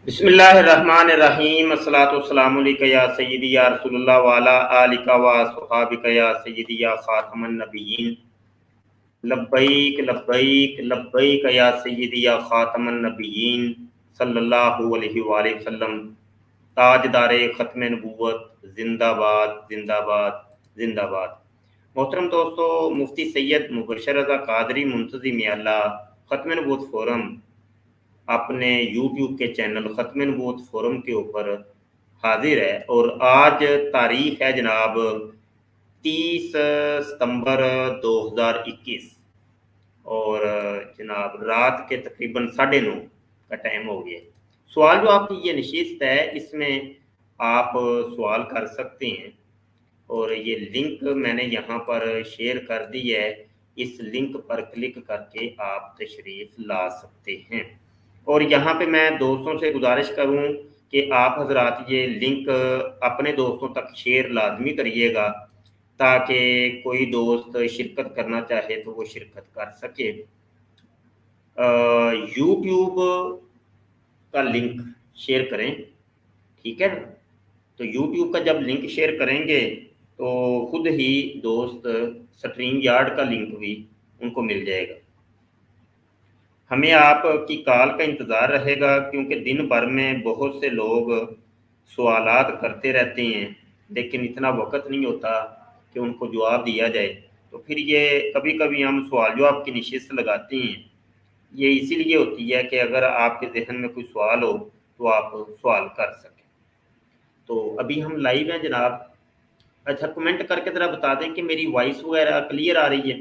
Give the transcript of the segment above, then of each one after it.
बिस्मिल्लाहिर्रहमानिर्रहीम अस्सलातु वस्सलामु अलैका या सय्यदी या रसूलल्लाह व अला आलिका व अस्हाबिका या सय्यदी या खातमन नबिय्यीन लब्बैक लब्बैक लब्बैक या सय्यदी या खातमन नबिय्यीन सल्लल्लाहु अलैहि वसल्लम। ताजदारे ख़त्म नबूवत जिंदाबाद जिंदाबाद जिंदाबाद। मोहतरम दोस्तों, मुफ्ती सैयद मुबशर रज़ा कादरी मुंतज़िम अल्लाह ख़त्म नबूवत फोरम अपने यूट्यूब के चैनल ख़त्म नबूवत फोरम के ऊपर हाजिर है। और आज तारीख है जनाब 30 सितंबर 2021 और जनाब रात के तकरीबन 9:30 का टाइम हो गया। सवाल जो आपकी ये नशिस्त है, इसमें आप सवाल कर सकते हैं और ये लिंक मैंने यहाँ पर शेयर कर दी है। इस लिंक पर क्लिक करके आप तशरीफ़ ला सकते हैं। और यहाँ पे मैं दोस्तों से गुजारिश करूँ कि आप हजरात ये लिंक अपने दोस्तों तक शेयर लाजमी करिएगा, ताकि कोई दोस्त शिरकत करना चाहे तो वो शिरकत कर सके। यूट्यूब का लिंक शेयर करें, ठीक है ना? तो यूट्यूब का जब लिंक शेयर करेंगे तो खुद ही दोस्त स्ट्रीम यार्ड का लिंक भी उनको मिल जाएगा। हमें आपकी कॉल का इंतज़ार रहेगा, क्योंकि दिन भर में बहुत से लोग सवालात करते रहते हैं, लेकिन इतना वक्त नहीं होता कि उनको जवाब दिया जाए। तो फिर ये कभी कभी हम सवाल जवाब की नशिस्त लगाते हैं। ये इसीलिए होती है कि अगर आपके जहन में कोई सवाल हो तो आप सवाल कर सकें। तो अभी हम लाइव हैं जनाब। अच्छा, कमेंट करके ज़रा बता दें कि मेरी वॉइस वगैरह क्लियर आ रही है।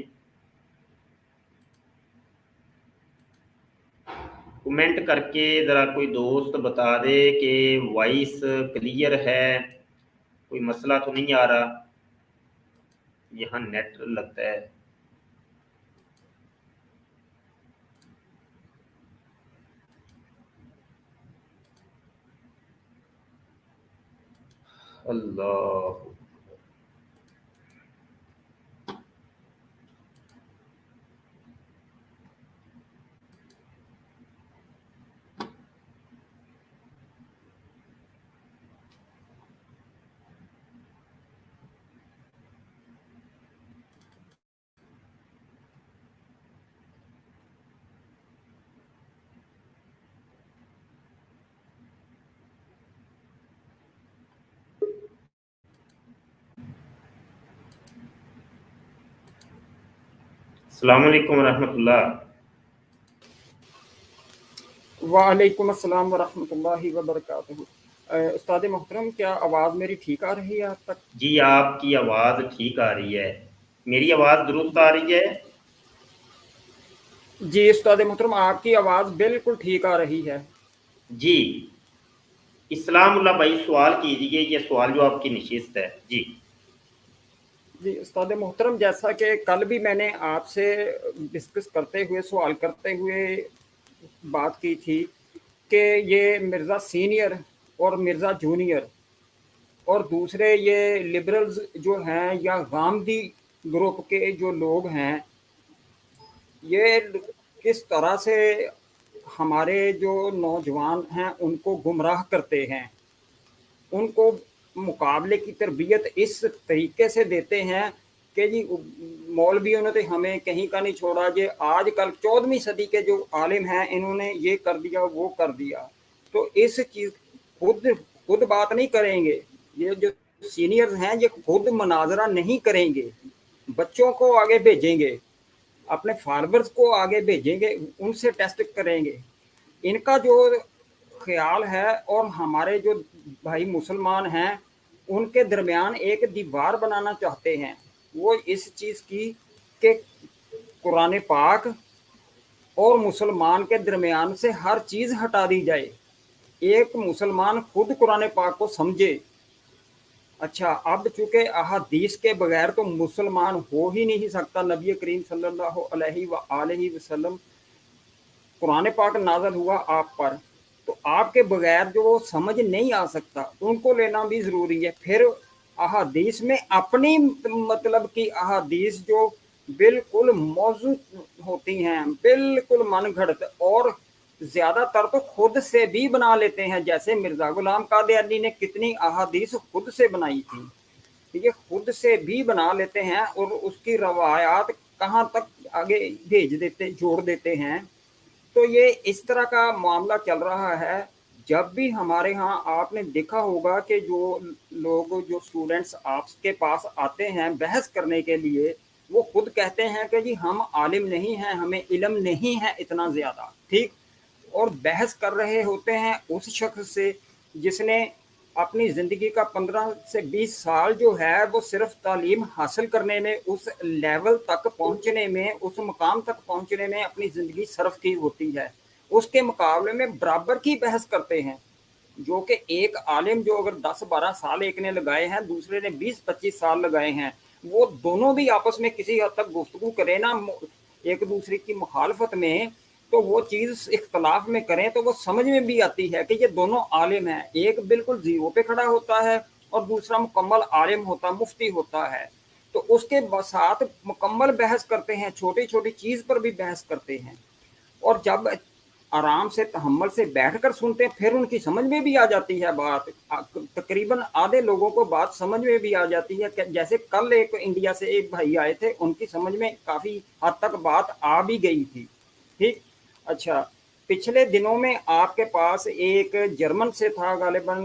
कमेंट करके ज़रा कोई दोस्त बता दे कि वॉइस क्लियर है, कोई मसला तो नहीं आ रहा। यहाँ नेट लगता है। अल्लाह, अस्सलाम वालेकुम रहमतुल्लाह। वालेकुम अस्सलाम वरहमतुल्लाहि वबरकातुहू। उस्ताद मोहतरम, क्या आवाज़ मेरी ठीक आ रही है आप तक? जी, आपकी आवाज़ ठीक आ रही है। मेरी आवाज़ दुरुस्त आ रही है? जी उस्ताद मोहतरम, आपकी आवाज़ बिल्कुल ठीक आ रही है। जी, इस्लामुल्लाह भाई सवाल कीजिए, ये सवाल जो आपकी नशिस्त है। जी जी उस्ताद मोहतरम, जैसा कि कल भी मैंने आपसे डिस्कस करते हुए सवाल करते हुए बात की थी कि ये मिर्ज़ा सीनियर और मिर्ज़ा जूनियर और दूसरे ये लिबरल्स जो हैं या गांधी ग्रुप के जो लोग हैं, ये किस तरह से हमारे जो नौजवान हैं उनको गुमराह करते हैं। उनको मुकाबले की तरबियत इस तरीके से देते हैं कि जी मौलवियों ने तो हमें कहीं का नहीं छोड़ा। ये आजकल 14वीं सदी के जो आलिम हैं, इन्होंने ये कर दिया वो कर दिया। तो इस चीज़ खुद खुद बात नहीं करेंगे। ये जो सीनियर्स हैं ये खुद मनाजरा नहीं करेंगे, बच्चों को आगे भेजेंगे, अपने फार्मर्स को आगे भेजेंगे, उनसे टेस्ट करेंगे। इनका जो ख्याल है और हमारे जो भाई मुसलमान हैं उनके दरमियान एक दीवार बनाना चाहते हैं। वो इस चीज़ की कि कुरान पाक और मुसलमान के दरमियान से हर चीज़ हटा दी जाए। एक मुसलमान खुद कुरान पाक को समझे। अच्छा, अब चूँकि अहादीस के बगैर तो मुसलमान हो ही नहीं सकता। नबी करीम सल्लल्लाहु अलैहि वसल्लम कुरान पाक नाज़िल हुआ आप पर, तो आपके बगैर जो वो समझ नहीं आ सकता, उनको लेना भी ज़रूरी है। फिर अहादीस में अपनी मतलब की अहादीस जो बिल्कुल मौजूद होती हैं, बिल्कुल मनगढ़ंत और ज़्यादा तर तो खुद से भी बना लेते हैं। जैसे मिर्ज़ा ग़ुलाम कादियानी ने कितनी अहादीस खुद से बनाई थी, ये खुद से भी बना लेते हैं और उसकी रवायात कहाँ तक आगे भेज देते, जोड़ देते हैं। तो ये इस तरह का मामला चल रहा है। जब भी हमारे यहाँ आपने देखा होगा कि जो लोग, जो स्टूडेंट्स आपके पास आते हैं बहस करने के लिए, वो खुद कहते हैं कि जी हम आलिम नहीं हैं, हमें इल्म नहीं है इतना ज़्यादा, ठीक। और बहस कर रहे होते हैं उस शख्स से जिसने अपनी ज़िंदगी का 15 से 20 साल जो है वो सिर्फ तालीम हासिल करने में, उस लेवल तक पहुंचने में, उस मकाम तक पहुंचने में अपनी ज़िंदगी सर्फ की होती है। उसके मुकाबले में बराबर की बहस करते हैं, जो कि एक आलिम जो अगर 10-12 साल एक ने लगाए हैं, दूसरे ने 20-25 साल लगाए हैं, वो दोनों भी आपस में किसी हद तक गुफ्तगू करें ना एक दूसरे की मुखालफत में, तो वो चीज़ इख्तलाफ में करें तो वो समझ में भी आती है कि ये दोनों आलिम हैं। एक बिल्कुल ज़ीरो पे खड़ा होता है और दूसरा मुकम्मल आलिम होता, मुफ्ती होता है। तो उसके साथ मुकम्मल बहस करते हैं, छोटी छोटी चीज़ पर भी बहस करते हैं। और जब आराम से तहम्मुल से बैठकर सुनते हैं फिर उनकी समझ में भी आ जाती है बात। तकरीबन आधे लोगों को बात समझ में भी आ जाती है। जैसे कल एक इंडिया से एक भाई आए थे, उनकी समझ में काफ़ी हद तक बात आ भी गई थी, ठीक। अच्छा, पिछले दिनों में आपके पास एक जर्मन से था गालिबन,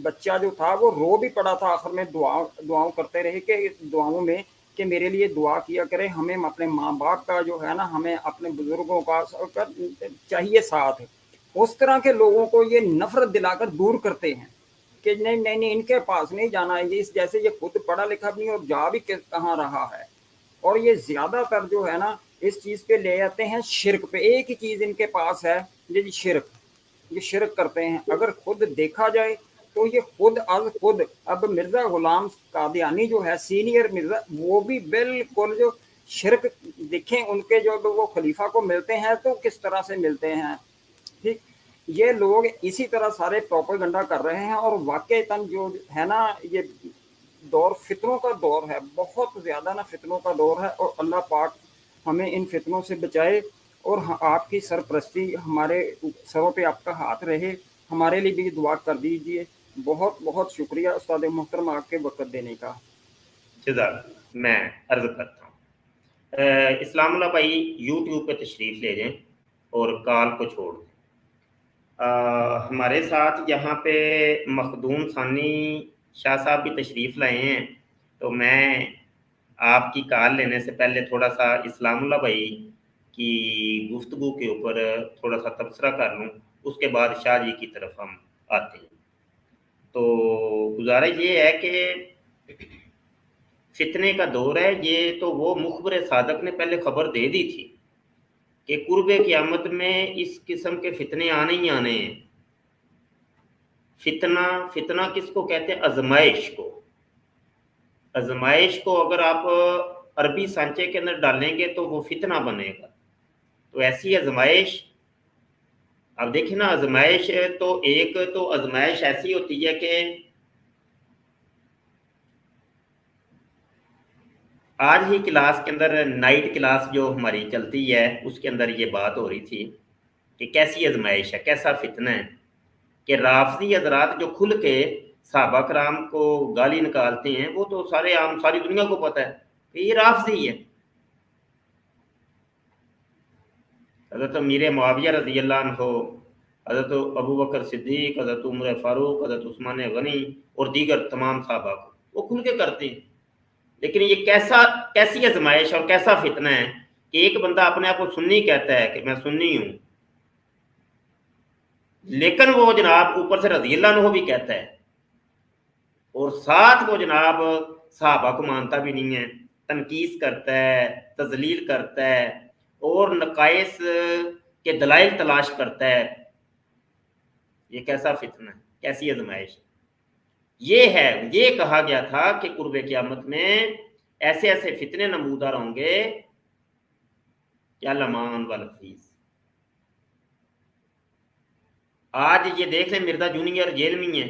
बच्चा जो था वो रो भी पड़ा था, आखिर में दुआओं करते रहे कि दुआओं में कि मेरे लिए दुआ किया करें, हमें अपने माँ बाप का जो है ना, हमें अपने बुजुर्गों का चाहिए साथ। उस तरह के लोगों को ये नफरत दिलाकर दूर करते हैं कि नहीं नहीं नहीं, इनके पास नहीं जाना है, इस जैसे ये खुद पढ़ा लिखा भी नहीं और जा भी कहाँ रहा है। और ये ज़्यादातर जो है ना इस चीज़ पे ले जाते हैं शिरक पे। एक ही चीज़ इनके पास है, ये शिरक, ये शिरक करते हैं। अगर खुद देखा जाए तो ये खुद अब मिर्ज़ा ग़ुलाम कादियानी जो है सीनियर मिर्ज़ा, वो भी बिल्कुल जो शिरक देखें उनके, जो वो खलीफा को मिलते हैं तो किस तरह से मिलते हैं, ठीक। ये लोग इसी तरह सारे प्रोपेगेंडा कर रहे हैं। और वाकईतन जो है ना, ये दौर फितनों का दौर है, बहुत ज़्यादा ना फितनों का दौर है। और अल्लाह पाक हमें इन फितनों से बचाए और आपकी सरपरस्ती, हमारे सरों पे आपका हाथ रहे। हमारे लिए भी दुआ कर दीजिए। बहुत बहुत शुक्रिया उस्ताद मोहतरम आपके वक्त देने का। जज़ाक। मैं अर्ज़ करता हूँ, इस्लामुल्लाह भाई यूट्यूब पे तशरीफ़ ले जाएं और कॉल को छोड़ दें। हमारे साथ यहाँ पे मखदूम सानी शाह साहब भी तशरीफ़ लाए हैं, तो मैं आपकी कॉल लेने से पहले थोड़ा सा इस्लामुल्लाह भाई की गुफ्तगू के ऊपर थोड़ा सा तबसरा कर लूँ, उसके बाद शाह जी की तरफ हम आते हैं। तो गुजारिश ये है कि फितने का दौर है, ये तो वो मुखबर सादक ने पहले खबर दे दी थी कि कुर्बे क़यामत में इस किस्म के फितने आने ही आने हैं। फितना किसको कहते हैं? आजमाइश को। आजमाइश को अगर आप अरबी सांचे के अंदर डालेंगे तो वो फितना बनेगा। तो ऐसी आजमाइश, अब देखिए ना, आजमाइश तो एक तो आजमाइश ऐसी होती है कि आज ही क्लास के अंदर, नाइट क्लास जो हमारी चलती है उसके अंदर ये बात हो रही थी कि कैसी आजमाइश है, कैसा फितना है कि राफजी हजरात जो खुल के सहाबा कराम को गाली निकालते हैं, वो तो सारे आम सारी दुनिया को पता है कि ये राफजी है। हज़रत अमीर मुआविया रज़ी अल्लाह अन्हु, हज़रत अबू बकर सिद्दीक, हज़रत उमर फारूक, हज़रत उस्मान गनी और दीगर तमाम सहाबा को वो खुल के करते हैं। लेकिन ये कैसी आजमाइश और कैसा फितना है कि एक बंदा अपने आप को सुन्नी कहता है कि मैं सुन्नी हूँ, लेकिन वो जनाब ऊपर से रज़ी अल्लाह अन्हु भी कहता है और साथ वो जनाब सहाबा को मानता भी नहीं है, तनकीस करता है, तजलील करता है और नकाइस के दलाइल तलाश करता है। ये कैसा फितना है, कैसी आजमाइश? ये है, ये कहा गया था कि कुर्बे क़यामत में ऐसे ऐसे फितने नमूदार होंगे क्या लमान व लफीस। आज ये देख लें, मिर्जा जूनियर जेल में है,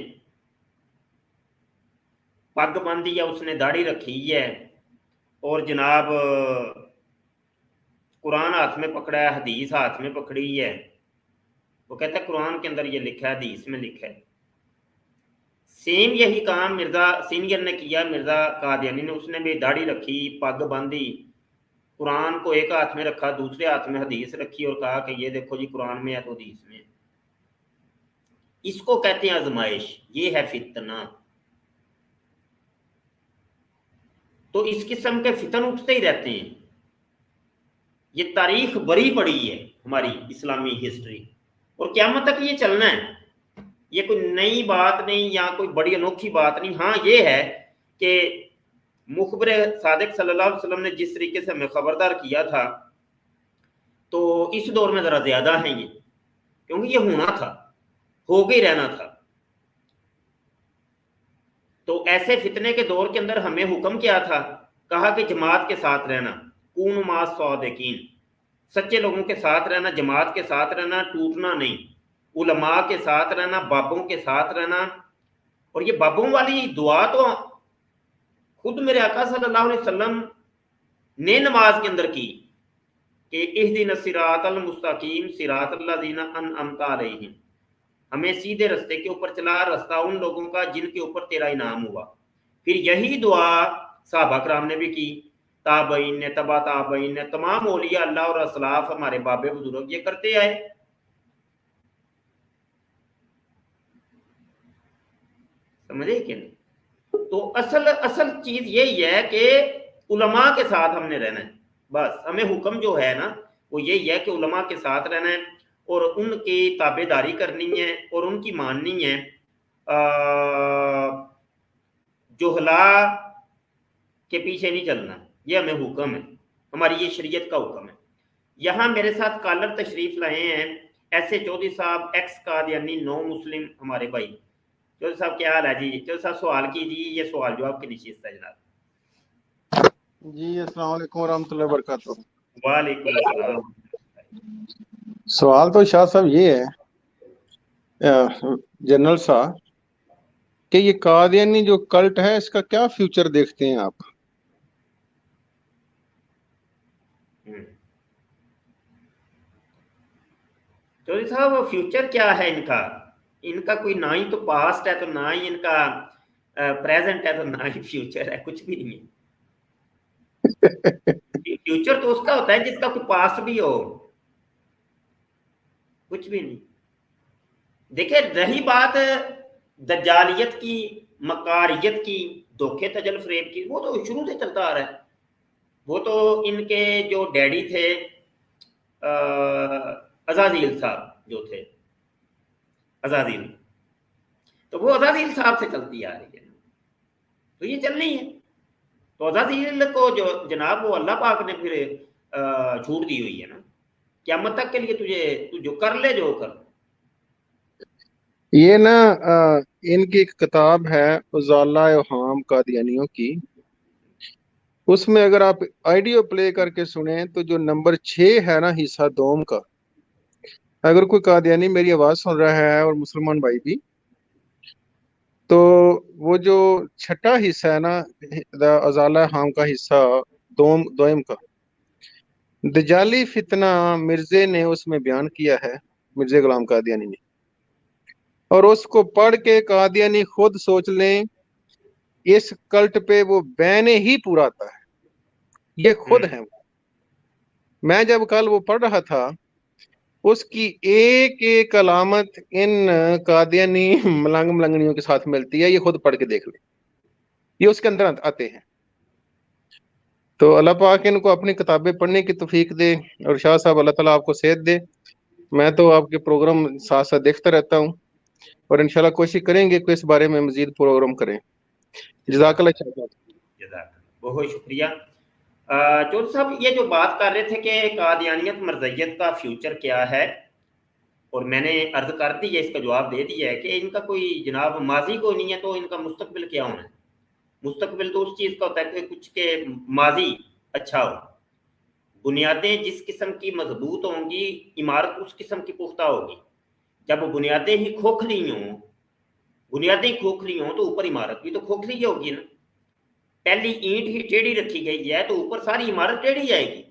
पग बांधी है उसने, दाढ़ी रखी है और जनाब कुरान हाथ में पकड़ा है, हदीस हाथ में पकड़ी है وہ کہتا ہے قرآن کے اندر یہ لکھا ہے، حدیث میں لکھا ہے۔ سیم یہی کام مرزا سینئر نے کیا، مرزا قادیانی نے، اس نے بھی داڑھی رکھی، پگ باندھی، قرآن کو ایک ہاتھ میں رکھا، دوسرے ہاتھ میں حدیث رکھی اور کہا کہ یہ دیکھو جی قرآن میں ہے تو حدیث میں ہے۔ اس کو کہتے ہیں آزمائش، یہ ہے فتنہ۔ تو اس قسم کے فتن اٹھتے ہی رہتے ہیں۔ یہ تاریخ بڑی پڑی ہے ہماری اسلامی ہسٹری، اور قیامت تک یہ چلنا ہے۔ یہ کوئی نئی بات نہیں یا کوئی بڑی انوکھی بات نہیں۔ ہاں یہ ہے کہ مخبر صادق صلی اللہ علیہ وسلم نے جس طریقے سے ہمیں خبردار کیا تھا، تو اس دور میں ذرا زیادہ ہیں یہ، کیونکہ یہ ہونا تھا، ہو کے ہی رہنا تھا۔ تو ایسے فتنے کے دور کے اندر ہمیں حکم کیا تھا؟ کہا کہ جماعت کے ساتھ رہنا، کون مع الصادقین، سچے لوگوں کے ساتھ رہنا، جماعت کے ساتھ رہنا، ٹوٹنا نہیں، علماء کے ساتھ رہنا، بابوں کے ساتھ رہنا۔ اور یہ بابوں والی دعا تو خود میرے آقا صلی اللہ علیہ وسلم نے نماز کے اندر کی کہ اہدنا الصراط المستقیم صراط الذین انعمت علیہم، ہمیں سیدھے رستے کے اوپر چلا، رستہ ان لوگوں کا جن کے اوپر تیرا انعام ہوا۔ پھر یہی دعا صحابہ کرام نے بھی کی، تابعین نے، تبع تابعین نے، تمام اولیاء اللہ اور اسلاف ہمارے بابے بزرگ یہ کرتے آئے۔ سمجھے کہ نہیں؟ تو اصل چیز یہی ہے کہ علماء کے ساتھ ہم نے رہنا ہے، بس ہمیں حکم جو ہے نا وہ یہی ہے کہ علماء کے ساتھ رہنا ہے اور ان کی تابع داری کرنی ہے اور ان کی ماننی ہے۔ جہلا کے پیچھے نہیں چلنا، یہ ہمیں حکم ہے، ہماری یہ شریعت کا حکم ہے۔ یہاں میرے ساتھ کالر تشریف لائے ہیں ایسے چودھری صاحب، ایکس قادیانی، نو مسلم ہمارے بھائی۔ چودھری صاحب کیا حال ہے جی؟ چودھری صاحب سوال کیجیے، یہ سوال جواب کی نشست ہے جناب۔ جی السلام علیکم ورحمۃ اللہ وبرکاتہ۔ وعلیکم السلام۔ سوال تو شاہ صاحب یہ ہے جنرل صاحب کہ یہ قادیانی جو کلٹ ہے اس کا کیا فیوچر دیکھتے ہیں آپ؟ چودھری صاحب فیوچر کیا ہے ان کا کوئی نہ ہی تو پاسٹ ہے، تو نہ ہی ان کا پریزنٹ ہے، تو نہ ہی فیوچر ہے، کچھ بھی نہیں ہے۔ فیوچر تو اس کا ہوتا ہے جس کا کوئی پاسٹ بھی ہو، کچھ بھی نہیں۔ دیکھیں رہی بات دجالیت کی، مکاریت کی، دھوکے تجل فریب کی، وہ تو شروع سے چلتا آ رہا ہے۔ وہ تو ان کے جو ڈیڈی تھے عزازیل صاحب جو تھے، عزازیل، تو وہ عزازیل صاحب سے چلتی آ رہی ہے، تو یہ چلنی ہے۔ تو عزازیل کو جو جناب وہ اللہ پاک نے پھر چھوٹ دی ہوئی ہے نا، قیامت تک کے لیے تو جو کر لے جو کر۔ یہ نا ان کی ایک کتاب ہے ازالہ اوہام قادیانیوں کی، اس میں اگر آپ آئیڈیو پلے کر کے سنیں تو جو نمبر 6 ہے نا حصہ دوم کا، اگر کوئی قادیانی میری آواز سن رہا ہے اور مسلمان بھائی بھی، تو وہ جو چھٹا حصہ ہے نا ازالہ اوہام کا حصہ دوم کا، دجالی فتنہ مرزے نے اس میں بیان کیا ہے، مرزا غلام قادیانی نے، اور اس کو پڑھ کے قادیانی خود سوچ لیں اس کلٹ پہ وہ بین ہی پورا آتا ہے، یہ خود ہے۔ میں جب کل وہ پڑھ رہا تھا اس کی ایک ایک علامت ان قادیانی ملنگڑیوں کے ساتھ ملتی ہے، یہ خود پڑھ کے دیکھ لیں، یہ اس کے اندر آتے ہیں۔ تو اللہ پاک ان کو اپنی کتابیں پڑھنے کی توفیق دے، اور شاہ صاحب اللہ تعالیٰ آپ کو صحت دے۔ میں تو آپ کے پروگرام ساتھ ساتھ دیکھتا رہتا ہوں، اور انشاءاللہ کوشش کریں گے کہ اس بارے میں مزید پروگرام کریں۔ جزاک اللہ خیر۔ بہت شکریہ چودھری صاحب۔ یہ جو بات کر رہے تھے کہ قادیانیت مرزیت کا فیوچر کیا ہے، اور میں نے عرض کر دی ہے، اس کا جواب دے دیا ہے کہ ان کا کوئی جناب ماضی کوئی نہیں ہے، تو ان کا مستقبل کیا ہونا ہے؟ مستقبل تو اس چیز کا ہوتا ہے کہ کچھ کے ماضی اچھا ہو، بنیادیں جس قسم کی مضبوط ہوں گی، عمارت اس قسم کی پختہ ہوگی۔ جب بنیادیں ہی کھوکھلی ہوں تو اوپر عمارت بھی تو کھوکھلی ہی ہوگی نا۔ پہلی اینٹ ہی ٹیڑھی رکھی گئی ہے تو اوپر ساری عمارت ٹیڑھی جائے گی۔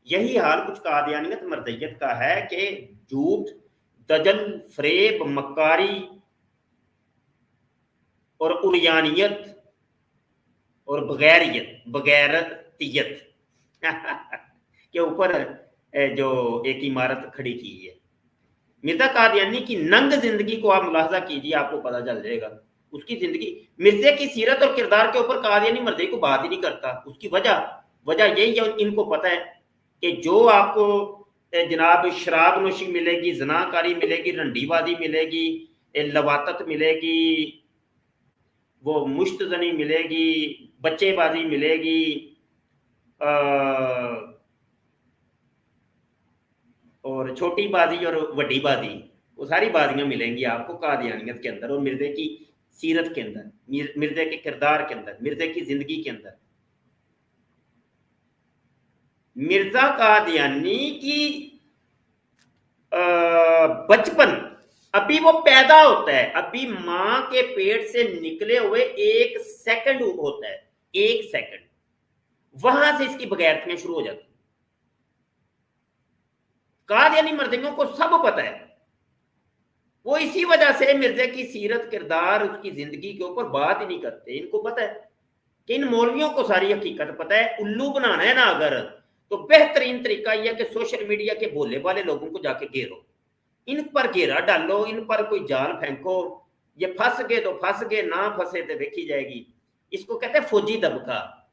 یہی حال کچھ قادیانیت مرزیت کا ہے کہ جھوٹ दजल, फरेब, मक्कारी और उरियानियत और बगैरतियत के ऊपर जो एक इमारत खड़ी की है। मिर्जा कादियानी की नंग जिंदगी को आप मुलाहजा कीजिए, आपको पता चल जाएगा उसकी जिंदगी। मिर्जे की सीरत और किरदार के ऊपर कादियानी मर्ज़ी को बात ही नहीं करता। उसकी वजह यही है, इनको पता है कि जो आपको जनाब शराब नोशी मिलेगी, जनाकारी मिलेगी, रंडीबाजी मिलेगी, लवातत मिलेगी, वो मुश्तजनी मिलेगी, बच्चेबाजी मिलेगी, और छोटी बाजी और वड्डी बाजी, वो सारी बाजियां मिलेंगी आपको कादियानियत के अंदर और मिर्जे की सीरत के अंदर, मिर्जे के किरदार के अंदर, मिर्जे की जिंदगी के अंदर। मिर्जा कादियानी की बचपन, अभी वो पैदा होता है, अभी मां के पेट से निकले हुए 1 सेकंड होता है, 1 सेकंड, वहां से इसकी बगैरतियां शुरू हो जाती। कादियानी मर्जियों को सब पता है, वो इसी वजह से मिर्जे की सीरत, किरदार, उसकी जिंदगी के ऊपर बात ही नहीं करते। इनको पता है कि इन मौलवियों को सारी हकीकत पता है। उल्लू बनाना है ना अगर, तो बेहतरीन तरीका यह है कि सोशल मीडिया के भोले वाले लोगों को जाके घेरो, इन पर घेरा डालो, इन पर कोई जाल फेंको। ये फंस गए तो फंस गए, ना फंसे तो देखी जाएगी। इसको कहते हैं फौजी दबका,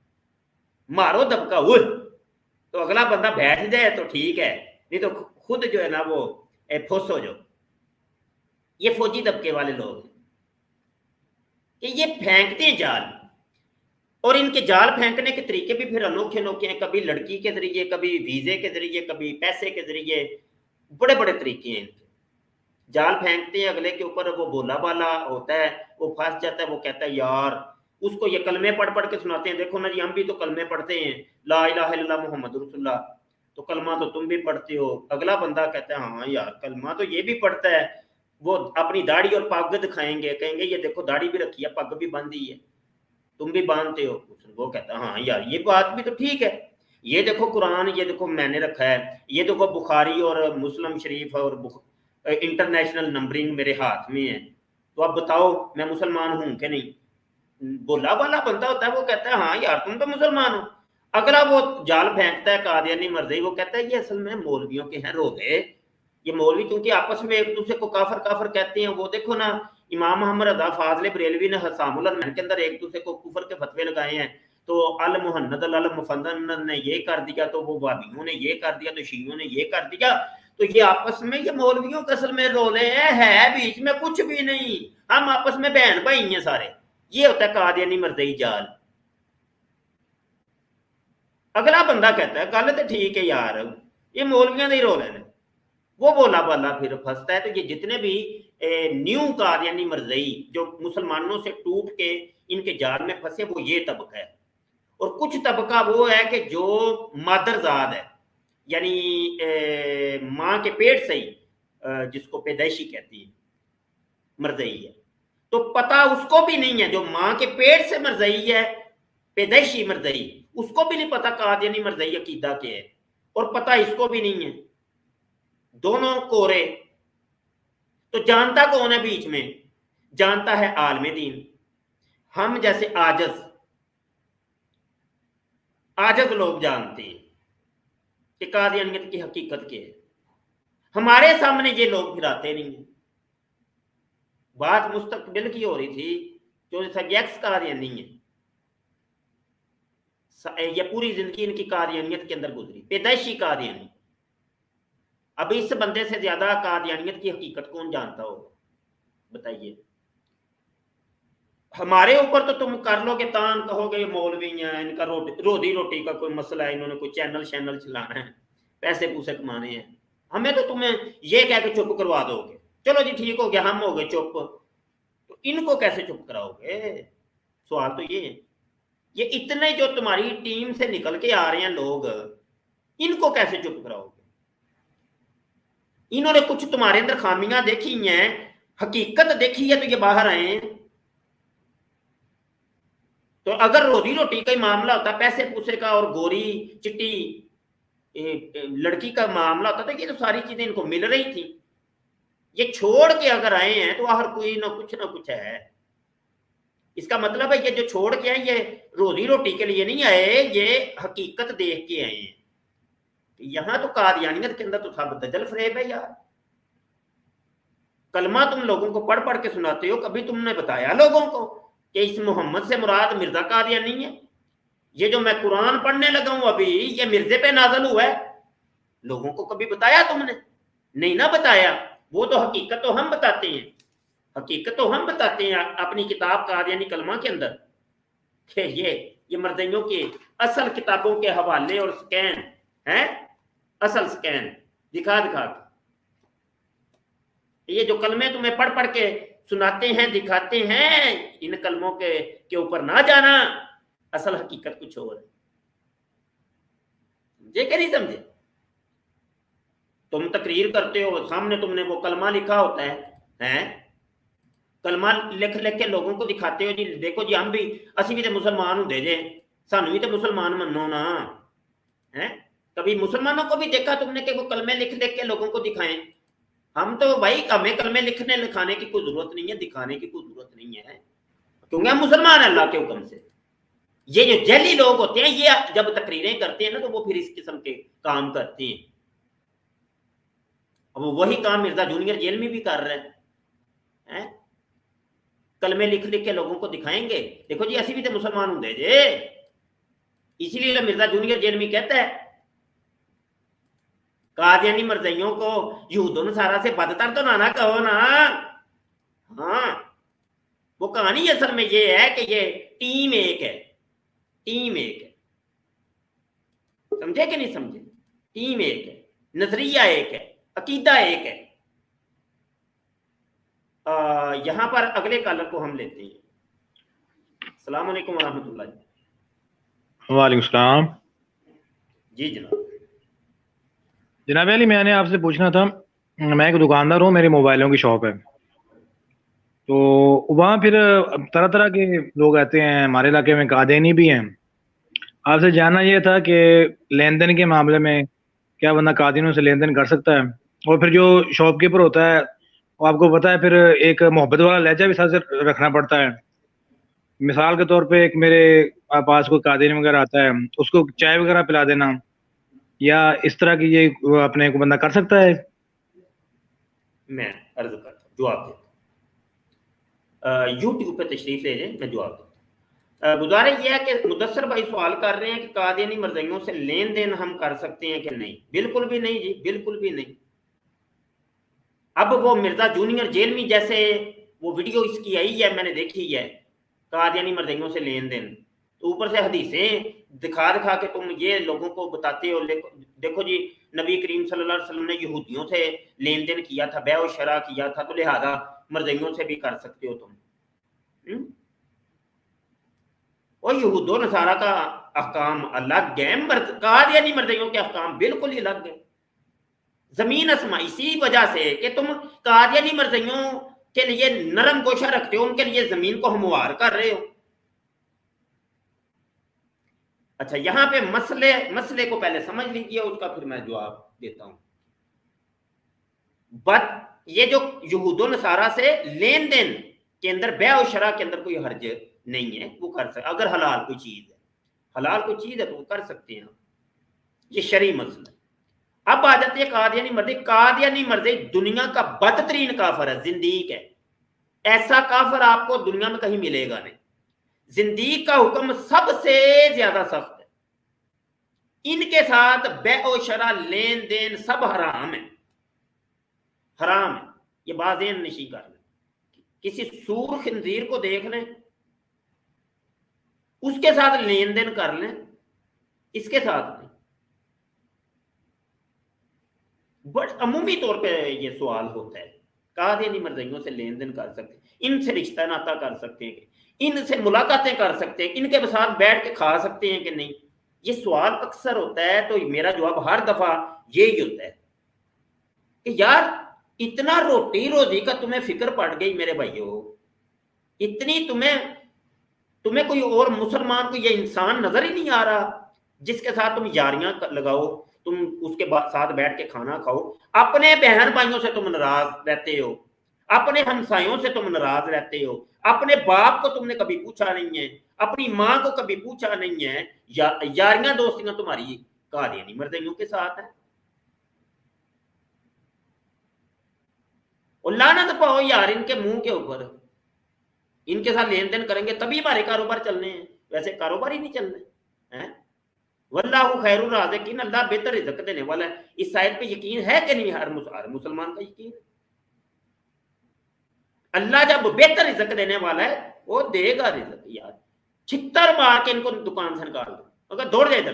मारो दबका हुए तो अगला बंदा बैठ जाए तो ठीक है, नहीं तो खुद जो है ना वो फुस हो जाओ। ये फौजी दबके वाले लोग कि ये फेंकते हैं जाल, और इनके जाल फेंकने के तरीके भी फिर अनोखे अनोखे हैं। कभी लड़की के जरिए, कभी वीजे के जरिए, कभी पैसे के जरिए, बड़े बड़े तरीके हैं इनके। जाल फेंकते हैं अगले के ऊपर, वो बोला बाला होता है, वो फंस जाता है, वो कहता है यार, उसको ये कलमे पढ़ पढ़ के सुनाते हैं, देखो ना जी हम भी तो कलमे पढ़ते हैं, ला इलाहा इल्लल्लाह मुहम्मद रसूलुल्लाह, तो कलमा तो तुम भी पढ़ते हो। अगला बंदा कहता है हाँ यार कलमा तो ये भी पढ़ता है। वो अपनी दाढ़ी और पग दिखाएंगे, कहेंगे ये देखो दाढ़ी भी रखी है, पग भी बांधी है, तुम भी बांधते हो। वो कहता है हाँ यार ये बात भी तो ठीक है, ये देखो कुरान, ये देखो मैंने रखा है, ये देखो बुखारी और मुस्लिम शरीफ और इंटरनेशनल नंबरिंग मेरे हाथ में है, तो आप बताओ मैं मुसलमान हूं कि नहीं। बोला वाला बंदा होता है, वो कहता है हाँ यार तुम तो मुसलमान हो। अगला वो जाल फेंकता है कादियानी मर्जी, वो कहता है ये असल में मौलवियों के हैं रोगे, ये मौलवी क्योंकि आपस में एक दूसरे को काफर काफर कहते हैं। वो देखो ना इमाम मोहम्मद रज़ा फाज़िल बरेलवी ने हसामुल अरमान के अंदर एक दूसरे को कुफर के फतवे लगाए हैं, तो अल मुहन्नद अल मुफद्दल ने ये कर दिया, तो वो वाबियों ने ये कर दिया, तो शियों ने ये कर दिया। तो ये आपस में ये मौलवियों के असल में रोले है बीच में कुछ भी नहीं, हम आपस में बहन भाई हैं सारे। ये होता है कादियानी मर्ज़ई जाल। अगला बंदा कहता है गल तो ठीक है यार, ये मौलवियों के ही रोले ने, वो बोला बाला फिर फंसता है। तो ये जितने भी न्यू कादियानी मर्ज़ई जो मुसलमानों से टूट के इनके जाल में फंसे, वो ये तबका है। और कुछ तबका वो है कि जो मादरजाद है, यानी माँ के पेट से ही जिसको पैदाइशी कहती है मर्ज़ई है, तो पता उसको भी नहीं है। जो माँ के पेट से मर्ज़ई है, पैदाइशी मर्ज़ई, उसको भी नहीं पता कादियानी मर्ज़ई अकीदा के है, और पता इसको भी नहीं है। दोनों कोरे। तो जानता कौन है बीच में? जानता है आलम दीन। हम जैसे आजज लोग जानते हैं कि कादियानियत की हकीकत क्या है। हमारे सामने ये लोग फिर आते नहीं है। बात मुस्तकबिल की हो रही थी, जो सब्जेक्ट्स कादियानी है, ये पूरी जिंदगी इनकी कादियानियत के अंदर गुजरी, पैदाइशी कादियानी। अब इस बंदे से ज्यादा कादियानियत की हकीकत कौन जानता होगा, बताइए। हमारे ऊपर तो तुम कर लोगे तान, कहोगे मौलवी हैं, इनका रोजी रोटी का कोई मसला है, इन्होंने कोई चैनल चलाना है, पैसे पूसे कमाने हैं, हमें तो तुम्हें ये कह के चुप करवा दोगे। चलो जी ठीक हो गया, हम हो गए चुप, तो इनको कैसे चुप कराओगे? सवाल तो ये है। ये इतने जो तुम्हारी टीम से निकल के आ रहे हैं लोग, इनको कैसे चुप कराओगे? इन्होंने कुछ तुम्हारे अंदर खामियां देखी हैं, हकीकत देखी है, तो ये बाहर आए हैं। तो अगर रोजी रोटी का ही मामला होता, पैसे पूसे का और गोरी चिट्टी लड़की का मामला होता, तो ये तो सारी चीजें इनको मिल रही थी। یہ چھوڑ کے اگر آئے ہیں تو ہر کوئی نہ کچھ ہے. اس کا مطلب ہے یہ جو چھوڑ کے آئے یہ روزی روٹی کے لیے نہیں آئے, یہ حقیقت دیکھ کے آئے ہیں. یہاں تو قادیانیت کے اندر تو سب دجل فریب ہے یار. کلمہ تم لوگوں کو پڑھ کے سناتے ہو, کبھی تم نے بتایا لوگوں کو کہ اس محمد سے مراد مرزا قادیانی ہے؟ یہ جو میں قرآن پڑھنے لگا ہوں ابھی یہ مرزے پہ نازل ہوا ہے, لوگوں کو کبھی بتایا تم نے؟ نہیں نہ بتایا. وہ تو حقیقت تو ہم بتاتے ہیں, حقیقت تو ہم بتاتے ہیں اپنی کتاب قادیانی کلمہ کے اندر کہ یہ مرزائیوں کی اصل کتابوں کے حوالے اور سکین ہیں, اصل سکین دکھا کے یہ جو کلمے تمہیں پڑھ کے سناتے ہیں دکھاتے ہیں, ان کلموں کے اوپر نہ جانا, اصل حقیقت کچھ اور ہے. سمجھے کہ نہیں سمجھے؟ تم تقریر کرتے ہو, سامنے تم نے وہ کلمہ لکھا ہوتا ہے, کلمہ لکھ کے لوگوں کو دکھاتے ہو, جی دیکھو جی ہم بھی اسی بھی تو مسلمان ہوں دے جے, سانو بھی تو مسلمان منو نا. کبھی مسلمانوں کو بھی دیکھا تم نے کہ وہ کلمے لکھ کے لوگوں کو دکھائیں؟ ہم تو بھائی ہمیں کلمے لکھانے کی کوئی ضرورت نہیں ہے, دکھانے کی کوئی ضرورت نہیں ہے, کیونکہ ہم مسلمان ہیں اللہ کے حکم سے. یہ جو جعلی لوگ ہوتے ہیں یہ جب تقریریں کرتے ہیں نا تو وہ پھر اس قسم کے کام کرتے ہیں. اب وہی کام مرزا جونیئر جیل میں بھی کر رہے ہیں, کلمے لکھ کے لوگوں کو دکھائیں گے, دیکھو جی اسی بھی تو مسلمان ہوں دے جے. اسی لیے مرزا جونیئر جیل میں کہتا ہے قادیانی مرزائیوں کو یہود و نصارہ سے بدتر تو نہ کہو نا. ہاں وہ کہانی اصل میں یہ ہے کہ یہ ٹیم ایک ہے, ٹیم ایک ہے. سمجھے کہ نہیں سمجھے؟ ٹیم ایک ہے, نظریہ ایک ہے, عقیدہ ایک ہے. یہاں پر اگلے کالر کو ہم لیتے ہیں. السلام علیکم ورحمۃ اللہ. وعلیکم السلام. جی جناب. جناب علی میں نے آپ سے پوچھنا تھا, میں ایک دکاندار ہوں, میری موبائلوں کی شاپ ہے, تو وہاں پھر طرح طرح کے لوگ آتے ہیں, ہمارے علاقے میں قادیانی بھی ہیں. آپ سے جاننا یہ تھا کہ لین دین کے معاملے میں کیا بندہ قادیانیوں سے لین دین کر سکتا ہے؟ اور پھر جو شاپ کیپر ہوتا ہے وہ آپ کو پتا ہے پھر ایک محبت والا لہجہ بھی ساتھ سے رکھنا پڑتا ہے. مثال کے طور پہ ایک میرے پاس کوئی قادیانی وغیرہ آتا ہے, اس کو چائے وغیرہ پلا دینا یا اس طرح کی یہ اپنے کو بندہ کر سکتا ہے؟ میں عرض کرتا ہوں, جواب دیتا ہوں. یوٹیوب پہ تشریف لے جائیں, میں جواب دیتا ہوں. گزارش یہ ہے کہ مدثر بھائی سوال کر رہے ہیں کہ قادیانی مرزائیوں سے لین دین ہم کر سکتے ہیں کہ نہیں. بالکل بھی نہیں جی, بالکل بھی نہیں. اب وہ مرزا جونیئر جیل میں جیسے وہ ویڈیو اس کی آئی ہے, میں نے دیکھی ہے, قادیانی مرزائیوں سے لین دین, تو اوپر سے حدیثیں دکھا کے تم یہ لوگوں کو بتاتے ہو, دیکھو جی نبی کریم صلی اللہ علیہ وسلم نے یہودیوں سے لین دین کیا تھا, بیع و شرع کیا تھا, تو لہذا مرزائیوں سے بھی کر سکتے ہو تم. اور یہود و نصارہ کا احکام الگ ہے, قادیانی مرزائیوں کے احکام بالکل ہی الگ ہے, زمین آسمان. اسی وجہ سے کہ تم قادیانی مرزائیوں کے لیے نرم گوشہ رکھتے ہو, ان کے لیے زمین کو ہموار کر رہے ہو. اچھا یہاں پہ مسئلے کو پہلے سمجھ لیجیے, اس کا پھر میں جواب دیتا ہوں. یہ جو یہود و نصارہ سے لین دین کے اندر بیع و شرع کے اندر کوئی حرج نہیں ہے, وہ کر سکتے اگر حلال کوئی چیز ہے, حلال کوئی چیز ہے تو وہ کر سکتے ہیں. یہ شرعی مسئلہ. اب آ جاتے ہیں قادیانی مرزائی. قادیانی مرزائی دنیا کا بدترین کافر ہے, زندیق ہے. ایسا کافر آپ کو دنیا میں کہیں ملے گا نہیں. زندیق کا حکم سب سے زیادہ سخت ہے. ان کے ساتھ بیع و شرع لین دین سب حرام ہے, حرام ہے. یہ بات ذہن نشین کر لیں. کسی سور خنزیر کو دیکھ لیں, اس کے ساتھ لین دین کر لیں, اس کے ساتھ نہیں. بڑا عمومی طور پہ یہ سوال ہوتا ہے, قادیانی مرزائیوں سے لین دین کر سکتے ہیں, ان سے رشتہ ناتا کر سکتے ہیں, ان سے ملاقاتیں کر سکتے ہیں, ان کے ساتھ بیٹھ کے کھا سکتے ہیں کہ نہیں. یہ سوال اکثر ہوتا ہے, تو میرا جواب ہر دفعہ یہی ہوتا ہے کہ یار اتنا روٹی روزی کا تمہیں فکر پڑ گئی میرے بھائیو, اتنی تمہیں کوئی اور مسلمان کو یہ انسان نظر ہی نہیں آ رہا جس کے ساتھ تم یاریاں لگاؤ, तुम उसके साथ बैठ के खाना खाओ, अपने बहन भाइयों से तुम नाराज रहते हो, अपने हमसायों से तुम नाराज रहते हो, अपने बाप को तुमने कभी पूछा नहीं है, अपनी माँ को कभी पूछा नहीं है, यारियां दोस्तियां तुम्हारी कादियानी मर्दइयों के साथ है। और लानत पाओ यार इनके मुंह के ऊपर, इनके साथ लेन देन करेंगे तभी हमारे कारोबार चलने हैं, वैसे कारोबार ही नहीं चलने हैं। वल्लाहु खैरुर राज़िकीन, अल्लाह बेहतर रिज़्क देने वाला है। इस आयत पे यकीन है कि नहीं? हर मुसलमान का यकीन। अल्लाह जब बेहतर रिज़्क देने वाला है वो देगा रिज़्क यार। छित्तर मार के इनको दुकान से निकाल दो, अगर दौड़ जाए इधर,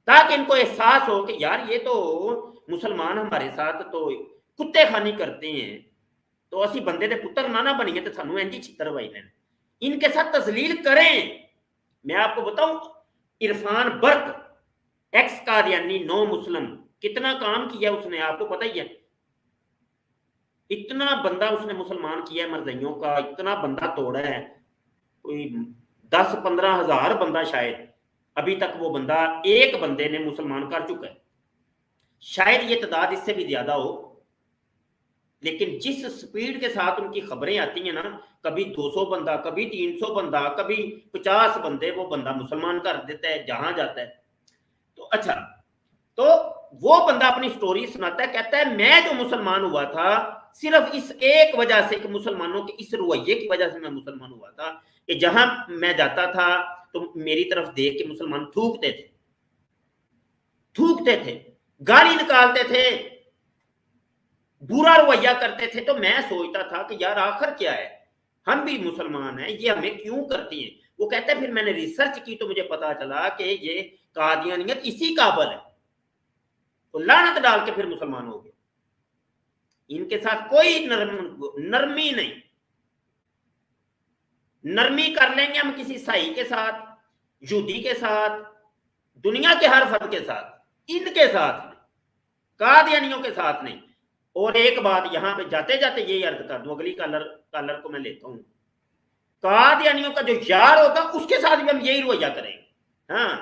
ताकि इनको एहसास हो कि यार ये तो मुसलमान हमारे साथ तो कुत्ते खानी करते हैं, तो असी बंदे दे पुत्र ना बनिए तो सानू इंज छित्तर वाई ने। इनके साथ तस्लील करें। मैं आपको बताऊं, इरफान बर्क एक्स कादियानी नो मुस्लिम कितना काम किया उसने, आपको पता ही है। इतना बंदा उसने मुसलमान किया है मर्दइयों का, इतना बंदा तोड़ा है, कोई 10-15 हजार बंदा शायद अभी तक वो बंदा एक बंदे ने मुसलमान कर चुका है। शायद ये तादाद इससे भी ज्यादा हो, लेकिन जिस स्पीड के साथ उनकी खबरें आती हैं ना, कभी 200 बंदा, कभी 300 बंदा, कभी 50 बंदे वो बंदा मुसलमान कर देता है जहां जाता है। तो अच्छा, तो वो बंदा अपनी स्टोरी सुनाता है, कहता है मैं जो मुसलमान हुआ था सिर्फ इस एक वजह से कि मुसलमानों के इस रवैये की वजह से मैं मुसलमान हुआ था कि जहां मैं जाता था तो मेरी तरफ देख के मुसलमान थूकते थे, गाली निकालते थे, बुरा रवैया करते थे। तो मैं सोचता था कि यार आखिर क्या है, हम भी मुसलमान हैं, ये हमें क्यों करती हैं। वो कहते हैं फिर मैंने रिसर्च की तो मुझे पता चला कि ये कादियानियत इसी काबल है, तो लानत डाल के फिर मुसलमान हो गए। इनके साथ कोई नरमी नहीं। नरमी कर लेंगे हम किसी ईसाई के साथ, यहूदी के साथ, दुनिया के हर फर्द के साथ, इनके साथ नहीं, कादियानियों के साथ नहीं। और एक बात यहां पे जाते जाते यही अर्ज कर दूं, अगली कॉलर को मैं लेता हूं। कादियानियों का जो यार होगा उसके साथ भी हम यही रवैया करेंगे। हाँ,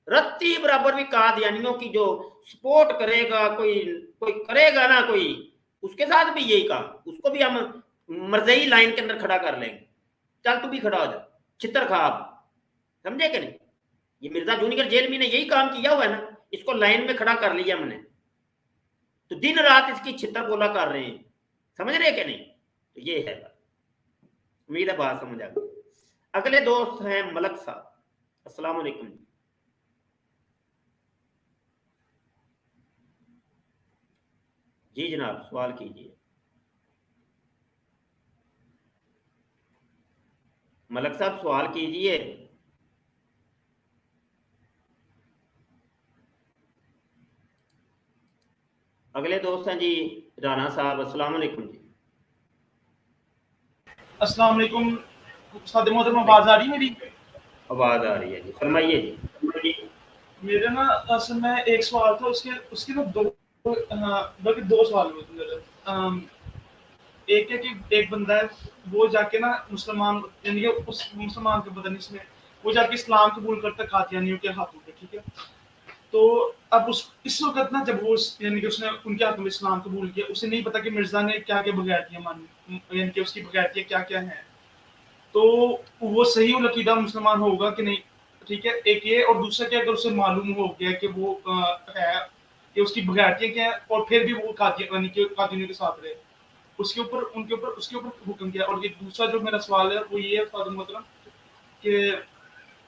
रत्ती बराबर भी कादियानियों की जो सपोर्ट करेगा, कोई करेगा ना कोई, उसके साथ भी यही काम, उसको भी हम मर्ज़ई लाइन के अंदर खड़ा कर लेंगे। चल तू भी खड़ा हो जा, चित्तर खा आप, समझे कि नहीं? ये मिर्जा जूनियर जेल में ने यही काम किया हुआ है ना, इसको लाइन में खड़ा कर लिया हमने, तो दिन रात इसकी छितर बोला कर रहे हैं, समझ रहे कि नहीं? तो ये है बात। उम्मीद है बात समझ आ गई। अगले दोस्त हैं मलक साहब, अस्सलाम वालेकुम। जी जनाब, सवाल कीजिए। मलक साहब सवाल कीजिए। अगले दोस्त हैं जी राना साहब, अस्सलाम वालेकुम जी। अस्सलाम वालेकुम उस्ताद मोहतरम, आवाज आ रही है मेरी? आवाज आ रही है जी, फरमाइए जी। मेरे ना असल में एक सवाल था, उसके ना बल्कि दो सवाल हुए थे मेरे। एक है कि एक बंदा है, वो जाके ना मुसलमान, यानी कि उस मुसलमान के बदन इसमें वो जाके इस्लाम कबूल करता कादियानियों के हाथों पे, ठीक है। तो अब इस वक्त ना जब वो यानी कि उसने उनके हाथों में इस्लाम कबूल किया, उसे नहीं पता कि मिर्जा ने क्या क्या बगैरतियां मानी, यानी कि उसकी बगैरतियां क्या क्या हैं, तो वो सही अकीदा मुसलमान होगा कि नहीं, ठीक है, एक ये। और दूसरा कि अगर उसे मालूम हो गया कि वो है कि उसकी बगैरतियां क्या है और फिर भी वो कादियानियों के साथ रहे, उसके ऊपर हुक्म किया। और ये दूसरा जो मेरा सवाल है वो ये है फादर मोहतरम कि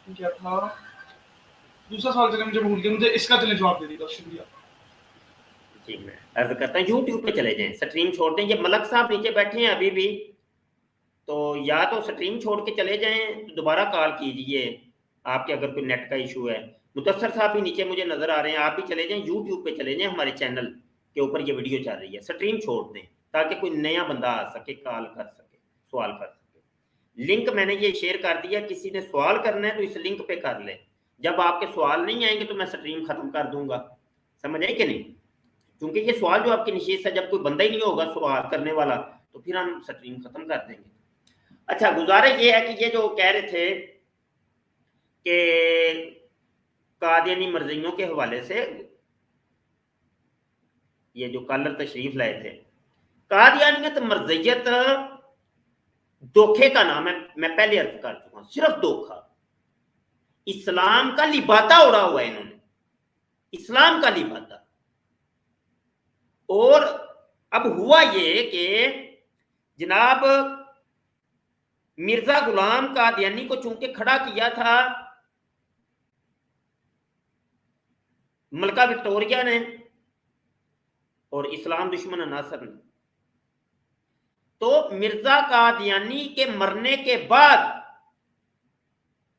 क्या था दूसरा सवाल, जगह मुझे भूल गया, मुझे इसका चले जवाब दे दीजिए, शुक्रिया जी। मैं अर्ज करता हूँ यूट्यूब पे चले जाएं, स्ट्रीम छोड़ दें। ये मलक साहब नीचे बैठे हैं अभी भी, तो या तो स्ट्रीम छोड़ के चले जाएं, तो दोबारा कॉल कीजिए आपके अगर कोई नेट का इशू है। मुदस्सर साहब भी नीचे मुझे नजर आ रहे हैं, आप भी चले जाएं, यूट्यूब पे चले जाएं, हमारे चैनल के ऊपर ये वीडियो चल रही है। स्ट्रीम छोड़ दें ताकि कोई नया बंदा आ सके, कॉल कर सके, सवाल कर सके। लिंक मैंने ये शेयर कर दिया, किसी ने सवाल करना है तो इस लिंक पे कर ले। जब आपके सवाल नहीं आएंगे तो मैं स्ट्रीम खत्म कर दूंगा, समझ आए कि नहीं? क्योंकि ये सवाल जो आपकी निशीत है, जब कोई बंदा ही नहीं होगा सवाल करने वाला तो फिर हम स्ट्रीम खत्म कर देंगे। अच्छा, गुजारा ये है कि ये जो कह रहे थे कि قادیانی مرزیوں کے حوالے سے یہ جو کالر تشریف لائے تھے، قادیانیت مرزیت دھوکے کا نام ہے، میں پہلے عرض کر چکا ہوں، صرف دھوکا، اسلام کا لبادہ اڑا ہوا ہے انہوں نے، اسلام کا لبادہ۔ اور اب ہوا یہ کہ جناب مرزا غلام قادیانی کو چونکہ کھڑا کیا تھا ملکہ وکٹوریہ نے اور اسلام دشمن عناصر نے، تو مرزا قادیانی کے مرنے کے بعد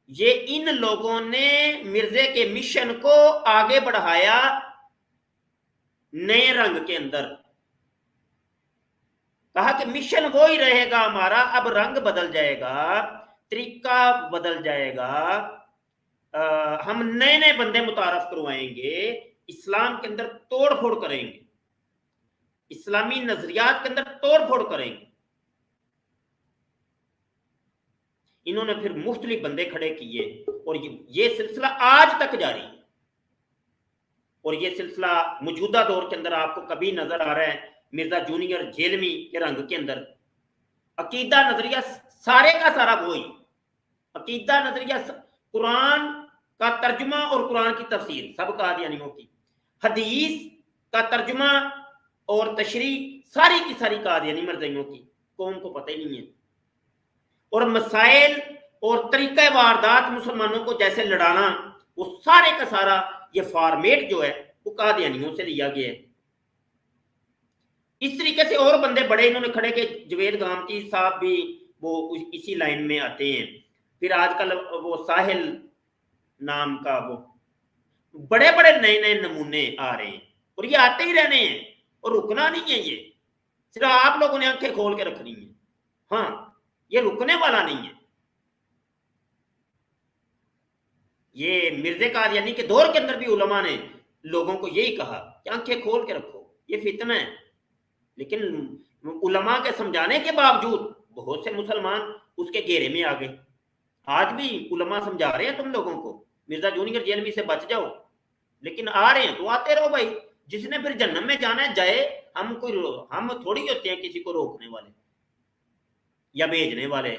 یہ ان لوگوں نے مرزے کے مشن کو آگے بڑھایا نئے رنگ کے اندر، کہا کہ مشن وہی رہے گا ہمارا، اب رنگ بدل جائے گا، طریقہ بدل جائے گا، ہم نئے نئے بندے متعارف کروائیں گے، اسلام کے اندر توڑ پھوڑ کریں گے، اسلامی نظریات کے اندر توڑ پھوڑ کریں گے۔ انہوں نے پھر مختلف بندے کھڑے کیے اور یہ سلسلہ آج تک جاری ہے، اور یہ سلسلہ موجودہ دور کے اندر آپ کو کبھی نظر آ رہا ہے مرزا جونیئر جیلمی کے رنگ کے اندر۔ عقیدہ نظریہ سارے کا سارا وہی، عقیدہ نظریہ قرآن کا ترجمہ اور قرآن کی تفسیر سب قادیانیوں کی، حدیث کا ترجمہ اور تشریح ساری کی ساری قادیانی مرزیوں کی، قوم کو پتہ ہی نہیں ہے۔ اور مسائل اور طریقہ واردات مسلمانوں کو جیسے لڑانا، وہ سارے کا سارا یہ فارمیٹ جو ہے وہ قادیانیوں سے لیا گیا ہے۔ اس طریقے سے اور بندے بڑے انہوں نے کھڑے کہ جوید گامتی صاحب بھی وہ اسی لائن میں آتے ہیں، پھر آج کل وہ ساحل نام کا وہ بڑے بڑے نئے نئے نمونے آ رہے ہیں، اور یہ آتے ہی رہنے ہیں اور رکنا نہیں ہے، یہ صرف آپ لوگوں نے آنکھیں کھول کے رکھنی ہیں، ہاں یہ رکنے والا نہیں ہے۔ یہ مرزا قادیانی کے دور کے اندر بھی علماء نے لوگوں کو یہی کہا کہ آنکھیں کھول کے رکھو، یہ فتنہ ہے، لیکن علماء کے سمجھانے کے باوجود بہت سے مسلمان اس کے گھیرے میں آ گئے۔ آج بھی علماء سمجھا رہے ہیں تم لوگوں کو مرزا جونیئر جیلمی سے بچ جاؤ، لیکن آ رہے ہیں تو آتے رہو بھائی، جس نے پھر جہنم میں جانا ہے جائے، ہم تھوڑی ہوتے ہیں کسی کو روکنے والے یا بھیجنے والے،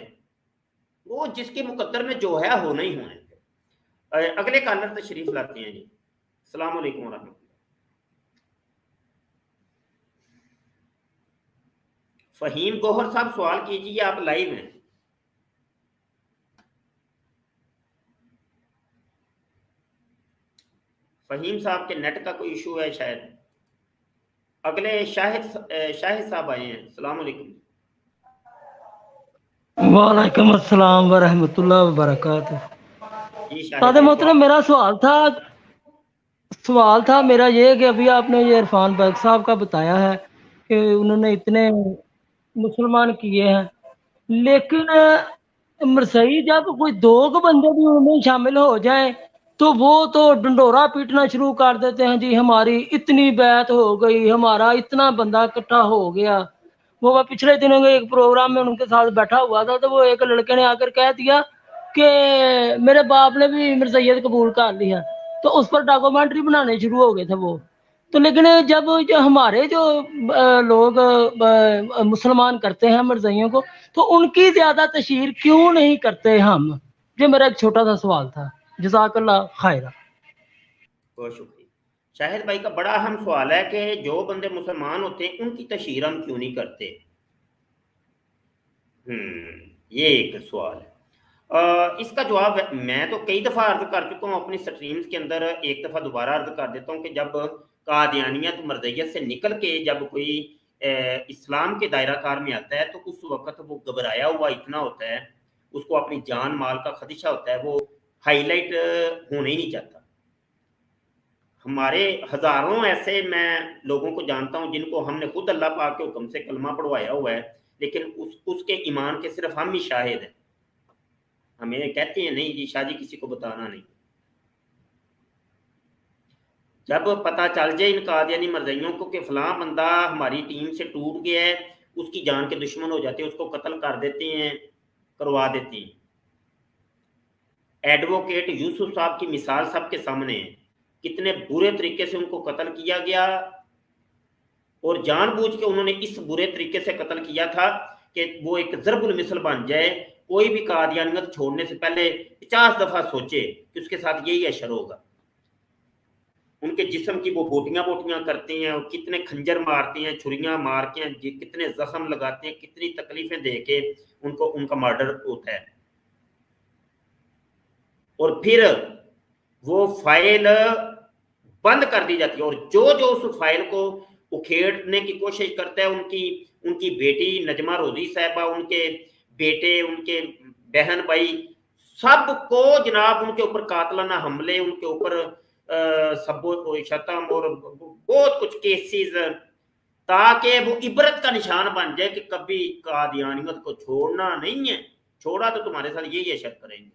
وہ جس کے مقدر میں جو ہے ہونا ہی ہونا ہے۔ اگلے کالر تشریف لاتے ہیں جی، السلام علیکم ورحمۃ اللہ۔ فہیم گوہر صاحب سوال کیجیے، آپ لائیو ہیں۔ فہیم صاحب کے نیٹ کا کوئی ایشو ہے شاید۔ اگلے شاہد صاحب آئے ہیں، السلام علیکم۔ وعلیکم السلام ورحمۃ اللہ وبرکاتہ۔ سادہ محترم، میرا سوال تھا میرا یہ کہ ابھی آپ نے یہ عرفان بیگ صاحب کا بتایا ہے کہ انہوں نے اتنے مسلمان کیے ہیں، لیکن مرسئی جب کوئی دو بندے بھی ان میں شامل ہو جائیں تو وہ تو ڈنڈورا پیٹنا شروع کر دیتے ہیں، جی ہماری اتنی بیعت ہو گئی، ہمارا اتنا بندہ اکٹھا ہو گیا۔ وہ پچھلے دنوں کے ایک پروگرام میں ان کے ساتھ بیٹھا ہوا تھا تو وہ ایک لڑکے نے آ کر کہہ دیا کہ میرے باپ نے بھی مرزیت قبول کر لیا، تو اس پر ڈاکومنٹری بنانے شروع ہو گئے تھے وہ۔ تو لیکن جب ہمارے جو لوگ مسلمان کرتے ہیں مرزیوں کو، تو ان کی زیادہ تشہیر کیوں نہیں کرتے ہم؟ یہ میرا ایک چھوٹا سا سوال تھا، جزاک اللہ خیرہ۔ بہت شکریہ۔ شاہد بھائی کا بڑا اہم سوال ہے کہ جو بندے مسلمان ہوتے ہیں ان کی تشہیر ہم کیوں نہیں کرتے؟ یہ ایک سوال ہے۔ اس کا جواب میں تو کئی دفعہ عرض کر چکا ہوں اپنی سٹریمز کے اندر، ایک دفعہ دوبارہ عرض کر دیتا ہوں کہ جب قادیانیت مرزیت سے نکل کے جب کوئی اسلام کے دائرہ کار میں آتا ہے تو اس وقت وہ گھبرایا ہوا اتنا ہوتا ہے، اس کو اپنی جان مال کا خدشہ ہوتا ہے، وہ ہائی لائٹ ہونا ہی نہیں چاہتا۔ ہمارے ہزاروں ایسے میں لوگوں کو جانتا ہوں جن کو ہم نے خود اللہ پاک کے حکم سے کلمہ پڑھوایا ہوا ہے، لیکن اس کے ایمان کے صرف ہم ہی شاہد ہیں۔ ہمیں کہتے ہیں نہیں جی شاہ جی کسی کو بتانا نہیں۔ جب پتہ چل جائے ان قادیانی مرزیوں کو کہ فلاں بندہ ہماری ٹیم سے ٹوٹ گیا ہے، اس کی جان کے دشمن ہو جاتے ہیں، اس کو قتل کر دیتے ہیں، کروا دیتے ہیں۔ ایڈوکیٹ یوسف صاحب کی مثال سب کے سامنے ہے، کتنے برے طریقے سے ان کو قتل کیا گیا، اور جان بوجھ کے انہوں نے اس برے طریقے سے قتل کیا تھا کہ وہ ایک ضرب المثل بن جائے، کوئی بھی قادیانیت چھوڑنے سے پہلے 50 دفعہ سوچے کہ اس کے ساتھ یہی اشر ہوگا۔ ان کے جسم کی وہ بوٹیاں بوٹیاں کرتے ہیں، اور کتنے کھنجر مارتے ہیں، چھریاں مار کے کتنے زخم لگاتے ہیں، کتنی تکلیفیں دے کے ان کا مرڈر ہوتا ہے، اور پھر وہ فائل بند کر دی جاتی ہے، اور جو اس فائل کو اکھیڑنے کی کوشش کرتا ہے، ان کی بیٹی نجمہ روزی صاحبہ، ان کے بیٹے، ان کے بہن بھائی، سب کو جناب ان کے اوپر قاتلانہ حملے، ان کے اوپر سب و شتم اور بہت کچھ کیسز، تاکہ وہ عبرت کا نشان بن جائے کہ کبھی قادیانیت کو چھوڑنا نہیں ہے، چھوڑا تو تمہارے ساتھ یہی اشر کریں گے۔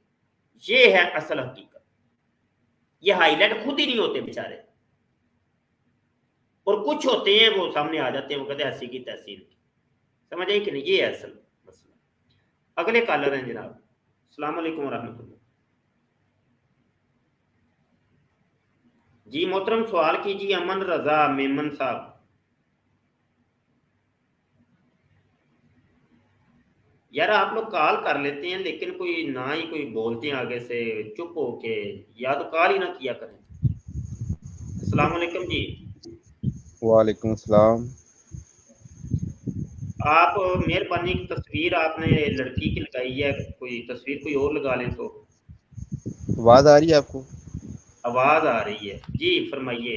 یہ ہے اصل حقیقت، یہ ہائی لائٹ خود ہی نہیں ہوتے بیچارے، اور کچھ ہوتے ہیں وہ سامنے آ جاتے ہیں، وہ کہتے ہیں ایسی کی تحصیل کی، سمجھ آئی کہ نہیں؟ یہ ہے اصل مسئلہ۔ اگلے کالر ہیں جناب، السلام علیکم ورحمۃ اللہ۔ جی محترم سوال کیجیے، امن رضا میمن صاحب۔ یار آپ لوگ کال کر لیتے ہیں لیکن کوئی نہ ہی کوئی بولتے ہیں آگے سے، چپ ہو کے، یا تو کال ہی نہ کیا کریں۔ السلام علیکم جی۔ وعلیکم السلام۔ آپ مہربانی تصویر آپ نے لڑکی کی لگائی ہے، کوئی تصویر کوئی اور لگا لیں تو۔ آواز آ رہی ہے آپ کو؟ آواز آ رہی ہے جی، فرمائیے۔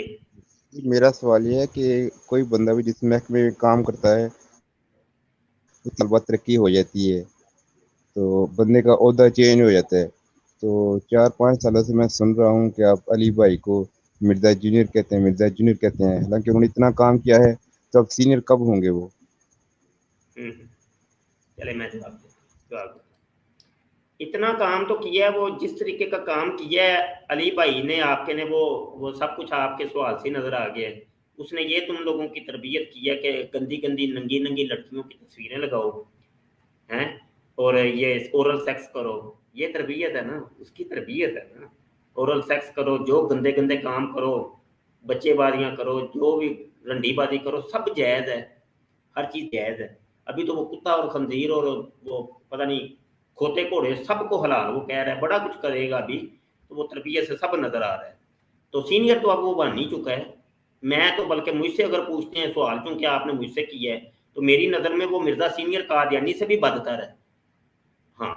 میرا سوال یہ ہے کہ کوئی بندہ بھی جس محکمے میں کام کرتا ہے طلبہ ترقی ہو جاتی ہے تو بندے کا عہدہ چینج ہو جاتا ہے، تو 4-5 سالوں سے میں سن رہا ہوں کہ آپ علی بھائی کو مرزا جونیئر کہتے ہیں، مرزا جونیئر کہتے ہیں، حالانکہ انہوں نے اتنا کام کیا ہے، تو اب سینئر کب ہوں گے وہ؟ چلے میں جواب دوں۔ اتنا کام تو کیا ہے، وہ جس طریقے کا کام کیا ہے علی بھائی نے آپ کے نے، وہ سب کچھ آپ کے سوال سے نظر آ گیا ہے۔ اس نے یہ تم لوگوں کی تربیت کی ہے کہ گندی گندی ننگی ننگی لڑکیوں کی تصویریں لگاؤ ہیں، اور یہ اورل سیکس کرو، یہ تربیت ہے نا، اس کی تربیت ہے نا۔ اورل سیکس کرو، جو گندے گندے کام کرو، بچے بازیاں کرو، جو بھی رنڈی بازی کرو، سب جائز ہے، ہر چیز جائز ہے۔ ابھی تو وہ کتا اور خنزیر اور وہ پتہ نہیں کھوتے گھوڑے سب کو حلال وہ کہہ رہا ہے، بڑا کچھ کرے گا ابھی، تو وہ تربیت سے سب نظر آ رہا ہے۔ تو سینئر تو اب وہ بن نہیں چکا ہے۔ میں تو بلکہ مجھ سے اگر پوچھتے ہیں سوال، چونکہ آپ نے مجھ سے کیا ہے، تو میری نظر میں وہ مرزا سینئر قادیانی سے بھی بدتر ہے۔ ہاں،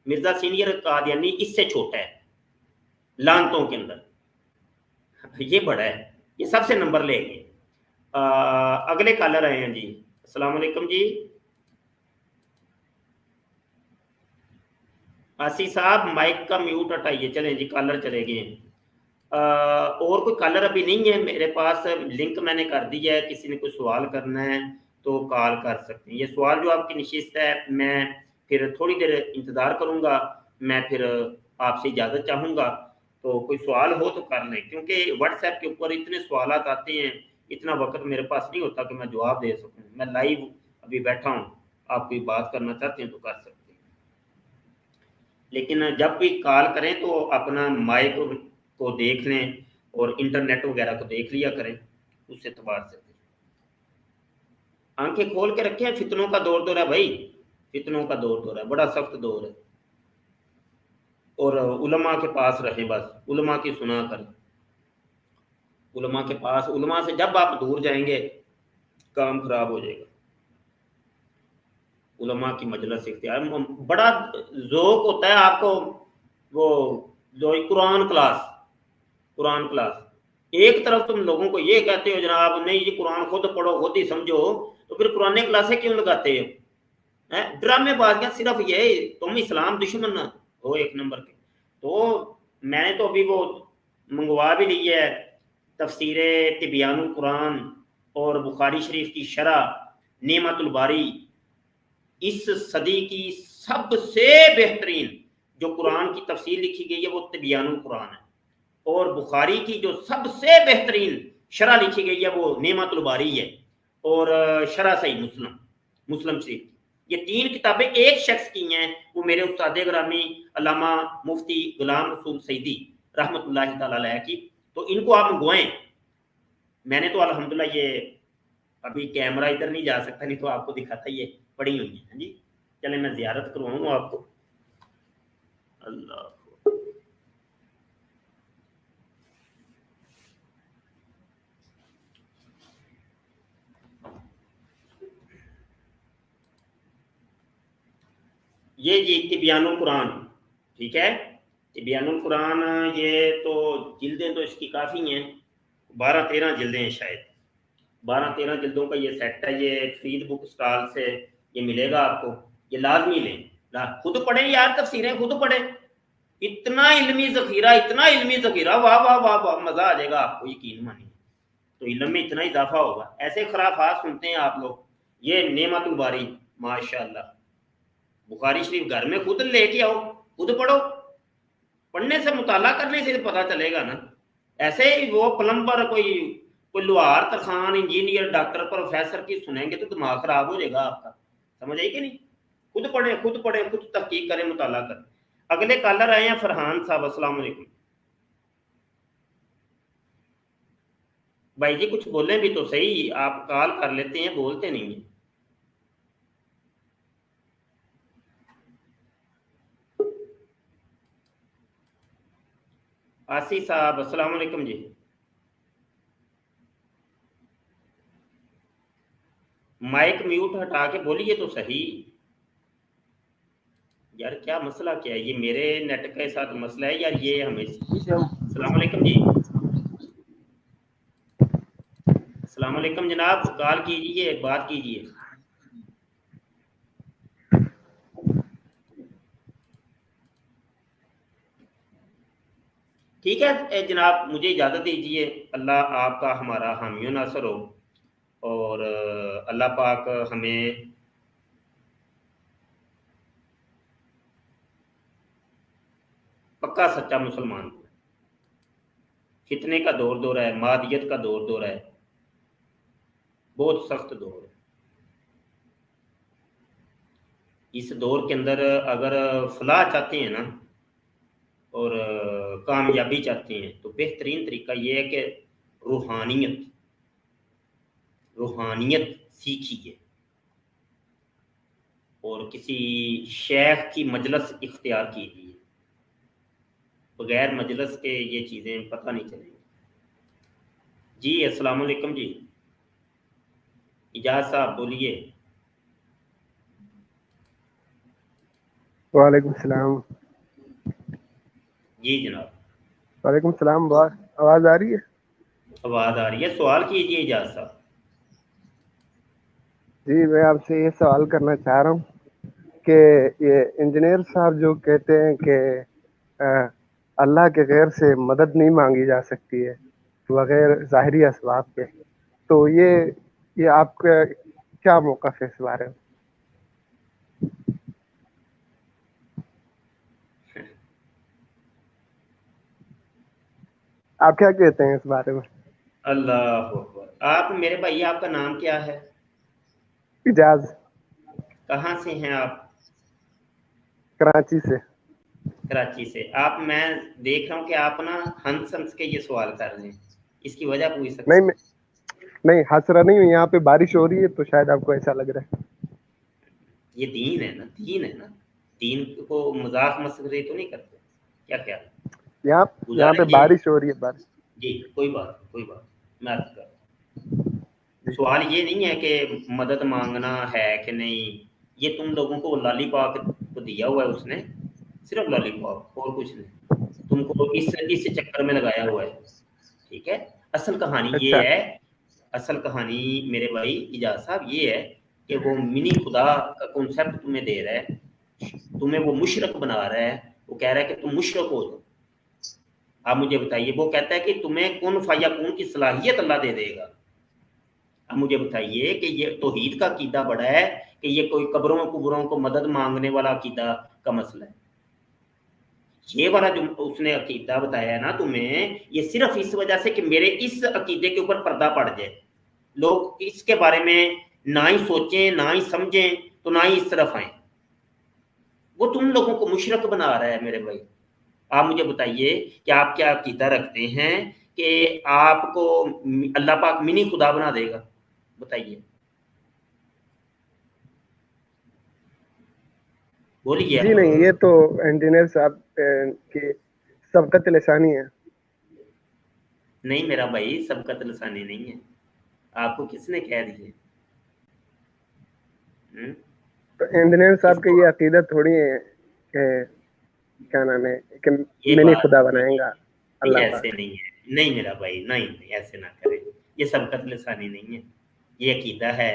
مرزا سینئر قادیانی اس سے چھوٹا ہے لانتوں کے اندر، یہ بڑا ہے، یہ سب سے نمبر لے گئے۔ اگلے کالر آئے ہیں جی، السلام علیکم جی۔ آسی صاحب مائک کا میوٹ ہٹائیے، چلیں جی کالر چلے گئے۔ اور کوئی کالر ابھی نہیں ہے میرے پاس، لنک میں نے کر دیا ہے، کسی نے کوئی سوال کرنا ہے تو کال کر سکتے ہیں۔ یہ سوال جو آپ کی نشست ہے، میں پھر تھوڑی دیر انتظار کروں گا، میں پھر آپ سے اجازت چاہوں گا، تو کوئی سوال ہو تو کر لیں، کیونکہ واٹس ایپ کے اوپر اتنے سوالات آتے ہیں، اتنا وقت میرے پاس نہیں ہوتا کہ میں جواب دے سکوں۔ میں لائیو ابھی بیٹھا ہوں، آپ کوئی بات کرنا چاہتے ہیں تو کر سکتے ہیں، لیکن جب بھی کال کریں تو اپنا مائک کو دیکھ لیں اور انٹرنیٹ وغیرہ کو دیکھ لیا کریں، اس اعتبار سے آنکھیں کھول کے رکھیں۔ فتنوں کا دور ہے بھائی، فتنوں کا دور ہے، بڑا سخت دور ہے، اور علماء کے پاس رہیں، بس علماء کی سنا کریں، علماء کے پاس، علماء سے جب آپ دور جائیں گے کام خراب ہو جائے گا۔ علماء کی مجلس اختیار، بڑا ذوق ہوتا ہے آپ کو، وہ جو قرآن کلاس، ایک طرف تم لوگوں کو یہ کہتے ہو جناب نہیں یہ قرآن خود پڑھو، خود ہی سمجھو، تو پھر قرآن کلاسیں کیوں لگاتے ہو؟ ڈرامے بازیاں صرف یہ تم اسلام دشمن ہو ایک نمبر کے۔ تو میں نے تو ابھی وہ منگوا بھی لی ہے، تفسیر تبیان القرآن اور بخاری شریف کی شرح نعمت الباری، اس صدی کی سب سے بہترین جو قرآن کی تفسیر لکھی گئی ہے وہ تبیان القرآن ہے، اور بخاری کی جو سب سے بہترین شرح لکھی گئی ہے وہ نعمت الباری ہے، اور شرح صحیح مسلم شریف، یہ 3 کتابیں ایک شخص کی ہیں، وہ میرے استاد گرامی علامہ مفتی غلام رسول سعیدی رحمۃ اللہ تعالی علیہ کی، تو ان کو آپ منگوائیں۔ میں نے تو الحمدللہ یہ ابھی کیمرہ ادھر نہیں جا سکتا، نہیں تو آپ کو دکھاتا، یہ پڑی ہوئی ہیں جی۔ چلیں میں زیارت کرواؤں آپ کو۔ اللہ یہ جی تبیان القرآن، ٹھیک ہے، تبیان القرآن، یہ تو جلدیں تو اس کی کافی ہیں، 12-13 جلدیں ہیں شاید، 12-13 جلدوں کا یہ سیٹ ہے۔ یہ فرید بک سٹال سے یہ ملے گا آپ کو، یہ لازمی لیں، خود پڑھیں یار، تفسیریں خود پڑھیں، اتنا علمی ذخیرہ، اتنا علمی ذخیرہ، واہ واہ واہ واہ، مزہ آ جائے گا آپ کو، یقین مانیے، تو علم میں اتنا اضافہ ہوگا۔ ایسے خرافات سنتے ہیں آپ لوگ، یہ نعمت الباری ماشاءاللہ، بخاری شریف گھر میں خود لے کے آؤ، خود پڑھو، پڑھنے سے مطالعہ کرنے سے پتہ چلے گا نا۔ ایسے ہی وہ پلمبر، کوئی لوہار ترخان، انجینئر، ڈاکٹر، پروفیسر کی سنیں گے تو دماغ خراب ہو جائے گا آپ کا، سمجھ آئی کہ نہیں؟ خود پڑھیں، خود پڑھیں، خود تحقیق کریں، مطالعہ کریں۔ اگلے کالر آئے ہیں فرحان صاحب، السلام علیکم بھائی جی، کچھ بولیں بھی تو صحیح، آپ کال کر لیتے ہیں، بولتے نہیں ہیں۔ آسی صاحب السلام علیکم جی۔ مائک میوٹ ہٹا کے بولیے تو صحیح یار، کیا مسئلہ کیا ہے؟ یہ میرے نیٹ کے ساتھ مسئلہ ہے یار، یہ ہمیں۔ السلام علیکم جی، السلام علیکم جناب، کال کیجئے، بات کیجئے۔ ٹھیک ہے جناب، مجھے اجازت دیجئے، اللہ آپ کا ہمارا حامی و ناصر ہو، اور اللہ پاک ہمیں پکا سچا مسلمان کو۔ فتنے کا دور ہے، مادیت کا دور ہے، بہت سخت دور ہے۔ اس دور کے اندر اگر فلاح چاہتے ہیں نا اور کامیابی چاہتے ہیں تو بہترین طریقہ یہ ہے کہ روحانیت سیکھیے اور کسی شیخ کی مجلس اختیار کیجیے، بغیر مجلس کے یہ چیزیں پتہ نہیں چلیں گی۔ جی السلام علیکم جی، اجاز صاحب بولیے۔ وعلیکم السلام۔ جی جناب، وعلیکم السلام، آواز آ رہی ہے؟ آواز آ رہی ہے، سوال کیجیے اجاز صاحب۔ جی میں آپ سے یہ سوال کرنا چاہ رہا ہوں کہ یہ انجینئر صاحب جو کہتے ہیں کہ اللہ کے غیر سے مدد نہیں مانگی جا سکتی ہے بغیر ظاہری اسباب کے، تو یہ آپ کا کیا موقف ہے اس بارے میں؟ آپ کیا کہتے ہیں اس بارے میں؟ اللہ اکبر۔ آپ میرے بھائی، آپ کا نام کیا ہے؟ اجاز۔ کہاں سے ہیں آپ؟ کراچی سے۔ کراچی سے۔ آپ، میں دیکھ رہا ہوں کہ آپ نا ہنس کے یہ سوال کر رہے ہیں، اس کی وجہ پوچھ سکتے ہیں؟ نہیں ہنس رہا نہیں ہوں، یہاں پہ بارش ہو رہی ہے تو شاید آپ کو ایسا لگ رہا ہے۔ یہ دین ہے نا، دین ہے نا، دین کو مذاق مسخرے تو نہیں کرتے، کیا خیال؟ یہاں پہ بارش ہو رہی ہے، بارش۔ جی کوئی بات میں عرض کر، سوال یہ نہیں ہے کہ مدد مانگنا ہے کہ نہیں، یہ تم لوگوں کو لالی پاک کو دیا ہوا ہے اس نے، صرف لالی پاک اور کچھ نہیں، تم کو اس چکر میں لگایا ہوا ہے، ٹھیک ہے؟ اصل کہانی یہ ہے، اصل کہانی میرے بھائی اجاز صاحب یہ ہے کہ وہ منی خدا کا کنسیپٹ تمہیں دے رہا ہے، تمہیں وہ مشرک بنا رہا ہے، وہ کہہ رہا ہے کہ تم مشرک ہو جاؤ۔ آپ مجھے بتائیے، وہ کہتا ہے کہ تمہیں کن فیکون کی صلاحیت اللہ دے دے گا۔ اب مجھے بتائیے کہ یہ توحید کا عقیدہ بڑا ہے کہ یہ کوئی قبروں کو مدد مانگنے والا عقیدہ کا مسئلہ ہے؟ یہ والا جو اس نے عقیدہ بتایا ہے نا تمہیں، یہ صرف اس وجہ سے کہ میرے اس عقیدے کے اوپر پردہ پڑ جائے، لوگ اس کے بارے میں نہ ہی سوچیں نہ ہی سمجھیں، तो ना ही इस तरफ आए। वो तुम लोगों को मुशरक बना रहा है मेरे भाई। आप मुझे बताइए कि आप क्या अकीदा रखते हैं कि आपको अल्लाह पाक मिनी खुदा बना देगा? बताइए, बोलिए। जी नहीं, ये तो इंजीनियर साहब की सबकत लिसानी है। नहीं मेरा भाई, सबकत लिसानी नहीं है। आपको किसने कह दिए? तो इंजीनियर साहब का ये अकीदा थोड़ी है कि क्या नाम है कि ये मिनी बात खुदा बनाएगा अल्लाह ऐसे पाक। नहीं है, नहीं मेरा भाई, नहीं नहीं, ऐसे ना करें। ये सबकत लिसानी नहीं है, ये अकीदा है।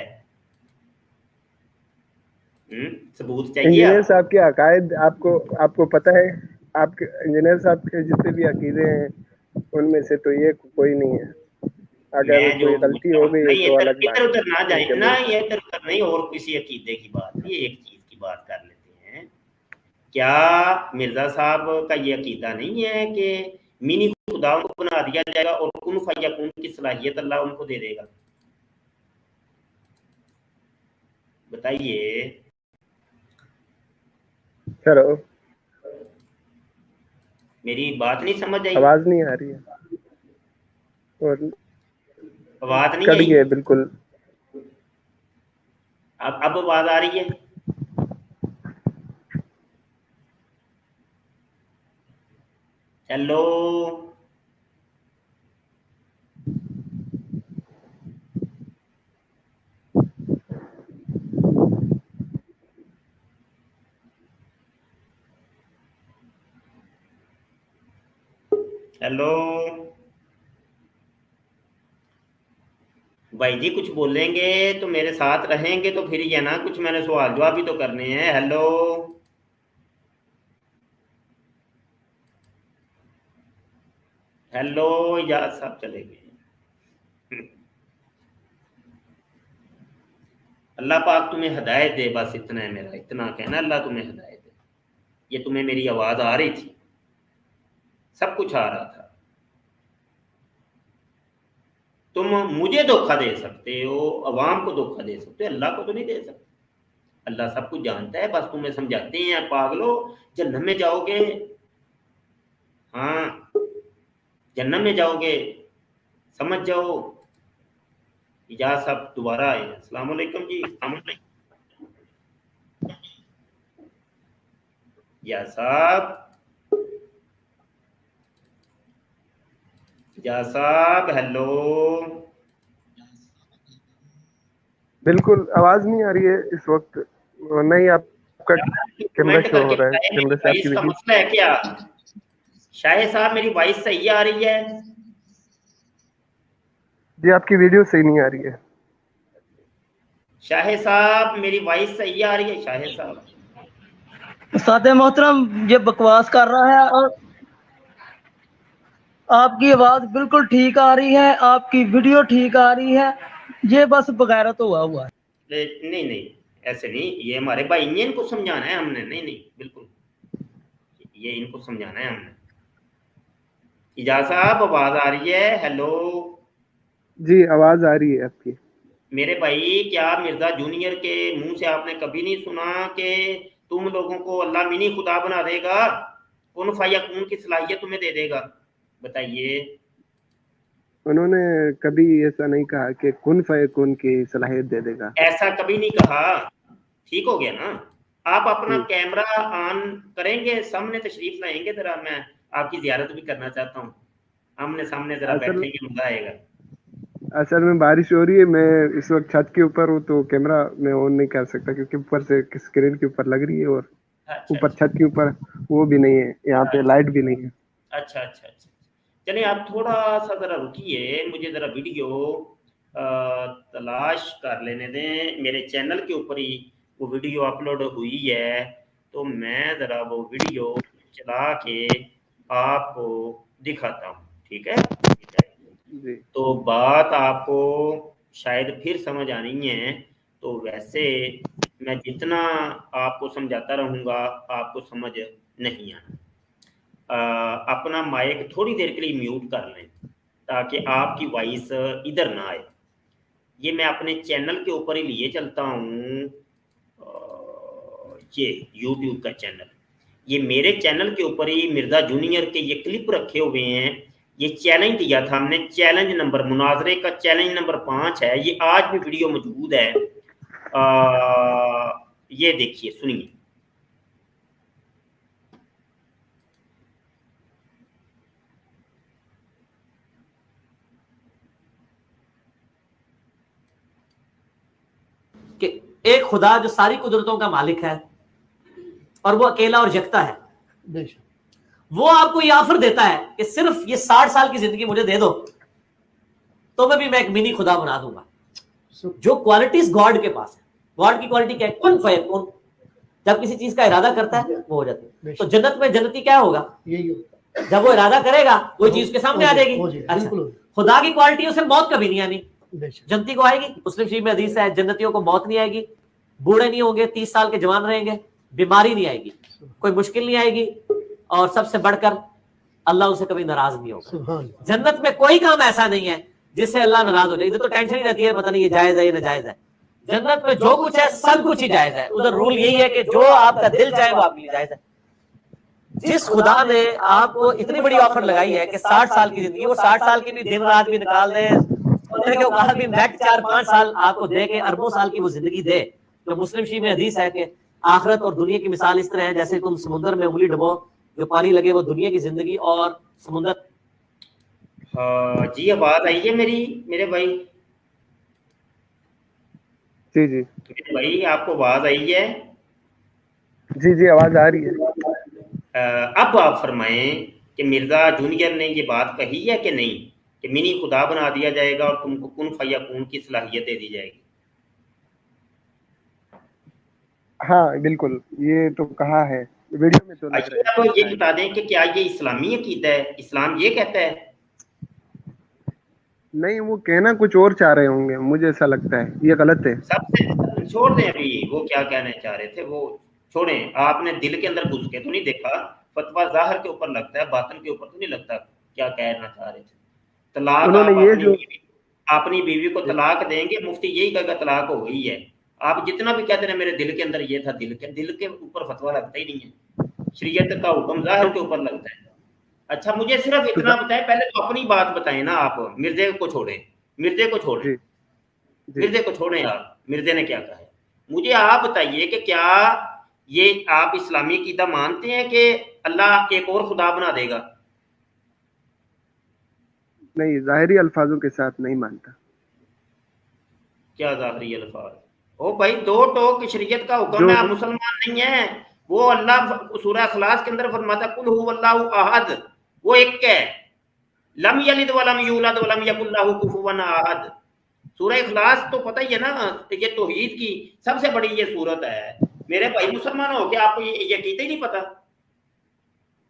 सबूत चाहिए इंजीनियर आपको? साहब के अकायद आपको पता है? आपके इंजीनियर साहब के जितने भी अकीदे हैं उनमें से तो ये कोई नहीं है। अगर मैं जो कोई गलती हो गई नहीं, तो इधर अलग बात इधर उधर ना है जाए उनके ना, मुंह से। ये इधर उधर नहीं, और किसी अकीदे की बात नहीं, एक चीज की बात कर लेते हैं। क्या मिर्जा साहब का ये अकीदा नहीं है कि मिनी खुदाओं को बना दिया जाएगा और कुन फयकून की सलाहियत अल्लाह उनको दे देगा? बताइए। चलो, मेरी बात नहीं समझ आई? आवाज नहीं आ रही है और आवाज नहीं कट आई? गई बिल्कुल। अब आवाज आ रही है? हेलो, हेलो भाई जी, कुछ बोलेंगे तो मेरे साथ रहेंगे तो फिर ये ना, कुछ मैंने सवाल जवाब भी तो करने हैं। हेलो, हेलो, यार साहब चले गए। अल्लाह पाक तुम्हें हिदायत दे, बस इतना है मेरा, इतना कहना, अल्लाह तुम्हें हिदायत दे। ये तुम्हें मेरी आवाज आ रही थी, सब कुछ आ रहा था। तुम मुझे धोखा दे सकते हो, अवाम को धोखा दे सकते हो, अल्लाह को तो नहीं दे सकते। अल्लाह सब कुछ जानता है, बस तुम्हें समझाते हैं पागलो, जन्नत में जाओगे। हाँ, जन्नत में जाओगे, समझ जाओ। इजाज साहब दोबारा आए। अस्सलाम वालेकुम जी। या साहब, या साहब, हेलो। बिल्कुल आवाज नहीं आ रही है इस वक्त, नहीं आपका कैमरा कमेंट शो हो करके रहा है, बताएं, मेरी कैमरे से आपकी वॉइस का वीडियो। मसला है क्या? शाहिद साहब, मेरी वॉइस सही आ रही है? जी आपकी वीडियो सही नहीं आ रही है। शाहिद साहब, मेरी वॉइस सही आ रही है? शाहिद साहब, उस्ताद मोहतरम ये बकवास कर रहा है और आपकी आवाज बिल्कुल ठीक आ रही है, आपकी वीडियो ठीक आ रही है, ये बस बगैरत हुआ है। नहीं नहीं, ऐसे नहीं, ये हमारे भाई हैं, इनको समझाना है हमने। नहीं नहीं, बिल्कुल ये इनको समझाना है हमने। इजाज साहब, आवाज आ रही है? हेलो जी आवाज आ रही है आपकी। मेरे भाई, क्या मिर्जा जूनियर के मुंह से आपने कभी नहीं सुना कि तुम लोगों को अल्लाह मिनी खुदा बना देगा, कुन फयकून की सलाहियत तुम्हें दे देगा? बताइए। उन्होंने कभी ऐसा नहीं कहा कि कुन फयकुन की सलाहियत दे देगा। ऐसा कभी नहीं कहा। ठीक हो गया ना? आप अपना कैमरा ऑन करेंगे, सामने तशरीफ लाएंगे जरा, मैं आपकी जियारत भी करना चाहता हूँ। आमने सामने जरा बैठेंगे, मजा आएगा। असल में बारिश हो रही है, मैं इस वक्त छत के ऊपर हूँ तो कैमरा मैं ऑन नहीं कर सकता क्योंकि ऊपर से स्क्रीन के ऊपर लग रही है और ऊपर छत के ऊपर वो भी नहीं है, यहाँ पे लाइट भी नहीं है। अच्छा अच्छा अच्छा, चलिए आप थोड़ा सा जरा रुकिए, मुझे जरा वीडियो तलाश कर लेने दें। मेरे चैनल के ऊपर ही वो वीडियो अपलोड हुई है, तो मैं ज़रा वो वीडियो चला के आपको दिखाता हूँ, ठीक है? जी। तो बात आपको शायद फिर समझ आनी है, तो वैसे मैं जितना आपको समझाता रहूँगा आपको समझ नहीं आना। अपना माइक थोड़ी देर के लिए म्यूट कर लें ताकि आपकी वॉइस इधर ना आए। ये मैं अपने चैनल के ऊपर ही लिए चलता हूँ। ये यूट्यूब का चैनल, ये मेरे चैनल के ऊपर ही मिर्ज़ा जूनियर के ये क्लिप रखे हुए हैं। ये चैलेंज दिया था हमने, चैलेंज नंबर, मुनाजरे का चैलेंज नंबर 5 है, ये आज भी वीडियो मौजूद है। ये देखिए, सुनिए। कि एक खुदा जो सारी कुदरतों का मालिक है और वो अकेला और यकता है, वो आपको ये ऑफर देता है कि सिर्फ ये 60 साल की जिंदगी मुझे दे दो तो मैं एक मिनी खुदा बना दूंगा। जो क्वालिटीज गॉड के पास है, गॉड की क्वालिटी क्या है? कुन फयकुन। जब किसी चीज का इरादा करता है वो हो जाती है। तो जन्नत में जन्नती क्या होगा? जब वो इरादा करेगा वो चीज के सामने आ जाएगी। अच्छा, खुदा की क्वालिटी उसे मौत कभी नहीं आनी, जन्नती को आएगी। मुस्लिम शरीफ में हदीस है, जन्नतियों को मौत नहीं आएगी, बूढ़े नहीं होंगे, 30 साल के जवान रहेंगे, बीमारी नहीं आएगी, कोई मुश्किल नहीं आएगी, और सबसे बढ़कर अल्लाह उसे कभी नाराज नहीं होगा। जन्नत में कोई काम ऐसा नहीं है जिससे अल्लाह नाराज हो जाए। इधर तो टेंशन ही रहती है, पता नहीं ये जायज है या नाजायज है। जन्नत में जो कुछ है सब कुछ ही जायज है। उधर रूल यही है कि जो आपका दिल चाहे वो आपके लिए जायज है। जिस खुदा ने आपको इतनी बड़ी ऑफर लगाई है कि 60 साल की जिंदगी, वो 60 साल की भी दिन रात भी निकाल दे, कहा भी नेक्स्ट 4-5 साल आपको दे के अरबों साल की वो जिंदगी दे। तो मुस्लिम शरीफ में हदीस है कि आखिरत और दुनिया की मिसाल इस तरह है जैसे तुम समुद्र में उंगली डुबो, जो पानी लगे वो दुनिया की जिंदगी और समुद्र। जी आवाज आई है मेरे भाई? जी जी मेरे भाई, आपको आवाज आई है? जी जी आवाज आ रही है। अब आप फरमाएं कि मिर्जा जूनियर ने ये बात कही है कि नहीं कि मिनी खुदा बना दिया जाएगा और तुमको कुन फयकून की सलाहियत दे दी जाएगी? हाँ बिल्कुल, ये तो कहा है वीडियो में। तो तो ये बता दें कि क्या ये इस्लामी अकीदा है? इस्लाम ये कहता है? नहीं, वो कहना कुछ और चाह रहे होंगे, मुझे ऐसा लगता है ये गलत है। सबसे छोड़ दें अभी वो क्या कहना चाह रहे थे, वो छोड़ें। आपने दिल के अंदर घुस के तो नहीं देखा, फतवा जाहिर के ऊपर लगता है, बातिन के ऊपर तो नहीं लगता क्या कहना चाह रहे थे। तलाक, उन्होंने ये जो अपनी बीवी को तलाक देंगे, मुफ्ती यही कहेगा तलाक हो गई है। आप जितना भी कहते हैं मेरे दिल के अंदर ये था, दिल के ऊपर फतवा लगता ही नहीं है। शरीयत का हुक्म जाहिर के ऊपर लगता है। अच्छा, मुझे सिर्फ इतना बताएं, पहले तो अपनी बात बताएं ना आप। मिर्जे को छोड़ें, मिर्जे को छोड़ें आप। मिर्जे ने क्या कहा है मुझे आप बताइए कि क्या ये आप इस्लामी अकीदा मानते हैं कि अल्लाह एक और खुदा बना देगा? नहीं, जाहिरी अल्फाजों के साथ नहीं मानता। क्या जाहिरी अल्फाज? ओ भाई, दो टोक शरीयत का हुक्म है, आप मुसलमान नहीं है। वो अल्लाह सूरह इखलास के अंदर फरमाता कुल हुवल्लाहु अहद, वो एक है, लम यलिद वलम यूलद वलम यकुल लहू कुफुवन अहद। सूरह इखलास तो पता ही है ना, ये तौहीद की सबसे बड़ी ये सूरत है। मेरे भाई मुसलमान हो गया, आपको ये अकीदा ही नहीं पता?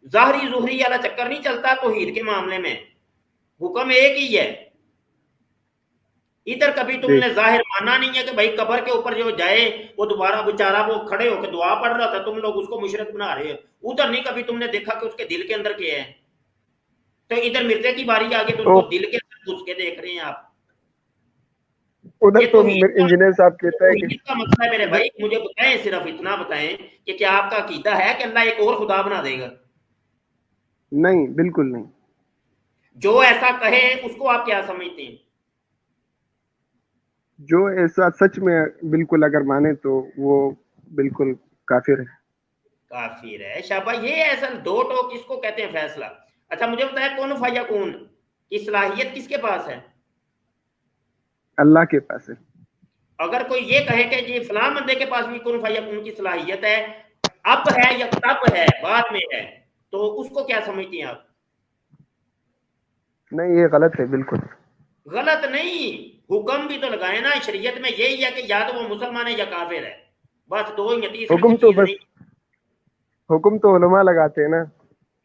ज़ाहरी ज़ुहरी वाला चक्कर नहीं चलता तौहीद के मामले में, हुक्म एक ही है। इधर कभी तुमने जाहिर माना नहीं है कि भाई कब्र के ऊपर जो जाए वो दोबारा बेचारा वो खड़े होकर दुआ पढ़ रहा था, तुम लोग उसको मुशरक बना रहे हो। उधर नहीं कभी तुमने देखा कि उसके दिल के अंदर क्या है। तो इधर मिर्जे की बारी आ गई तो उसको दिल के अंदर घुस के देख रहे हैं आप। उधर तो इंजीनियर साहब कहता है कि इसका मतलब है मेरे भाई, मुझे बताएं, सिर्फ इतना बताएं कि क्या आपका अकीदा है कि अल्लाह एक और खुदा बना देगा? नहीं, बिल्कुल नहीं। जो ऐसा कहे उसको आप क्या समझते हैं? जो ऐसा सच में बिल्कुल अगर माने तो वो बिल्कुल काफिर है। काफिर है, शाबाश। ये ऐसा दो टोक किसको कहते हैं फैसला। अच्छा, मुझे बताया कौन फयकून की सलाहियत किसके पास है? अल्लाह के पास है। अगर कोई ये कहे कि ये फलां बंदे के पास भी कौन फयकून की सलाहियत है, अब है या तब है, बाद में है, तो उसको क्या समझती हैं आप? नहीं, ये गलत है, बिल्कुल गलत नहीं। हुक्म भी तो लगाए ना शरीयत में, यही है कि या तो वो मुसलमान है या काफिर है, बस दो ही तीसरी हुक्म तो बस हुक्म तो उलमा लगाते हैं ना।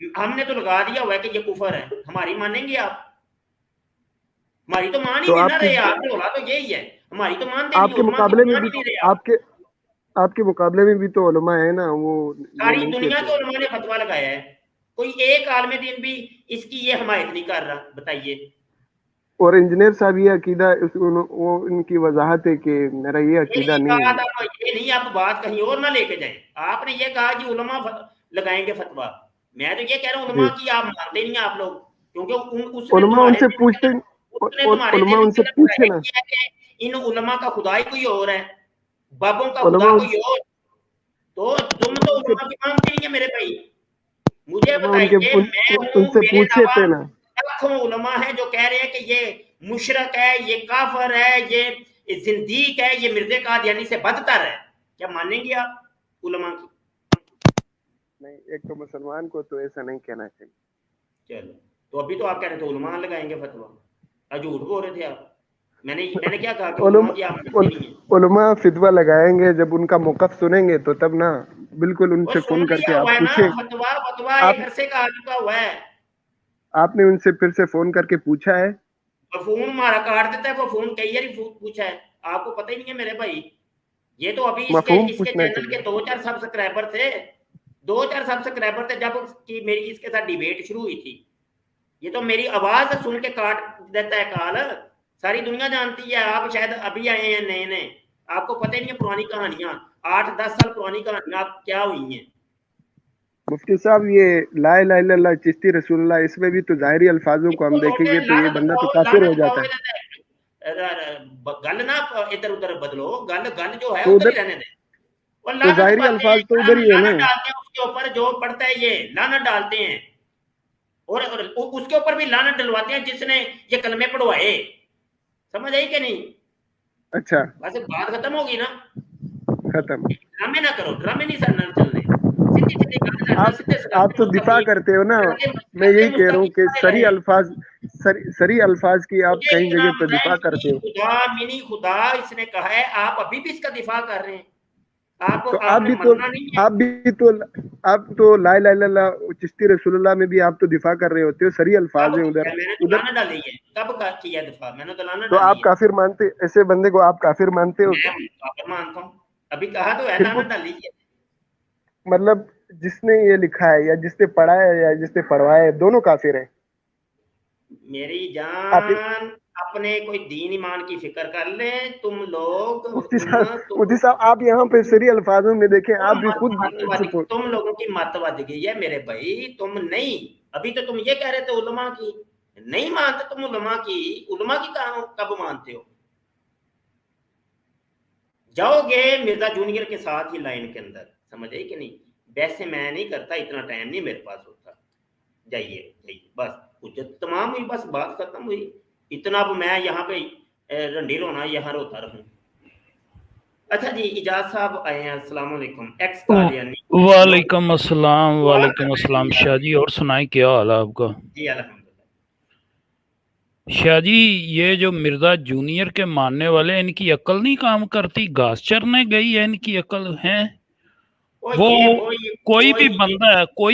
हमने तो लगा दिया हुआ है कि ये कुफर है, हमारी मानेंगे आप? हमारी तो मान ही तो नहीं ना रहे, आपने बोला तो यही है, हमारी तो मानते आपके मुकाबले में भी आपके मुकाबले में भी तो उलमा है ना, वो सारी दुनिया के उलमा ने फतवा लगाया है, कोई एक आलिम दीन भी इसकी ये हमायत नहीं कर रहा। बताइए, اور انجینئر صاحب یہ عقیدہ وہ ان کی وضاحت ہے کہ میرا یہ عقیدہ نہیں ہے. یہ نہیں آپ بات کہیں اور نہ لے کے جائیں. آپ نے یہ کہا کہ علماء لگائیں گے فتوا. میں تو یہ کہہ رہا ہوں علماء کی آپ مانتے نہیں آپ لوگ, کیونکہ علماء ان سے پوچھتے, علماء ان سے پوچھے نا. ان علماء کا خدا ہی کوئی اور ہے, بابوں کا خدا کوئی اور. تو تم تو علماء کی مانتے نہیں ہیں میرے بھائی. مجھے بتائیے, میں ان سے پوچھے تھے نا, لاکھوں علماء ہیں جو کہہ رہے ہیں کہ یہ مشرک ہے, یہ کافر ہے, یہ زندیق ہے, یہ مرزا قادیانی سے بدتر ہے. کیا مانیں گے آپ علماء کی؟ نہیں, ایک تو مسلمان کو تو ایسا نہیں کہنا چاہیے. چلو, تو ابھی تو آپ کہہ رہے تھے علماء لگائیں گے فتوا, جھوٹ بول رہے تھے آپ. میں نے کیا کہا کہ علماء فتوا لگائیں گے, جب ان کا موقف سنیں گے تو تب نا. بالکل ان سے فون کر کے آپ پوچھیں. آپ نے ان سے پھر سے فون کر کے پوچھا ہے؟ فون ہمارا کاٹ دیتا ہے, وہ فون کئی بار پوچھا ہے. آپ کو پتہ ہی نہیں ہے میرے بھائی. یہ تو ابھی اس کے چینل کے 2-4 سبسکرائبر تھے, 2-4 سبسکرائبر تھے جب میری اس کے ساتھ ڈیبیٹ شروع ہوئی تھی. یہ تو میری آواز سن کے کاٹ دیتا ہے کال. ساری دنیا جانتی ہے, آپ شاید ابھی آئے ہیں نئے نئے, آپ کو پتہ ہی نہیں ہے پرانی کہانیاں, 8-10 سال پرانی کہانیاں کیا ہوئی ہیں. مفتی صاحب یہ لا الہ الا اللہ چشتی رسول اللہ, اس میں بھی تو ظاہری الفاظوں کو ہم دیکھیں گے تو یہ بندہ تو کافر ہو جاتا ہے. گل نہ ادھر ادھر بدلو, گل جو ہے ادھر ہی رہنے دیں. تو ظاہری الفاظ تو ادھر ہی ہے نا. اس کے اوپر جو پڑھتا ہے یہ لعنت ڈالتے ہیں, اور اس کے اوپر بھی لعنت ڈلواتے ہیں جس نے یہ کلمے پڑھوائے. سمجھ آئی کہ نہیں؟ اچھا, بس بات ختم ہوگی نا. ختم. ڈرامے نہ کرو, ڈرامے نہیں سر چلنے. آپ تو دفاع کرتے ہو نا, میں یہی کہہ رہا ہوں کہ سری الفاظ کی آپ کئی جگہ پہ دفاع کرتے ہو. خدا منی خدا اس نے کہا ہے, آپ ابھی بھی اس کا دفاع کر رہے ہیں. تو آپ تو لا الہ الا اللہ چشتی رسول اللہ میں بھی آپ تو دفاع کر رہے ہوتے ہو, سری الفاظ ہیں ادھر. ڈالی ہے کب کیا دفاع؟ میں نے تو آپ کافر مانتے, ایسے بندے کو آپ کافر مانتے ہو؟ کافر مانتا ہوں, ابھی کہا تو ہے لعنت ڈالی ہے. مطلب جس نے یہ لکھا ہے یا جس نے پڑھا ہے یا جس نے پڑھوایا ہے, دونوں کافر ہیں. میری جان اپنے کوئی دین ایمان کی فکر کر لیں تم لوگ. مفتی صاحب آپ یہاں پہ سری الفاظوں میں دیکھیں, آپ بھی خود تم لوگوں کی مت ود گئی ہے میرے بھائی. تم نہیں, ابھی تو تم یہ کہہ رہے تھے علماء کی نہیں مانتے. تم علماء کی کب مانتے ہو؟ جاؤ گے مرزا جونیئر کے ساتھ ہی لائن کے اندر, سمجھ آئی کہ نہیں؟ ویسے میں نہیں کرتا, اتنا ٹائم نہیں میرے پاس ہوتا. جائیے بس, حجت تمام ہوئی, بس بات ختم ہوئی. اتنا اب میں یہاں پہ رنڈی رونا یہاں روتا رہوں. اچھا جی, اجاز صاحب آئے ہیں. السلام علیکم. وعلیکم السلام. وعلیکم السلام شاہ جی, اور سنائیں کیا حال ہے آپ کا؟ جی الحمدللہ. شاہ جی یہ جو مرزا جونیئر کے ماننے والے, ان کی عقل نہیں کام کرتی, گھاس چرنے گئی ہے ان کی عقل ہے. وہ کوئی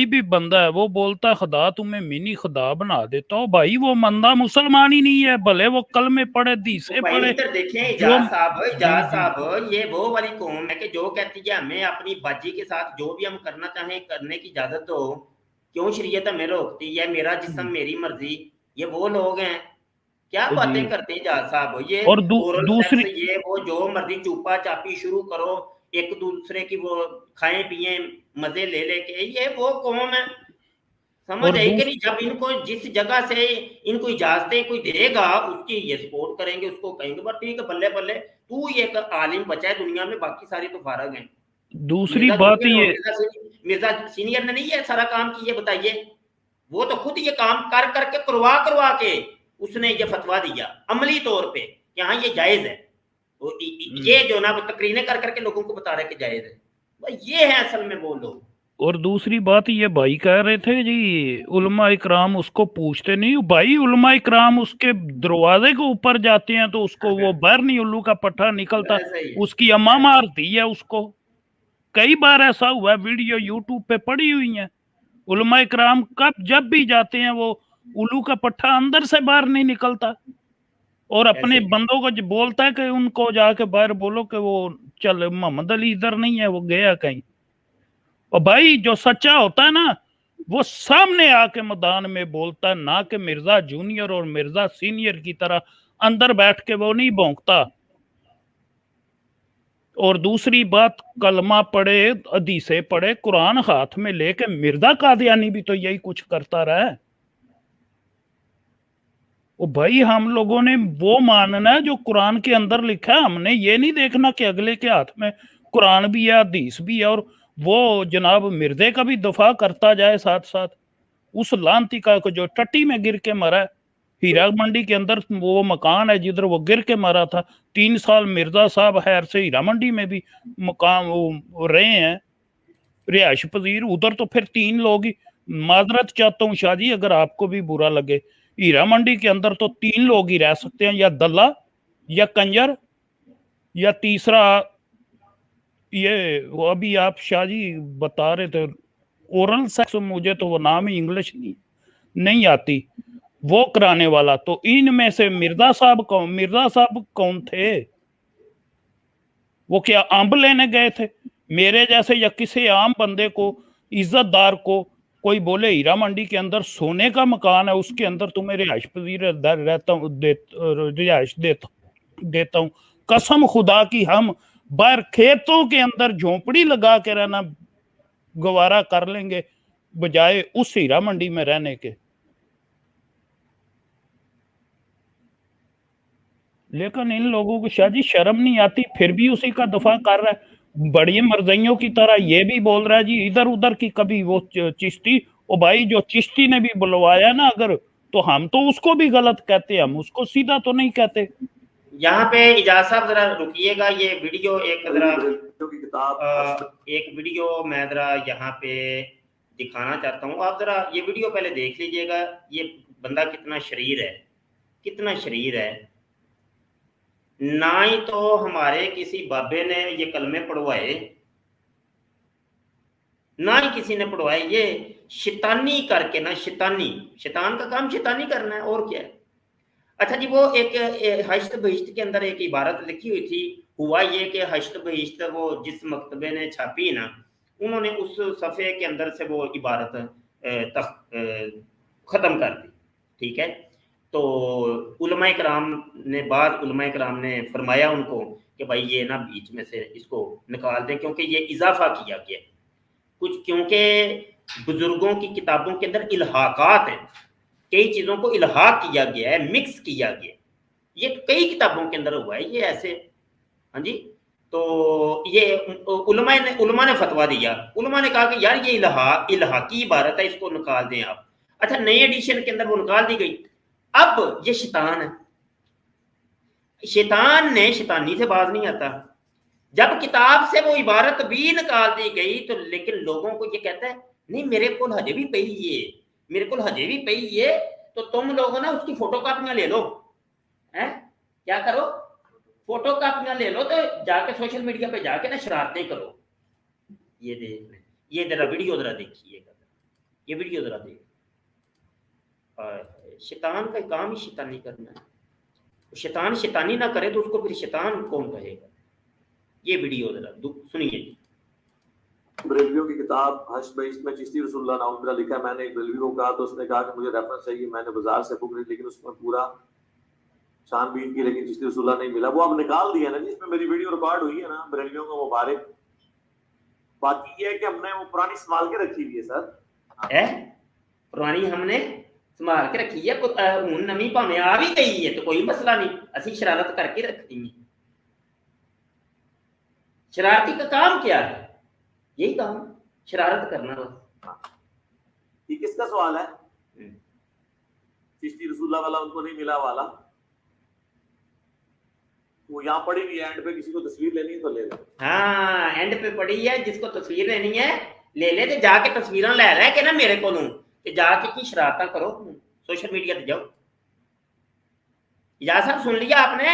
بھی بندہ ہے وہ بولتا ہے خدا تمہیں منی خدا بنا دیتا ہو. بھائی وہ بندہ مسلمان ہی نہیں ہے, بھلے وہ کلمے پڑھے دیسے پڑھے. دیکھیں اجاز صاحب یہ وہ والی قوم ہے کہ جو کہتی ہے ہمیں اپنی باجی کے ساتھ جو بھی ہم کرنا چاہیں کرنے کی اجازت دو, کیوں شریعت ہمیں روکتی ہے, میرا جسم میری مرضی. یہ وہ لوگ ہیں کیا باتیں کرتے ہیں اجاز صاحب. یہ وہ جو مرضی چوپا چاپی شروع کرو, ایک دوسرے کی وہ کھائیں پیئیں مزے لے لے کے. یہ وہ قوم ہے, سمجھ آئی کہ نہیں؟ جب ان کو جس جگہ سے ان کو اجازتیں کوئی دے گا اس کی یہ سپورٹ کریں گے, اس کو کہیں گے بس ٹھیک ہے بلے بلے تو یہ عالم بچا ہے دنیا میں, باقی ساری تو فارغ ہیں. دوسری بات یہ مرزا سینئر نے نہیں یہ سارا کام کیا, بتائیے. وہ تو خود یہ کام کر کے کروا کے اس نے یہ فتوا دیا عملی طور پہ کہ ہاں یہ جائز ہے. یہ جو نا تقریریں کر کے لوگوں کو بتا رہے کہ جائز ہے. یہ ہے اصل میں وہ لوگ. اور دوسری بات یہ بھائی کہہ رہے تھے جی علماء اکرام اس کو پوچھتے نہیں. بھائی علماء اکرام اس کے دروازے کے اوپر جاتے ہیں تو اس کو وہ باہر نہیں الو کا پٹھا نکلتا, اس کی اماں مارتی ہے اس کو. کئی بار ایسا ہوا ہے, ویڈیو یوٹیوب پہ پڑی ہوئی ہیں. علماء اکرام جب بھی جاتے ہیں وہ الو کا پٹھا اندر سے باہر نہیں نکلتا, اور اپنے بندوں کو بولتا ہے کہ ان کو جا کے باہر بولو کہ وہ چل محمد علی ادھر نہیں ہے, وہ گیا کہیں. اور بھائی جو سچا ہوتا ہے نا वो सामने आके मैदान में बोलता है, ना कि मिर्जा जूनियर और मिर्जा सीनियर की तरह अंदर बैठ के वो नहीं भौंकता। और दूसरी बात, कलमा पढ़े, हदीसें पढ़े, कुरान हाथ में लेके मिर्जा कादियानी भी तो यही कुछ करता रहा है। ओ भाई, हम लोगों ने वो मानना है जो कुरान के अंदर लिखा है। हमने ये नहीं देखना कि अगले के हाथ में कुरान भी है, हदीस भी है, और वो जनाब मिर्जे का भी दफा करता जाए साथ साथ। उस लांती का जो टट्टी में गिर के मरा है, हीरा मंडी के अंदर वो मकान है जिधर वो गिर के मरा था, 3 साल मिर्जा साहब खैर से हीरा मंडी में भी मकान वो रहे हैं रिहायश पजीर। उधर तो फिर 3 लोग ही, माजरत चाहता हूँ शाह जी अगर आपको भी बुरा लगे, हीरा मंडी के अंदर तो 3 लोग ही रह सकते हैं, या दल्ला, या कंजर, या तीसरा ये वो अभी आप शाह जी बता रहे थे ओरल सेक्स, मुझे तो वो नाम ही इंग्लिश नहीं आती, वो कराने वाला। तो इनमें से मिर्जा साहब कौन थे? वो क्या अंब लेने गए थे? मेरे जैसे या किसी आम बंदे को, इज्जतदार को, कोई बोले हीरा मंडी के अंदर सोने का मकान है, उसके अंदर तुम्हें रिहायश पजीर रहता हूँ, रिहायश देता हूँ, कसम खुदा की हम बाहर खेतों के अंदर झोंपड़ी लगा के रहना गवारा कर लेंगे बजाय उस हीरा मंडी में रहने के। लेकिन इन लोगों को शाह जी शर्म नहीं आती, फिर भी उसी का दफा कर रहा है, बड़ी मर्जियों की तरह ये भी बोल रहा है जी इधर उधर की। कभी वो चिश्ती, ओ भाई जो चिश्ती ने भी बुलवाया ना अगर, तो हम तो उसको भी गलत कहते हैं, हम उसको सीधा तो नहीं कहते। यहाँ पे इजाज साहब जरा रुकिएगा, ये वीडियो एक वीडियो मैं जरा यहाँ पे दिखाना चाहता हूँ, आप जरा ये वीडियो पहले देख लीजिएगा। ये बंदा कितना शरीर है, कितना शरीर है। ना ही तो हमारे किसी बाबे ने ये कलमे पढ़वाए, ना ही किसी ने पढ़वाए, ये शैतानी करके ना, शैतान का काम शैतानी करना है, और क्या है। अच्छा जी, वो एक हश्त बहिश्त के अंदर एक इबारत लिखी हुई थी। हुआ ये कि हश्त बहिश्त वो जिस मकतबे ने छापी ना, उन्होंने उस सफ़े के अंदर से वो इबारत ख़त्म कर दी, ठीक है। तो उलमाए कराम ने फरमाया उनको कि भाई ये ना बीच में से इसको निकाल दें, क्योंकि ये इजाफा किया गया कुछ, क्योंकि बुजुर्गों की किताबों के अंदर इल्हाकात है, कई चीज़ों को इल्हाक किया गया है, मिक्स किया गया, ये कई किताबों के अंदर हुआ है ये ऐसे। हाँ जी, तो ये उलमा ने फतवा दिया, उलमा ने कहा कि यार ये इल्हाकी इबारत है, इसको निकाल दें आप। अच्छा, नए एडिशन के अंदर वो निकाल दी गई। अब ये शैतान है, शैतान ने शैतानी से बाज नहीं आता। जब किताब से वो इबारत भी निकाल दी गई तो लेकिन लोगों को ये कहता है नहीं मेरे को हजे भी पई है, मेरे को हजे भी पई है, तो तुम लोगों ना उसकी फोटो कापियां ले लो, हैं क्या करो, फोटो कापियां ले लो, तो जाके सोशल मीडिया पे जाके ना शरारतें करो। ये देख, ये जरा वीडियो जरा देखिएगा, ये वीडियो जरा देख। शैतान का काम ही शैतानी करना है, शैतान शैतानी ना करे तो उसको फिर शैतान कौन कहेगा। ये वीडियो जरा सुनिए जी। बरेलवियों की किताब हश्र बहिश्त में चिश्ती रसूलुल्लाह नाउज़ुबिल्लाह लिखा है। मैंने एक बरेलवी को कहा तो उसने कहा कि मुझे रेफरेंस चाहिए, मैंने बाजार से बुक नहीं, लेकिन उसमें पूरा छानबीन की, लेकिन चिश्ती रसूलुल्लाह नहीं मिला। वो अब निकाल दिया ना, जिसमें मेरी वीडियो रिकॉर्ड हुई है ना, बरेलवियों को मुबारक। बाकी ये है कि हमने वो पुरानी संभाल के रखी हुई है सर, है पुरानी हमने संभाल के रखी है, हूं नवी भावें आ भी गई है तो कोई मसला नहीं, असी शरारत करके रखनी है। शरारती का काम क्या है, यही काम, शरारत करना बस। ये किसका सवाल है? चिश्ती रसूलुल्लाह वाला उनको नहीं मिला वाला, वो यहाँ पड़ी हुई है, एंड पे किसी को तस्वीर लेनी है तो ले ले। हाँ, एंड पे पड़ी है, जिसको तस्वीर लेनी है ले ले, ते जाके तस्वीर ले रहा है कि ना मेरे को ते जाके की शरारत करो, सोशल मीडिया पे जाओ। इजाज़ साहब सुन लिया आपने?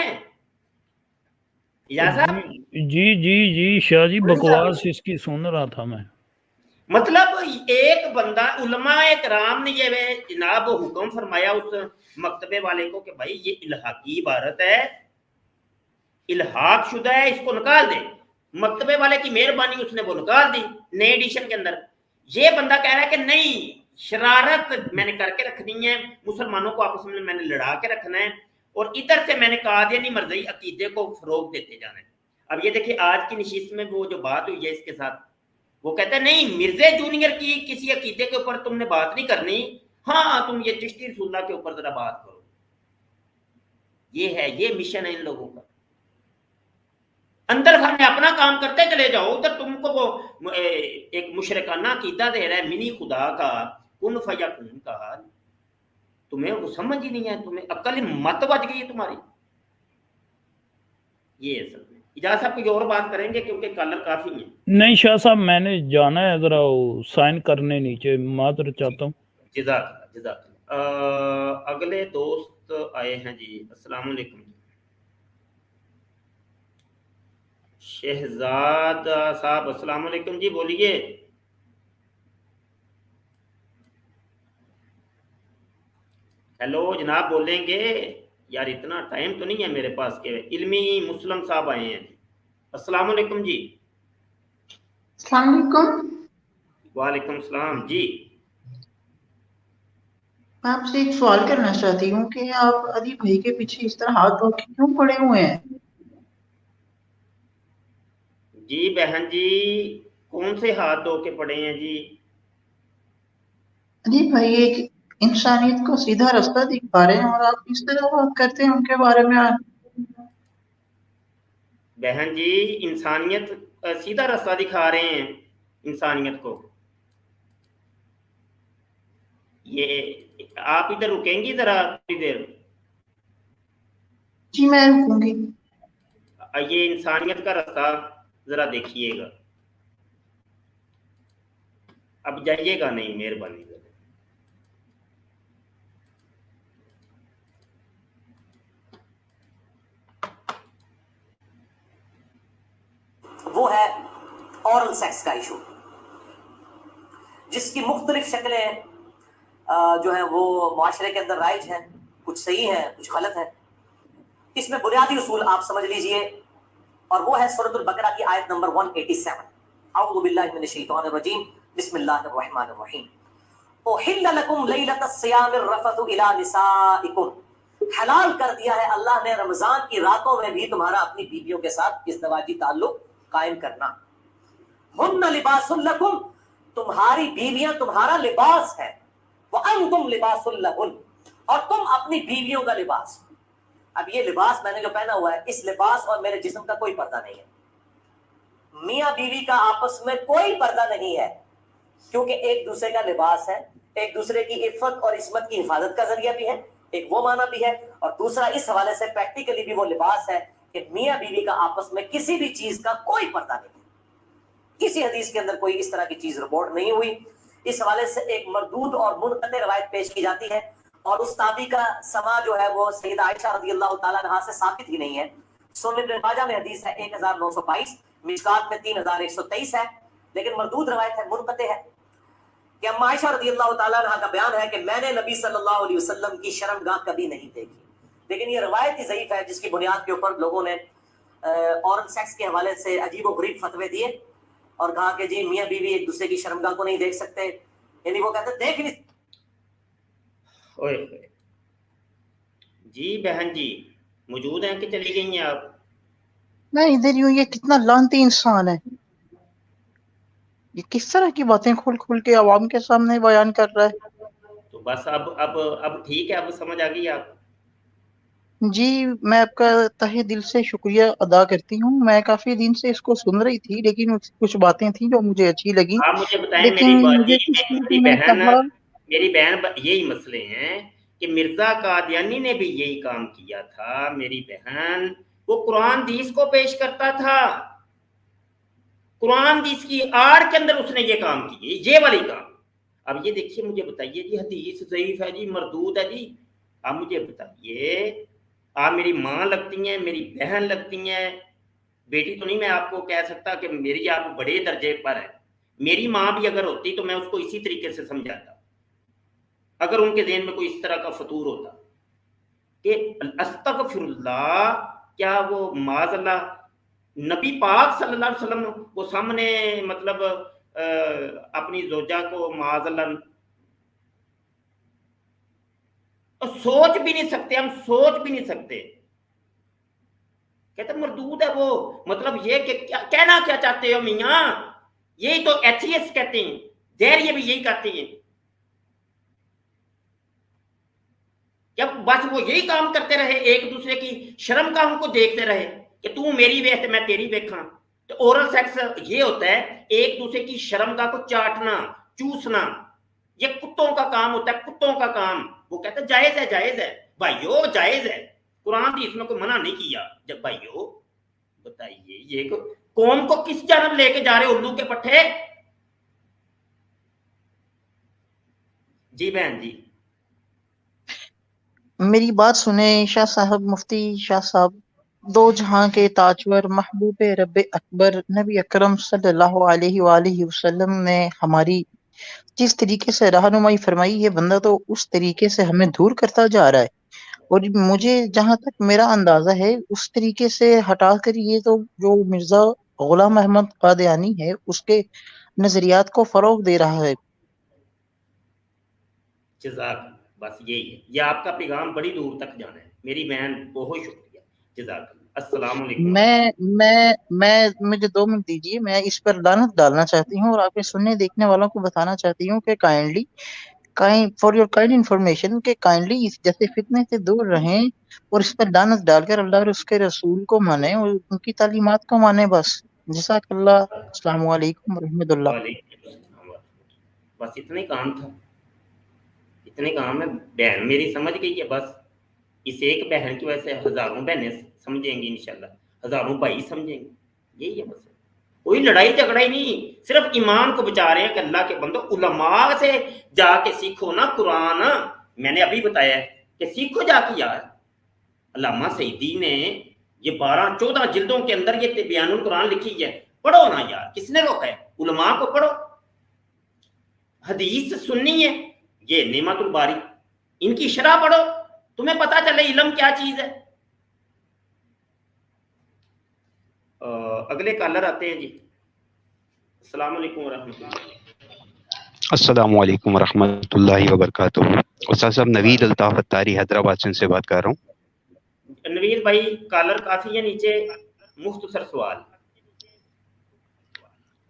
इजाज़ साहब जी जी जी शाह जी, बकवास इसकी सुन रहा था मैं। मतलब एक बंदा, उलमाए कराम ने ये जनाब हुक्म फरमाया उस मकतबे वाले को कि भाई ये इल्हाकी इबारत है, इल्हाक शुदा है, इसको निकाल दे। मकतबे वाले की मेहरबानी, उसने वो निकाल दी नए एडिशन के अंदर। یہ بندہ کہہ رہا ہے کہ نہیں شرارت میں نے کر کے رکھنی ہے، مسلمانوں کو آپس میں نے لڑا کے رکھنا ہے، اور ادھر سے میں نے قادیانی مرزائی عقیدے کو فروغ دیتے جانا ہے۔ اب یہ دیکھیں آج کی نشست میں وہ جو بات ہوئی ہے اس کے ساتھ، وہ کہتا ہے نہیں مرزا جونیئر کی کسی عقیدے کے اوپر تم نے بات نہیں کرنی، ہاں تم یہ چشتی رسول اللہ کے اوپر ذرا بات کرو۔ یہ ہے، یہ مشن ہے ان لوگوں کا۔ اندر گھر میں اپنا کام کرتے چلے جاؤ، ادھر تم کو وہ ایک مشرکانہ عقیدہ دے رہا ہے منی خدا کا، کن فیکون کا، تمہیں وہ سمجھ ہی نہیں ہے، تمہیں عقل مت بچ گئی ہے تمہاری۔ یہ ہے سب۔ اجازت صاحب کوئی اور بات کریں گے کیونکہ کالر کافی ہیں۔ نہیں شاہ صاحب میں نے جانا ہے ذرا سائن کرنے نیچے، معذرت چاہتا ہوں۔ جزاک اللہ جزاک اللہ۔ اگلے دوست آئے ہیں جی، السلام علیکم۔ شہزاد صاحب السلام علیکم جی، بولیے۔ ہیلو جناب، بولیں گے؟ یار اتنا ٹائم تو نہیں ہے میرے پاس کہ علمی مسلم صاحب آئے ہیں۔ السلام علیکم جی۔ السلام علیکم۔ وعلیکم السلام جی۔ میں آپ سے ایک سوال کرنا چاہتی ہوں کہ آپ علی بھائی کے پیچھے اس طرح ہاتھ دھو کے کیوں پڑے ہوئے ہیں؟ جی بہن جی، کون سے ہاتھ دھو کے پڑے ہیں جی؟ علی بھائی ایک انسانیت کو سیدھا راستہ دکھا رہے ہیں اور آپ اس طرح بات کرتے ہیں ان کے بارے میں۔ بہن جی انسانیت سیدھا راستہ دکھا رہے ہیں انسانیت کو؟ یہ آپ ادھر رکیں گی ذرا تھوڑی دیر؟ جی میں رکوں گی۔ یہ انسانیت کا راستہ ذرا دیکھیے گا، اب جائیے گا نہیں، مہربانی۔ وہ ہے اورل سیکس کا ایشو، جس کی مختلف شکلیں جو ہیں وہ معاشرے کے اندر رائج ہیں، کچھ صحیح ہیں کچھ غلط ہیں۔ اس میں بنیادی اصول آپ سمجھ لیجئے، اور وہ ہے سورۃ البقرہ کی آیت نمبر 187۔ اعوذ باللہ من الشیطان الرجیم، بسم اللہ الرحمن الرحیم۔ احل لکم لیلۃ الصیام الرفث الی نسائکم، حلال کر دیا ہے اللہ نے رمضان کی راتوں میں بھی تمہارا اپنی بیویوں کے ساتھ ازدواجی تعلق قائم کرنا۔ ہن لباس لکم، تمہاری بیویاں تمہارا لباس ہے، وانتم لباس لہن، اور تم اپنی بیویوں کا لباس۔ اب یہ لباس میں نے جو پہنا ہوا ہے، اس لباس اور میرے جسم کا کوئی پردہ نہیں ہے، میاں بیوی کا آپس میں کوئی پردہ نہیں ہے، کیونکہ ایک دوسرے کا لباس ہے، ایک دوسرے کی عفت اور عصمت کی حفاظت کا ذریعہ بھی ہے، ایک وہ معنی بھی ہے، اور دوسرا اس حوالے سے پریکٹیکلی بھی وہ لباس ہے کہ میاں بیوی کا آپس میں کسی بھی چیز کا کوئی پردہ نہیں ہے۔ کسی حدیث کے اندر کوئی اس طرح کی چیز رپورٹ نہیں ہوئی۔ اس حوالے سے ایک مردود اور منقطع روایت پیش کی جاتی ہے، اور اس تابعی کا سما جو ہے وہ سیدہ عائشہ رضی اللہ تعالیٰ عنہا سے ثابت ہی نہیں ہے۔ سنن ابن ماجہ میں حدیث ہے 1922، مشکات میں 3123 ہے، لیکن مردود روایت ہے، منقطع ہے، کہ اما عائشہ رضی اللہ تعالیٰ عنہ کا بیان ہے کہ میں نے نبی صلی اللہ علیہ وسلم کی شرمگاہ کبھی نہیں دیکھی۔ لیکن یہ روایت ہی ضعیف ہے، جس کی بنیاد کے اوپر لوگوں نے اورل سیکس کے حوالے سے عجیب و غریب فتوے دیے اور کہا کہ جی میاں بیوی ایک دوسرے کی شرمگاہ کو نہیں دیکھ سکتے، یعنی وہ کہتے دیکھ نہیں۔ جی بہن جی موجود ہیں کہ چلی گئی ہیں آپ؟ میں ادھر ہی ہوں۔ یہ کتنا لعنتی انسان ہے، یہ کس طرح کی باتیں کھول کھول کے عوام کے سامنے بیان کر رہا ہے۔ تو بس اب ٹھیک ہے، اب سمجھ آ گئی آپ؟ جی میں آپ کا تہہ دل سے شکریہ ادا کرتی ہوں۔ میں کافی دن سے اس کو سن رہی تھی، لیکن کچھ باتیں تھیں جو مجھے اچھی لگی، آپ مجھے بتائیں لیکن مجھے میری بہن یہی مسئلے ہیں کہ مرزا قادیانی نے بھی یہی کام کیا تھا۔ میری بہن وہ قرآن حدیث کو پیش کرتا تھا، قرآن حدیث کی آڑ کے اندر اس نے یہ کام کیے، یہ والی کام۔ اب یہ دیکھیے مجھے بتائیے جی حدیث ضعیف ہے جی، مردود ہے جی، آپ مجھے بتائیے، آپ میری ماں لگتی ہیں، میری بہن لگتی ہیں، بیٹی تو نہیں میں آپ کو کہہ سکتا کہ میری آپ بڑے درجے پر ہے۔ میری ماں بھی اگر ہوتی تو میں اس کو اسی طریقے سے سمجھاتا، اگر ان کے ذہن میں کوئی اس طرح کا فطور ہوتا کہ استغفر اللہ، کیا وہ معاذ اللہ نبی پاک صلی اللہ علیہ وسلم وہ سامنے مطلب अपनी जोजा को माज़अल्लाह, सोच भी नहीं सकते, हम सोच भी नहीं सकते। कहते मरदूद है वो, मतलब ये कि क्या कहना क्या चाहते हो मियाँ, यही तो एथियस्ट कहते हैं, धैर्य भी यही कहते हैं। जब बस वो यही काम करते रहे, एक दूसरे की शर्मगाहों को देखते रहे कि तू मेरी वेख मैं तेरी वेखा। तो ओरल सेक्स ये होता है एक दूसरे की शर्मगाह को चाटना, चूसना, ये कुत्तों का काम होता है, कुत्तों का काम। वो कहते हैं जायज है, जायज है भाइयों, जायज है, कुरान भी इसमें कोई मना नहीं किया। जब भाइयों बताइए ये कौम को किस जानब लेके जा रहे उल्लू के पट्टे। जी बहन जी, मेरी बात सुने शाह साहब, मुफ्ती शाह साहब। दो जहां के ताजवर महबूब रब अकबर नबी अकरम सल्लल्लाहु अलैहि वसल्लम ने हमारी जिस तरीके से रहनुमाई फरमाई, ये बंदा तो उस तरीके से हमें दूर करता जा रहा है। और मुझे जहां तक मेरा अंदाजा है उस तरीके से हटाकर ये तो जो मिर्जा गुलाम अहमद कादियानी है उसके नजरियात को फरोग दे रहा है। जज़ाक, बस यही है, ये आपका पैगाम बड़ी दूर तक जाना है। मेरी बहन बहुत शुक्रिया, जज़ाक। अस्सलाम वालेकुम। मैं मुझे 2 मिनट दीजिए, मैं इस पर लानत डालना चाहती हूँ और आपके सुनने देखने वालों को बताना चाहती हूँ कि फॉर योर काइंड इंफॉर्मेशन के काइंडली इस जैसे फितने से दूर रहें और इस पर लानत डालकर अल्लाह और उसके रसूल को माने और उनकी तालीमात को माने। बस जज़ाकल्लाह, अस्सलाम वालेकुम व रहमतुल्लाह। बस इतना ही काम था, इतने काम है। बहन मेरी समझ गई है, बस इस एक बहन की वजह से हजारों बहनें समझेंगी, इंशाल्लाह हजारों भाई समझेंगे। यही है बस, कोई लड़ाई झगड़ा ही नहीं, सिर्फ ईमान को बचा रहे हैं कि अल्लाह के बंदो उलमा से जाके सीखो ना कुरान। मैंने अभी बताया है कि सीखो जाके यार। अल्लामा सईदी ने ये 12-14 जिल्दों के अंदर ये बयानुल कुरान लिखी है, पढ़ो ना यार, किसने रोका है? उलमा को पढ़ो। हदीस सुननी है, ये नेमतुल बारी, इनकी शरह पढ़ो, तुम्हें पता चले इल्म क्या चीज है। अगले कॉलर आते हैं जी। अस्सलाम वालेकुम वरहमतुल्लाह। अस्सलामु अलैकुम वरहमतुल्लाहि वबरकातुहू। उस्ताद साहब नवीद अल्ताफ अत्तारी हैदराबाद से बात कर रहा हूँ। नवीद भाई कॉलर काफी है नीचे, मुख्तसर सवाल।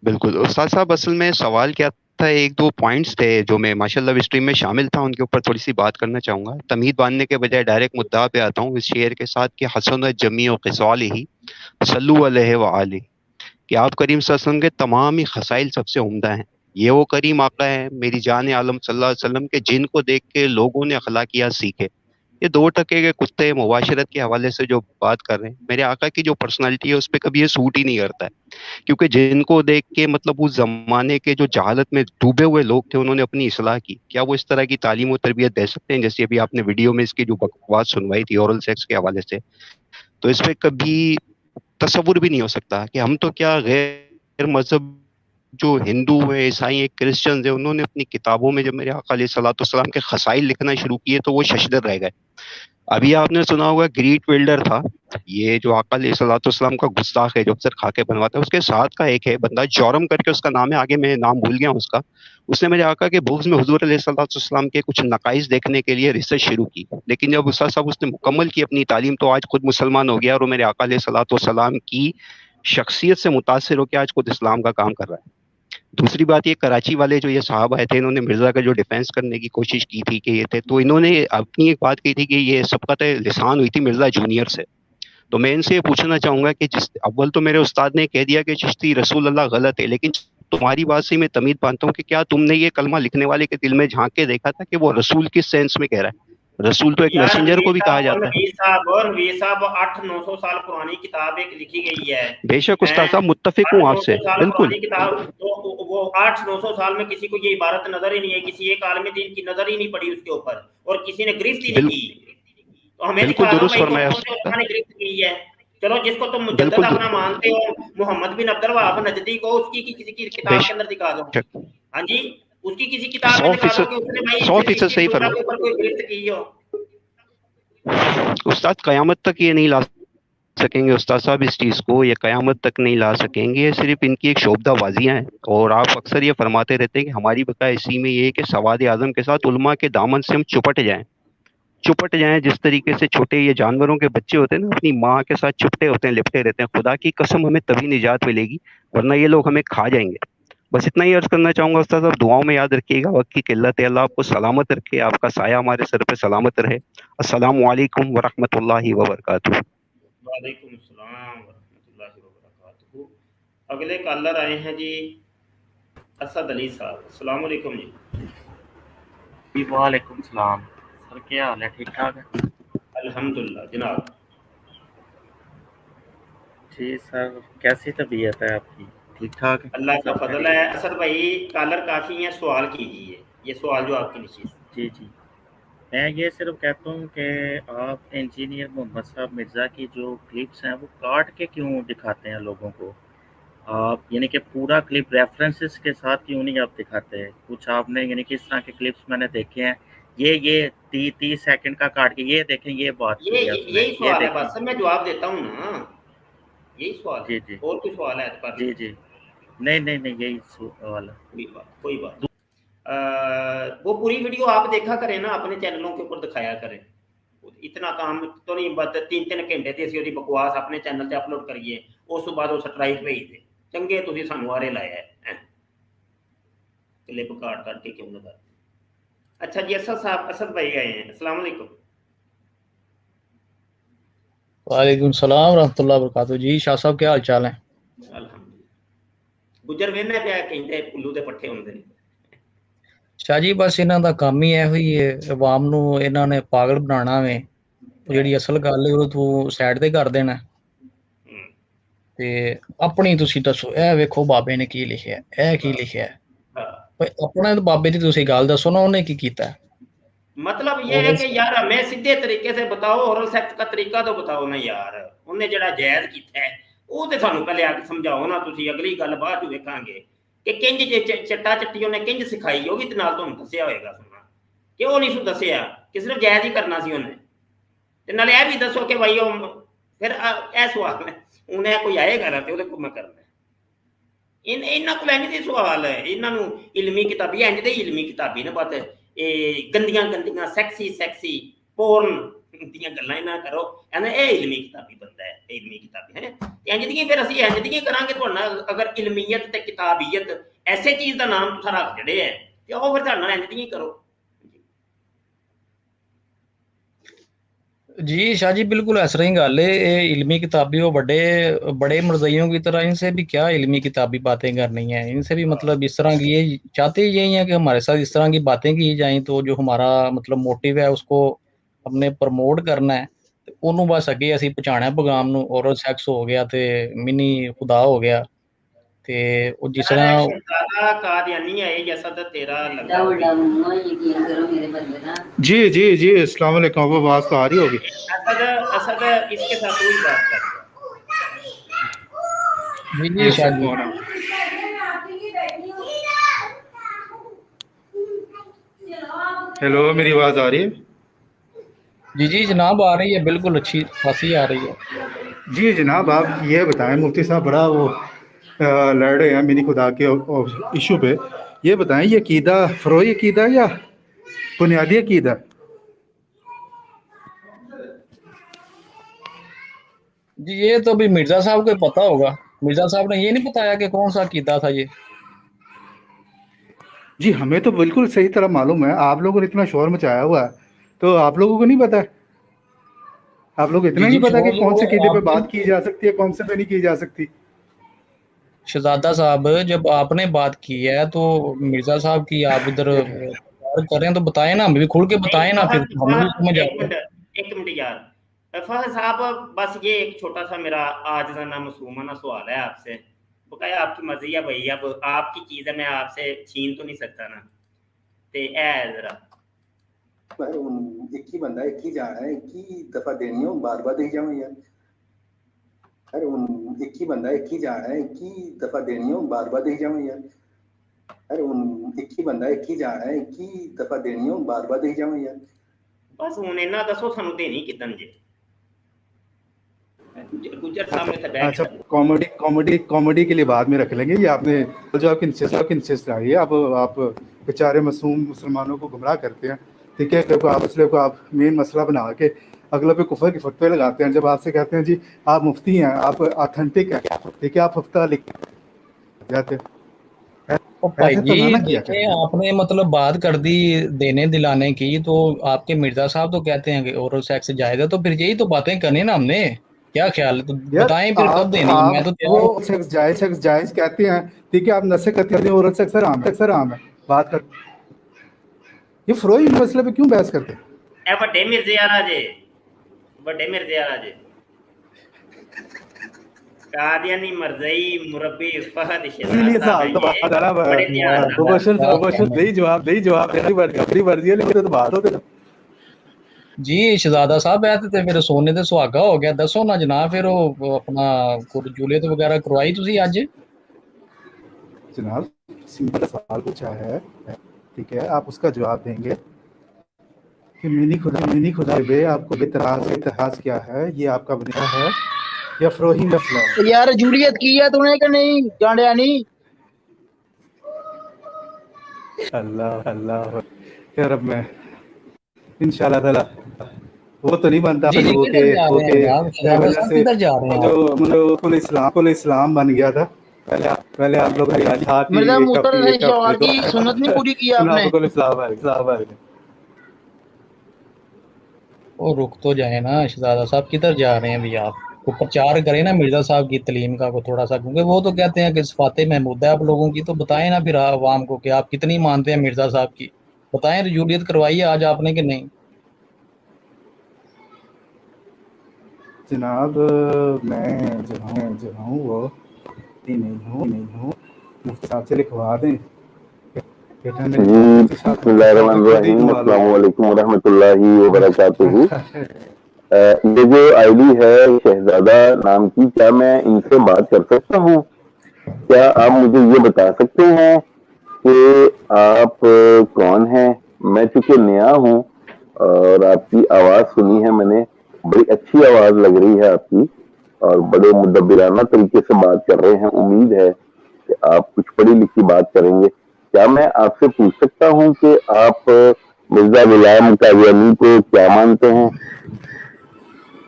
बिल्कुल उस्ताद साहब, असल में सवाल क्या था, 1-2 पॉइंट्स थे जो मैं माशाल्लाह स्ट्रीम में शामिल था, उनके ऊपर थोड़ी सी बात करना चाहूँगा। तमीद बांधने के बजाय डायरेक्ट मुद्दा पे आता हूँ इस शेर के साथ कि हसन जमी व क़िसालिही सल्लु अलैहि व आलिही, कि आप करीम सल्लल्लाहु अलैहि वसल्लम के तमाम ही खसाइल सबसे उम्दा हैं। ये वो करीम आका है मेरी जान आलम सल्लल्लाहु अलैहि वसल्लम के जिनको देख के लोगों ने अखलाकियात सीखे। ये 2 टके के कुत्ते मुबाशरत के हवाले से जो बात कर रहे हैं, मेरे आका की जो पर्सनालिटी है उस पर कभी ये सूट ही नहीं करता है, क्योंकि जिनको देख के मतलब उस जमाने के जो जहालत में डूबे हुए लोग थे उन्होंने अपनी इस्लाह की। क्या वो इस तरह की तालीम और तरबियत दे सकते हैं जैसे अभी आपने वीडियो में इसकी जो बकवास सुनवाई थी ओरल सेक्स के हवाले से? तो इस पर कभी तसव्वुर भी नहीं हो सकता कि हम तो क्या गैर मजहब जो हिंदू है, ईसाई है, क्रिश्चियन है, उन्होंने अपनी किताबों में जब मेरे आका अलैहिस्सलातु वस्सलाम के खसाइल लिखना शुरू किए तो वो शशदर रह गए। अभी आपने सुना होगा ग्रीट विल्डर था, ये जो आका अलैहिस्सलातु वस्सलाम का गुस्ताख है जो अक्सर खाके बनवाता है, उसके साथ का एक है बंदा, जौरम करके उसका नाम है, आगे मैं नाम भूल गया उसका। उसने मेरे आका के बुग़्ज़ में हुज़ूर अलैहिस्सलातु वस्सलाम के कुछ नकाइस देखने के लिए रिसर्च शुरू की, लेकिन जब उस्ताद साहब उसने मुकम्मल की अपनी तालीम तो आज खुद मुसलमान हो गया और मेरे आका अलैहिस्सलातु वस्सलाम की शख्सियत से मुतासिर होकर आज खुद इस्लाम का काम कर रहा है। दूसरी बात, ये कराची वाले जो ये साहब आए थे, इन्होंने मिर्जा का जो डिफेंस करने की कोशिश की थी कि ये थे, तो इन्होंने अपनी एक बात की थी कि ये सबकत लिसान हुई थी मिर्जा जूनियर से। तो मैं इनसे ये पूछना चाहूंगा कि जिस अव्वल तो मेरे उस्ताद ने कह दिया कि चिश्ती रसूल अल्लाह गलत है, लेकिन तुम्हारी बात से मैं तमीद पाता हूँ कि क्या तुमने ये कलमा लिखने वाले के दिल में झांक के देखा था कि वो रसूल किस सेंस में कह रहा है? रसूल तो एक मैसेंजर को भी कहा जाता है। और 800-900 साल पुरानी किताब एक लिखी गई है। बेशक उस्ताद साहब मुत्तफिक हूँ आपसे, बिल्कुल। किताब तो वो 800-900 साल में किसी को ये इबारत नजर ही नहीं है, किसी एक आलिम दीन की नजर ही नहीं पड़ी उसके ऊपर, और किसी ने गिरफ्त ही नहीं की। तो हमें बिल्कुल दुरुस्त फरमाया गिरफ्त की है। चलो जिसको तुम मुजद्दद अपना मानते हो, मोहम्मद बिन अब्दुल वहाब नजदी को, उसकी किसी की किताब के अंदर दिखा दो। हाँ जी, उसकी किसी किताब में दिखा दो कि उसने भाई 100% सही फरमाया। कोई गिरफ्त की हो। उस्ताद कयामत तक ये नहीं ला सकेंगे उस्ताद साहब इस चीज़ को, ये क़यामत तक नहीं ला सकेंगे, ये सिर्फ इनकी एक शोबदाबाजियाँ हैं। और आप अक्सर ये फरमाते रहते हैं कि हमारी बका इसी में ये है कि सवाद आज़म के साथ उलमा के दामन से हम चुपट जाएं। जिस तरीके से छोटे ये जानवरों के बच्चे होते हैं ना, अपनी माँ के साथ चुपटे होते हैं, लिपटे रहते हैं, खुदा की कसम हमें तभी निजात मिलेगी, वरना ये लोग हमें खा जाएंगे। बस इतना ही अर्ज करना चाहूँगा उस्ताद साहब, दुआओं में याद रखिएगा, वक्त की किल्लत है, अल्लाह आपको सलामत रखे, आपका साया हमारे सर पे सलामत रहे। अस्सलामु अलैकुम व रहमतुल्लाहि व बरकातुहू। वालेकुम अस्सलाम व रहमतुल्लाहि व बरकातुहू। अगले कॉलर आए हैं जी असद अली साहब। अस्सलाम वालेकुम जी। वालेकुम सलाम सर, क्या हाल है? ठीक ठाक है? अल्हम्दुलिल्लाह जनाब। जी सर, कैसी तबीयत है आपकी? ठीक ठाक है? अल्लाह का फजल है। असद भाई कॉलर काफ़ी हैं, सवाल कीजिए, ये सवाल जो आपके नीचे। जी जी, मैं ये सिर्फ कहता हूँ कि आप इंजीनियर मोहम्मद साहब मिर्ज़ा की जो क्लिप्स हैं वो काट के क्यों दिखाते हैं लोगों को? आप यानी कि पूरा क्लिप रेफरेंसेस के साथ क्यों नहीं आप दिखाते? कुछ आपने यानी कि इस तरह के क्लिप्स मैंने देखे हैं, ये 30 सेकंड का काट के, ये देखें, ये बात यही सवाल है, बस मैं जवाब देता हूँ ना, यही सवाल। जी जी, और कोई सवाल है तो जी जी, नहीं यही सवाल है। कोई बात। वो पूरी वीडियो आप देखा करें ना, अपने चैनलों के ऊपर दिखाया करें, इतना काम तो नहीं, बस 3-3 घंटे ਦੀ ਅਸੀਂ ਉਹਦੀ ਬਕਵਾਸ ਆਪਣੇ ਚੈਨਲ ਤੇ ਅਪਲੋਡ ਕਰੀਏ, ਉਸ ਤੋਂ ਬਾਅਦ ਉਹ ਸਟ੍ਰਾਈਕ ਭੇਜਦੇ, ਚੰਗੇ ਤੁਸੀਂ ਸਾਨੂੰ ਆਰੇ ਲਾਇਆ ਹੈ क्लिप काट के क्यों लगा। अच्छा जी, असद साहब, असद भाई आए हैं। अस्सलाम वालेकुम। वालेकुम सलाम रहमतुल्लाह बरकातहू। जी शाह साहब, क्या हाल चाल है? अल्हम्दुलिल्लाह। गुजर वेने पे कहते पुल्लू ਦੇ ਪੱਠੇ ਹੁੰਦੇ ਨੇ। शाह जी बस ਇਹਨਾਂ ਦਾ ਕੰਮ ਹੀ ਇਹੋ ਹੀ ਹੈ, ਆਵਾਮ ਨੂੰ ਇਹਨਾਂ ਨੇ ਪਾਗਲ ਬਣਾਉਣਾ ਵੇ, ਜਿਹੜੀ ਅਸਲ ਗੱਲ ਹੈ ਉਹ ਤੂੰ ਸਾਈਡ ਤੇ ਕਰ ਦੇਣਾ ਤੇ ਆਪਣੀ ਤੁਸੀਂ ਦੱਸੋ, ਇਹ ਵੇਖੋ ਬਾਬੇ ਨੇ ਕੀ ਲਿਖਿਆ, ਇਹ ਕੀ ਲਿਖਿਆ, अपना तो बाबे की तुसी गाल दसो ना, उन्हें की कीता। मतलब ये है कि यार हमें सीधे तरीके से बताओ, ओरल सेक्स का तरीका तो बताओ ना यार, उन्हें जेड़ा जायज कीता है वो ते सानू पहले आके समझाओ ना तुसी, अगली गल बाद च वेखांगे कि किंज जे चट्टा चट्टी उन्हें किंज सिखाई, वो भी ते नाल तुहानू दस्सिया होएगा सुनना कि वो नहीं सु दस्सिया कि सिर्फ जायज ही करना सी उन्हें, ते नाले ए भी दसो कि भाई ओ फिर ए सवाल है उन्हें कोई आएगा ना ते ओदे को मैं करना इन्हां कोल इंज दे सवाल है, इन्हां नू इलमी किताबी इंज दे इलमी किताबी ने बात गंदियां गंदियां सैक्सी पोर्न दियां गल्लां ना करो, एने ए इलमी किताबी बंदा है, इलमी किताबी है इंज दी, फिर असि इंज दी करांगे तुहाडे नाल। अगर इलमियत ते किताबियत ऐसे चीज दा नाम तुसां रख छड़े है ते ओ फिर तुहाडे नाल इंज दी करो। जी शाह जी बिल्कुल ऐसा ही गल है, ये इल्मी किताबी हो बड़े बड़े मरज़इयों की तरह, इनसे भी क्या इल्मी किताबी बातें करनी है, इनसे भी मतलब इस तरह की ये चाहते यही है कि हमारे साथ इस तरह की बातें की जाएं, तो जो हमारा मतलब मोटिव है उसको अपने प्रमोट करना है, उन्होंने बस अगे असी पहुँचाना पैगाम नूं। ओरल सैक्स हो गया ते मिनी खुदा हो गया ते वो जिस तरह कादियानी है जैसा तो तेरा लगा। जी जी जी, अस्सलाम वालेकुम, अब आवाज तो आ रही होगी। असद इसके साथ कोई बात कर। जी शाह जी, हेलो, मेरी आवाज आ रही है? जी जी जनाब आ रही है, बिल्कुल अच्छी खासी आ रही है। जी जनाब, आप ये बताएं, मुफ्ती साहब बड़ा वो लड़ रहे हैं मिनी खुदा के इशू पे, ये बताएं ये अकीदा फरोई अकीदा या बुनियादी अकीदा? जी ये तो भी मिर्जा साहब को पता होगा, मिर्जा साहब ने ये नहीं बताया कि कौन सा अकीदा था ये। जी हमें तो बिल्कुल सही तरह मालूम है, आप लोगों ने इतना शोर मचाया हुआ है, तो आप लोगों को नहीं पता है? आप लोग इतना नहीं पता कि कौन से अकीदे पे बात की जा सकती है, कौन से पे नहीं की जा सकती? शहजादा साहब जब आपने बात की है तो मिर्जा साहब की आप इधर करें तो बताएं ना, हमें भी खुल के बताएं ना, फिर हमें भी समझ आए। एक मिनट यार फहद साहब, बस ये एक छोटा सा मेरा आज का ना मासूमाना सवाल है आपसे, बकाया आपकी मर्जी है भाई, अब आपकी चीज है, मैं आपसे छीन तो नहीं सकता ना, ते ए जरा एक ही बंदा एक ही जाना है, एक ही दफा देनी हो, बार बार दे जाऊं यार। अरे एक ही बंदा एक ही जाना है, एक ही दफा देनी हो, बार बार दे जाऊं यार। अरे एक ही बंदा एक ही जाना है, एक ही दफा देनी हो, बार बार दे जाऊं यार। बस हुण इन्ना दसो सानू देनी किदन जे? गुजर साहब में बैठ अच्छा, कॉमेडी के लिए बाद में रख लेंगे। ये आपने जो आपकी इंसिस्ट आई है, आप बेचारे मासूम मुसलमानों को गुमराह करते हैं, ठीक है। को आप मेन मसला बना के अगले पे कुफर के फतवे लगाते हैं। जब आपसे कहते हैं जी आप मुफ्ती हैं, आप ऑथेंटिक हैं, ठीक है, आप हफ्ता लिख जाते हैं। भाई जी आपने मतलब बात कर दी देने दिलाने की, तो आपके मिर्जा साहब तो कहते हैं कि ओरल सेक्स जायज़ है, तो फिर यही तो बातें करनी ना हमने, क्या ख्याल है? तो बताएं फिर कब देनी है। मैं तो वो सेक्स जायज कहते हैं, ठीक है, आप नशे करते हैं, ओरल सेक्स हराम है। बात कर ये फ्रोई मसले पे क्यों बहस करते हैं? ए बड़े मिर्जे राजे कादियानी मरज़ई मुरब्बी फहद इसीलिए साहब तो बात आ रहा है क्वेश्चन दे जवाब अपनी मर्जी है, लेकिन तो बात होते जी शहजादा साहब ऐसे ते फिर सोने ते सुहागा हो गया, दसो ना जनाब, फिर वो अपना जूलियत वगैरह करवाई तुसी अज? जनाब सिंपल सवाल पूछा है, ठीक है, आप उसका जवाब देंगे कि मिनी खुदा बे आपको इतिहास क्या है, ये आपका बना है या फ्रोही मसला है? यार जूलियत की है तूने कि नहीं? गांडिया नहीं। अल्लाह यार, अब मैं इंशाल्लाह ताला वो तो नहीं बनता जो इस्लाम बन गया था। पहले आप लोग की सुन्नत नहीं पूरी की आपने। वो रुक तो जाए ना शहजादा साहब, किधर जा रहे हैं अभी? आप को प्रचार करें ना मिर्जा साहब की तलीम का को थोड़ा सा, क्योंकि वो तो कहते हैं कि सिफाते महमूद है आप लोगों की, तो बताएं ना फिर आवाम को कि आप कितनी मानते हैं मिर्जा साहब की। बताएं रजूलियत करवाई है आज आपने कि नहीं? जनाब मैं जो हूँ वो नहीं हूँ मुफ्ती साहब से लिखवा दें। बिस्मिल्लाहिर्रहमानिर्रहीम, अस्सलामु अलैकुम वरहमतुल्लाहि वबरकातुहू। ये जो आईडी है शहजादा नाम की, क्या मैं इनसे बात कर सकता हूँ? क्या आप मुझे ये बता सकते हैं कि आप कौन हैं? मैं चूंकि नया हूँ और आपकी आवाज़ सुनी है मैंने, बड़ी अच्छी आवाज़ लग रही है आपकी और बड़े मुदब्बिराना तरीके से बात कर रहे हैं। उम्मीद है कि आप कुछ पढ़ी लिखी बात करेंगे। क्या मैं आपसे पूछ सकता हूँ कि आप मिर्जा गुलाम कादियानी को क्या मानते हैं?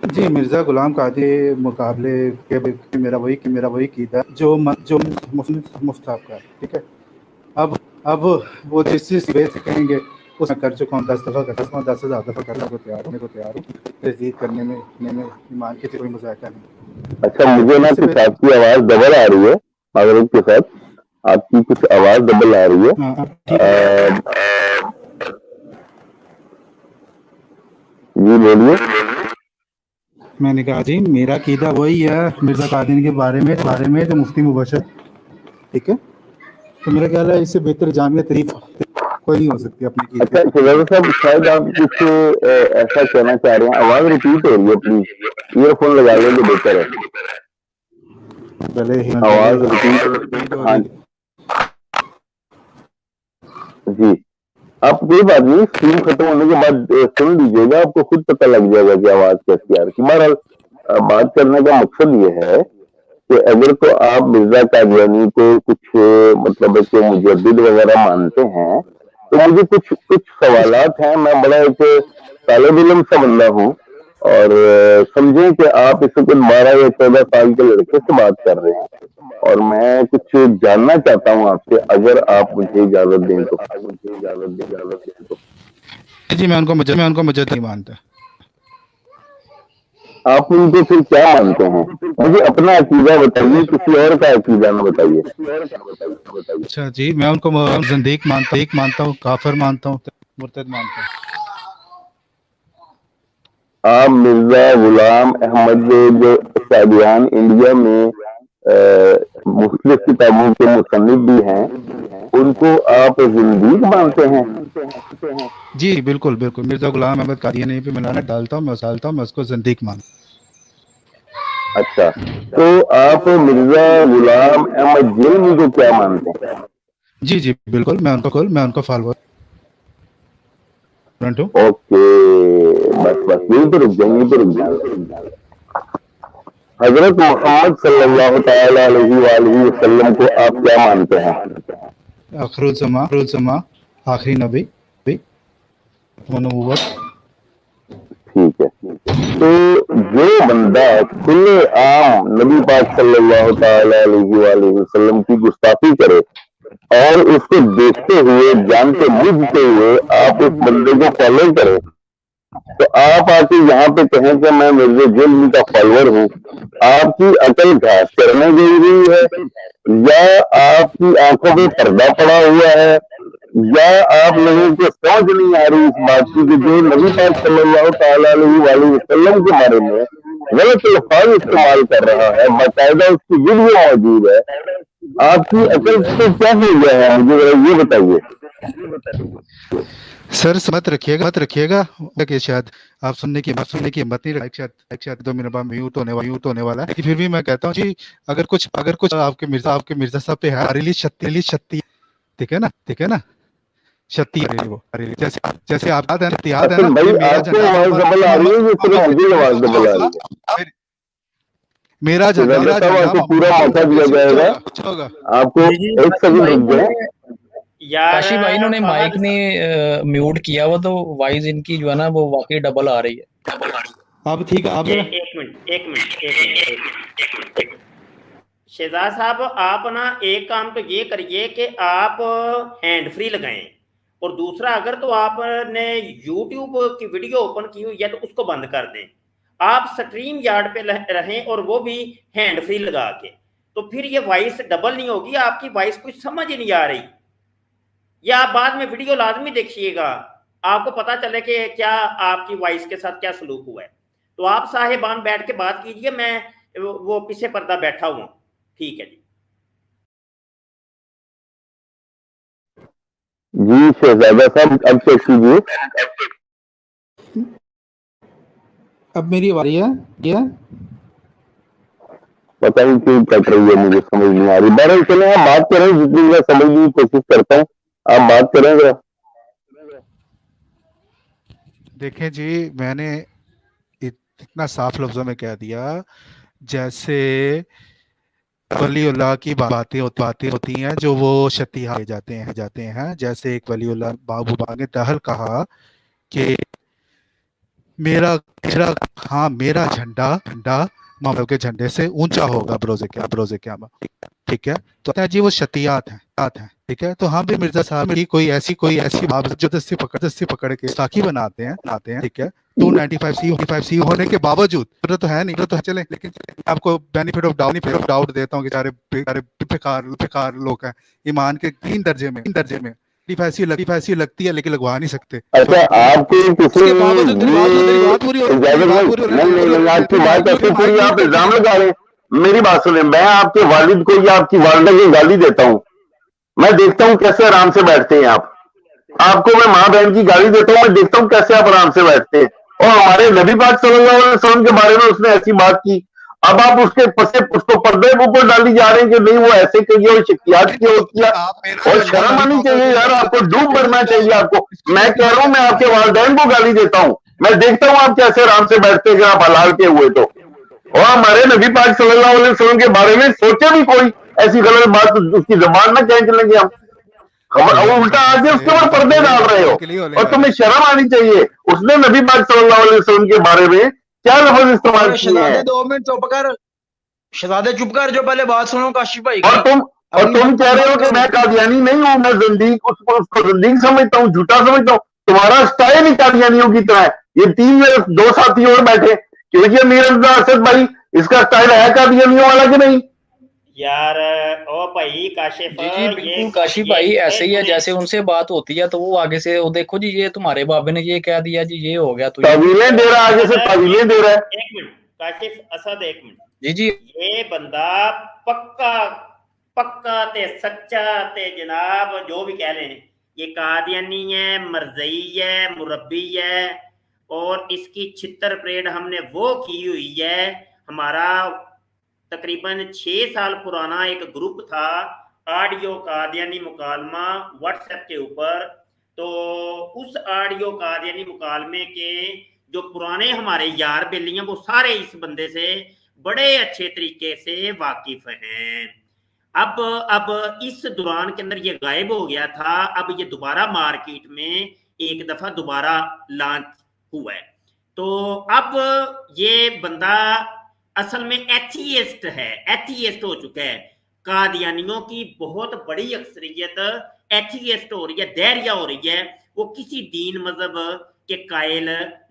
जी, मिर्जा गुलाम कादियानी मुकाबले के मेरा वही कीदा जो मुफ्ती का, ठीक है। अब वो जिस वे से कहेंगे उसमें कर चुका हूँ, 10 दफ़ा करने को तैयार हूँ। तजदीद करने में ईमान के कोई मज़ाक़ा नहीं। अच्छा, मुझे ना कुछ आपकी आवाज़ डबल आ रही है, माज़रत के साथ आपकी कुछ आवाज़ डबल आ रही है। जी बोलिए। मैंने कहा जी मेरा कीदा वही है मिर्जा कादियानी के बारे में जो मुफ्ती मुबशर, ठीक है। तो मेरा ख्याल है इससे बेहतर जामिया तारीफ कोई नहीं हो सकती अपनी की। अच्छा शहजादा साहब, शायद आप कुछ ऐसा कहना चाह रहे हैं, आवाज़ रिपीट हो रही है, प्लीज ईयरफोन लगा लें तो बेहतर है। आवाज़ रिपीट। हाँ जी, आप कोई बात नहीं, स्ट्रीम खत्म होने के बाद सुन लीजिएगा, आपको खुद पता लग जाएगा कि आवाज़ कैसी आ रही है। बहरहाल बात करने का मकसद ये है कि अगर तो आप मिर्जा कादियानी को कुछ मतलब कि मुजद्दिद वगैरह मानते हैं, तो मुझे कुछ सवालात हैं। मैं बड़ा एक तालिब इल्म सा बंदा हूँ और समझें कि आप इससे कुछ 12 या 14 साल के लड़के से बात कर रहे हैं और मैं कुछ जानना चाहता हूँ आपसे, अगर आप मुझे इजाजत दें तो। जी मैं उनको मुजद्दिद नहीं मानता। आप उनको फिर क्या मानते हैं? मुझे अपना अकीदा बताइए, किसी और का अकीदा न बताइए। अच्छा जी, मैं उनको ज़िंदीक मानता हूँ, काफिर मानता हूँ, मुर्तद मानता हूँ। आप मिर्जा गुलाम अहमद जो कादियान इंडिया में मुख्तलिफ किताबों के मुसन्निफ भी हैं, उनको आप ज़िंदीक मानते हैं? जी बिल्कुल मिर्जा गुलाम अहमद कादियानी पे मिलाना डालता हूँ, मैं उसको ज़िंदीक मानता हूँ। अच्छा, तो आप मिर्जा गुलाम अहमद जिल्मी को क्या मानते हैं? जी बिल्कुल, मैं उनको फॉलोअर। ओके, बस यही तो रुक जाएंगे। حضرت محمد صلی اللہ تعالی علیہ وآلہ وسلم کو آپ کیا مانتے ہیں؟ آخرالزما آخری نبی نبوت. ٹھیک ہے. تو جو بندہ کھلے عام نبی پاک صلی اللہ تعالی علیہ وآلہ وسلم کی گستاخی کرے اور اس کو دیکھتے ہوئے جانتے بوجھتے ہوئے آپ اس بندے کو فالو کریں، تو آپ آ کے یہاں پہ کہیں کہ میں مرزا جلوی کا فالوور ہوں، آپ کی عقل گھاس کرنے گئی ہوئی ہے، یا آپ کی آنکھوں میں پردہ پڑا ہوا ہے، یا آپ لوگوں کو سمجھ نہیں آ رہی اس بات کی کہ جو نبی پاک صلی اللہ تعالی علیہ وآلہ وسلم کے بارے میں غلط الفاظ استعمال کر رہا ہے، باقاعدہ اس کی ویڈیو موجود ہے، آپ کی عقل سے کیا ہو گیا ہے مجھے یہ بتائیے. سر مت رکھیے گا کہ شاید آپ سننے کی ہمت نہیں رکھتی، شاید 2 منٹ بعد میوٹ ہونے والا ہے، لیکن پھر بھی میں کہتا ہوں جی اگر کچھ آپ کے مرزا صاحب پہ ہے ریلیز 36 ٹھیک ہے نا شتی وہ جیسے آپ یاد ہے نا میرا جھنڈا پورا موقع دیا جائے گا آپ کو. ایک سیکنڈ رک جائیں. کاشی بھائی انہوں نے مائک نے میوٹ کیا ہوا تو وائز ان کی جو ہے نا وہ واقعی ڈبل آ رہی ہے. اب ٹھیک ہے. ایک منٹ شہزاد صاحب آپ نا ایک کام تو یہ کریے کہ آپ ہینڈ فری لگائیں، اور دوسرا اگر تو آپ نے یوٹیوب کی ویڈیو اوپن کی ہوئی ہے تو اس کو بند کر دیں، آپ سٹریم یارڈ پہ رہیں اور وہ بھی ہینڈ فری لگا کے، تو پھر یہ وائس ڈبل نہیں ہوگی، آپ کی وائس کوئی سمجھ ہی نہیں آ رہی. یا آپ بعد میں ویڈیو لازمی دیکھیے گا، آپ کو پتا چلے کہ کیا آپ کی وائس کے ساتھ کیا سلوک ہوا ہے. تو آپ صاحبان بیٹھ کے بات کیجئے، میں وہ پیچھے پردہ بیٹھا ہوں. ٹھیک ہے جی شہزادہ صاحب اب چیک کیجیے. اب میری باری ہے کیا پتہ نہیں کیوں کٹ رہی ہے، مجھے سمجھ نہیں آ رہی. بہرحال چلیں آپ بات کریں، جتنی میں سمجھنے کی کوشش کرتا ہوں آپ بات کریں گا. دیکھیں جی میں نے اتنا صاف لفظوں میں کہہ دیا جیسے ولی اللہ کی باتیں ہوتی ہیں جو وہ شتیہ جاتے ہیں. جیسے ایک ولی اللہ بابو با نے دہل کہا کہ میرا جھنڈا محمد کے جھنڈے سے اونچا ہوگا بروز قیامت. ٹھیک ہے تو جی وہ شتیات ہیں. ٹھیک ہے تو ہم بھی مرزا صاحب کی کوئی ایسی بات جو دستی پکڑ کے ساکھی بناتے ہیں. ٹھیک ہے 295C ہونے کے باوجود تو ہے نہیں تو چلیں، لیکن آپ کو بینیفٹ آف ڈاؤٹ دیتا ہوں کہ سارے بیکار لوگ ہیں ایمان کے 3 درجے میں فیسی لگتی ہے لیکن لگوا نہیں سکتے. اچھا آپ کو کسی آپ کی بات ایسی پوری آپ الزام لگا رہے ہیں. میری بات سنیں، میں آپ کے والد کو یا آپ کی والدہ کو گالی دیتا ہوں، میں دیکھتا ہوں کیسے آرام سے بیٹھتے ہیں آپ کو میں ماں بہن کی گالی دیتا ہوں، میں دیکھتا ہوں کیسے آپ آرام سے بیٹھتے ہیں. اور ہمارے نبی پاک صلی اللہ علیہ وسلم کے بارے میں اس نے ایسی بات کی، اب آپ اس کے اس کو پردے کے اوپر ڈالی جا رہے ہیں کہ نہیں وہ ایسے کہیے اور شکیات کیا اور شرم آنی چاہیے یار، آپ کو ڈوب مرنا چاہیے آپ کو. میں کہہ رہا ہوں میں آپ کے والدین کو گالی دیتا ہوں، میں دیکھتا ہوں آپ کیسے آرام سے بیٹھتے ہیں آپ حلال کے ہوئے تو. اور ہمارے نبی پاک صلی اللہ علیہ وسلم کے بارے میں سوچے بھی کوئی ایسی غلط بات اس کی زبان نہ کھینچ لیں گے ہم. الٹا آ کے اس کے اوپر پردے ڈال رہے ہو اور تمہیں شرم آنی چاہیے. اس نے نبی پاک صلی اللہ علیہ وسلم کے بارے میں کیا لفظ استعمال کیے ہیں. 2 منٹ چپ کر شہزادے، چپ کر جو پہلے بات سنو کاشف بھائی. اور تم کہہ رہے ہو کہ میں قادیانی نہیں ہوں، میں زندیق اس کو زندیق سمجھتا ہوں، جھوٹا سمجھتا ہوں. تمہارا سٹائل ہی قادیانیوں کی طرح ہے. یہ 2 ساتھی اور بیٹھے کیونکہ امیر اسد بھائی اس کا سٹائل ہے قادیانیوں والا کہ نہیں یار؟ او بھائی کاشف جی بالکل کاشف بھائی ایسے ہی ہے جیسے ان سے بات ہوتی ہے تو وہ آگے سے دیکھو جی یہ تمہارے بابے نے یہ کہہ دیا جی یہ ہو گیا تو تعویلیں دے رہا ہے، آگے سے تعویلیں دے رہا ہے. ایک منٹ کاشف اسد، ایک منٹ. جی یہ بندہ پکا تے سچا تے جناب جو بھی کہہ لیں یہ قادیانی ہے، مرزئی ہے، مربی ہے، اور اس کی چھتر پریڈ ہم نے وہ کی ہوئی ہے. ہمارا تقریباً 6 سال پرانا ایک گروپ تھا آڈیو قادیانی مکالمہ واٹس ایپ کے اوپر. تو اس آڈیو قادیانی مکالمے کے جو پرانے ہمارے یار بیلی ہیں وہ سارے اس بندے سے बड़े अच्छे तरीके से वाकिफ हैं। अब इस दौरान के अंदर ये गायब हो गया था, अब ये दोबारा मार्केट में एक दफा दोबारा लॉन्च हुआ है। तो अब ये बंदा असल में एथीइस्ट है, एथीइस्ट हो चुका है। कादियानियों की बहुत बड़ी अक्सरियत एथीइस्ट हो रही है, दैरिया हो रही है, वो किसी दीन मजहब के कायल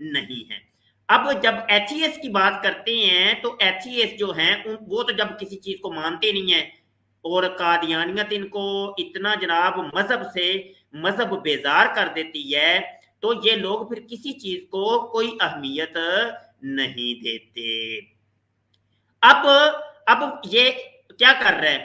नहीं है। अब जब एथीइस्ट की बात करते हैं तो एथीइस्ट जो हैं वो तो जब किसी चीज को मानते नहीं है, और कादियानियत इनको इतना जनाब मजहब बेजार कर देती है, तो ये लोग फिर किसी चीज को कोई अहमियत नहीं देते। अब ये क्या कर रहा है,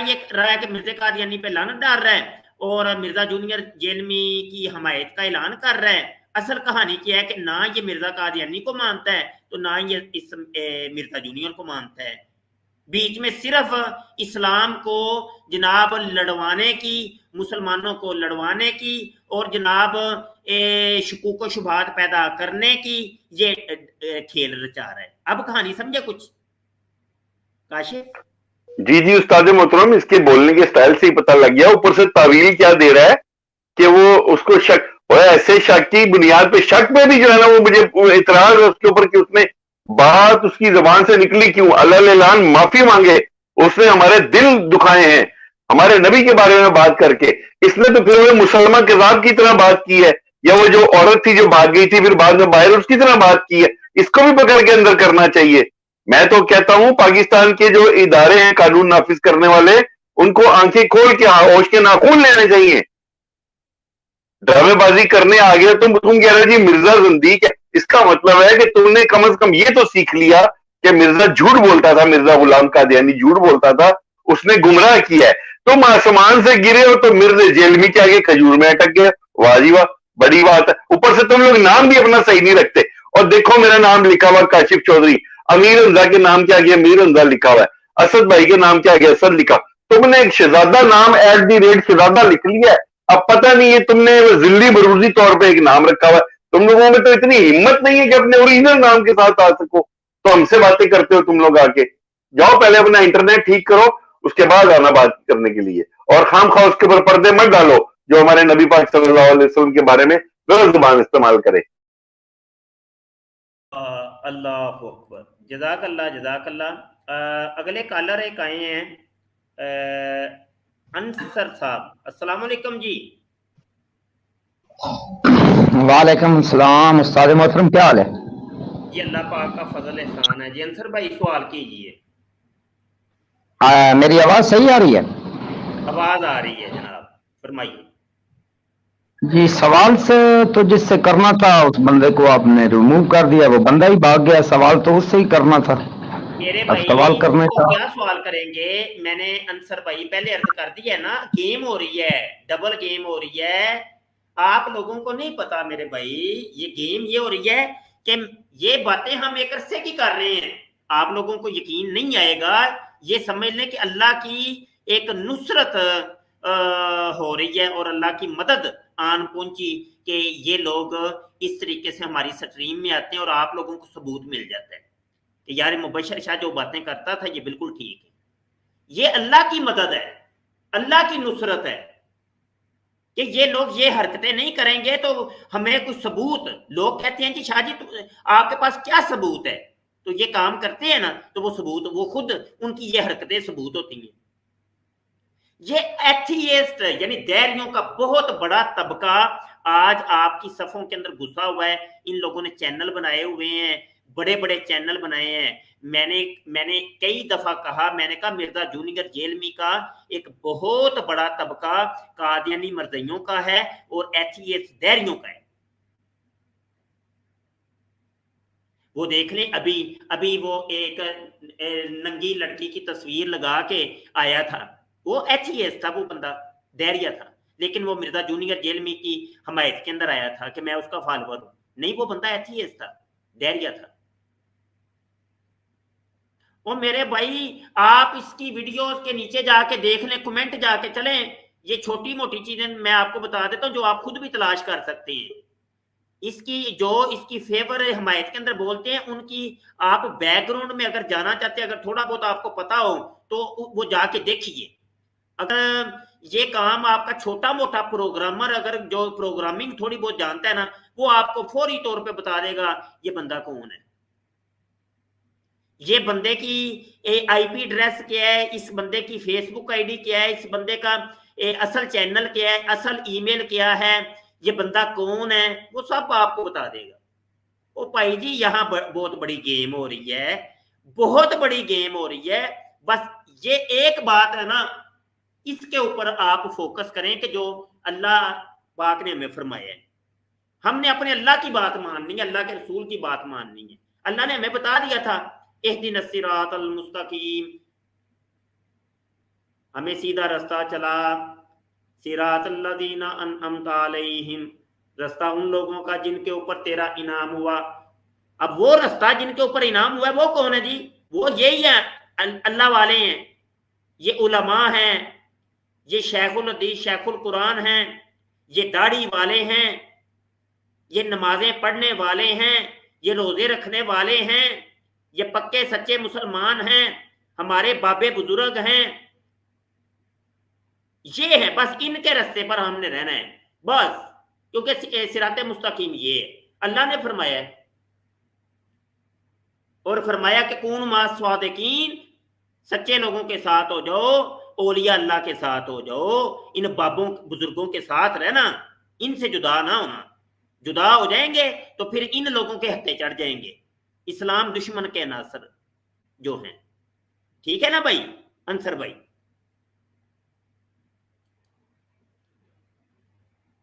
ये रहा है कि मिर्जा कादियानी पे लानत डाल रहा है और मिर्जा जूनियर जेलमी की हमायत का ऐलान कर रहा है। असल कहानी क्या है कि ना ये मिर्जा कादियानी को मानता है तो ना ये इस मिर्जा जूनियर को मानता है। बीच में सिर्फ इस्लाम को जनाब लड़वाने की, मुसलमानों को लड़वाने की और जनाब शुकूक व शुबहात पैदा करने की ये खेल रचा रहा है। अब कहानी समझे कुछ काशिफ? जी उस्ताद मोहतरम, इसके बोलने के स्टाइल से ही पता लग गया। ऊपर से तावील क्या दे रहा है कि वो उसको शक, और ऐसे शक की बुनियाद पे, शक पे भी जो है ना वो मुझे इतराज है उसके ऊपर कि उसने बात उसकी जबान से निकली क्यों। अल्लाह ऐलान माफी मांगे, उसने हमारे दिल दुखाए हैं हमारे नबी के बारे में बात करके। इसने तो फिर वो मुसलमान कज़ाब की तरह बात की है, या वो जो औरत थी जो भाग गई थी फिर बाद में बाहर, उसकी तरह बात की है। इसको भी पकड़ के अंदर करना चाहिए। मैं तो कहता हूं पाकिस्तान के जो इदारे हैं कानून नाफिज करने वाले, उनको आंखें खोल के होश के नाखून लेने चाहिए। ड्रामेबाजी करने आ गए तुम कह रहे जी मिर्जा ज़िंदीक है, इसका मतलब है कि तुमने कम से कम ये तो सीख लिया कि मिर्जा झूठ बोलता था, मिर्जा गुलाम कादियानी झूठ बोलता था, उसने गुमराह किया है। तुम आसमान से गिरे हो तो मिर्जा जेलमी के आगे खजूर में अटक गए। वाह जी वाह, बड़ी बात है। ऊपर से तुम लोग नाम भी अपना सही नहीं रखते। और देखो मेरा नाम लिखा हुआ काशिफ चौधरी, अमीर हमजा के नाम के आगे अमीर हमजा लिखा हुआ है, असद भाई के नाम के आगे असद लिखा। तुमने एक शहजादा नाम @ शहजादा लिख लिया है। अब पता नहीं है तुमने जिल्ली बरूजी तौर पे एक नाम रखा हुआ है। तुम लोगों में तो इतनी हिम्मत नहीं है कि अपने ओरिजिनल नाम के साथ आ सको, तो हमसे बातें करते हो तुम लोग आके। जाओ पहले अपना इंटरनेट ठीक करो, उसके बाद आना बात करने के लिए। और खामखा उसके ऊपर पर्दे मत डालो जो हमारे नबी पाक सल्लल्लाहु अलैहि वसल्लम के बारे में गलत जुबान इस्तेमाल करे। अल्लाह अकबर, जज़ाकल्लाह। अगले कॉलर एक आए हैं अंसर साहब, अस्सलाम वालेकुम जी। वालेकुम सलाम उस्ताद मोहतरम, क्या हाल है? ये अल्लाह पाक का फजल एहसान है जी। अंसर भाई सवाल कीजिए। मेरी आवाज सही आ रही है? आवाज आ रही है जनाब, फरमाइए। जी सवाल से तो जिससे करना था उस बंदे को आपने रिमूव कर दिया, वो बंदा ही भाग गया। सवाल तो उससे ही करना था। मेरे अब भाई सवाल करने का क्या सवाल करेंगे? मैंने अंसर भाई पहले अर्ज कर दिया ना, गेम हो रही है, डबल गेम हो रही है। आप लोगों को नहीं पता मेरे भाई, ये गेम ये हो रही है कि ये बातें हम एक अरसे की कर रहे हैं। आप लोगों को यकीन नहीं आएगा, ये समझ लें कि अल्लाह की एक नुसरत हो रही है और अल्लाह की मदद आन पहुंची कि ये लोग इस तरीके से हमारी स्ट्रीम में आते हैं और आप लोगों को सबूत मिल जाता है कि यार मुबशर शाह जो बातें करता था ये बिल्कुल ठीक है। ये अल्लाह की मदद है, अल्लाह की नुसरत है कि ये लोग ये हरकतें नहीं करेंगे तो हमें कुछ सबूत। लोग कहते हैं कि शाह जी आपके पास क्या सबूत है, तो ये काम करते हैं ना तो वो सबूत, वो खुद उनकी ये हरकतें सबूत होती हैं। ये एथीइस्ट यानी दैरियों का बहुत बड़ा तबका आज आपकी सफों के अंदर घुसा हुआ है। इन लोगों ने चैनल बनाए हुए हैं, बड़े बड़े चैनल बनाए हैं। मैंने कई दफा कहा, मैंने कहा मिर्जा जूनियर जेलमी का एक बहुत बड़ा तबका कादियानी मर्जियों का है और एथीइस्ट दैरियों का है। वो देख लें, अभी वो एक नंगी लड़की की तस्वीर लगा के आया था, वो एथीइस्ट था, वो बंदा दैरिया था, लेकिन वो मिर्जा जूनियर जेलमी की हमायत के अंदर आया था कि मैं उसका फॉलोअर हूं। नहीं, वो बंदा एथीइस्ट था, दैरिया था। और मेरे भाई आप इसकी वीडियोस के नीचे जाके देख लें, कमेंट जाके चलें। ये छोटी मोटी चीजें मैं आपको बता देता हूं जो आप खुद भी तलाश कर सकते हैं। इसकी फेवर हमायत के अंदर बोलते हैं, उनकी आप बैकग्राउंड में अगर जाना चाहते हैं, अगर थोड़ा बहुत आपको पता हो तो वो जाके देखिए। अगर ये काम आपका छोटा मोटा प्रोग्रामर अगर जो प्रोग्रामिंग थोड़ी बहुत जानता है ना, वो आपको फौरी तौर पे बता देगा ये बंदा कौन है, ये बंदे की आईपी एड्रेस क्या है, इस बंदे की फेसबुक आईडी क्या है, इस बंदे का असल चैनल क्या है, असल ईमेल क्या है, ये बंदा कौन है, वो सब आपको बता देगा। ओ भाई जी यहाँ बहुत बड़ी गेम हो रही है, बहुत बड़ी गेम हो रही है। बस ये एक बात है ना, इसके ऊपर आप फोकस करें कि जो अल्लाह पाक ने हमें फरमाया है, हमने अपने अल्लाह की बात माननी है, अल्लाह के रसूल की बात माननी है। अल्लाह ने हमें बता दिया था इहदिनस सिरातल मुस्तकीम, हमें सीधा रास्ता चला, सिरातल लज़ीना अनअमता अलैहिम, रास्ता उन लोगों का जिनके ऊपर तेरा इनाम हुआ। अब वो रास्ता जिनके ऊपर इनाम हुआ है वो कौन है जी? वो यही है, अल्लाह वाले हैं, ये उलमा हैं, ये शेखुल हदीस शेखुल कुरान हैं, ये दाढ़ी वाले हैं, ये नमाजें पढ़ने वाले हैं, ये रोजे रखने वाले हैं, ये पक्के सच्चे मुसलमान हैं, हमारे बाबे बुजुर्ग हैं, ये है। बस इनके रास्ते पर हमने रहना है बस, क्योंकि सिराते मुस्तकीम ये है, अल्लाह ने फरमाया है। और फरमाया कि कून मा स्वादिकीन, सच्चे लोगों के साथ हो जाओ, औलिया अल्लाह के साथ हो जाओ, इन बाबों बुजुर्गों के साथ रहना, इनसे जुदा ना होना। जुदा हो जाएंगे तो फिर इन लोगों के हत्थे चढ़ जाएंगे, इस्लाम दुश्मन के नासर जो हैं। ठीक है ना भाई अंसर भाई?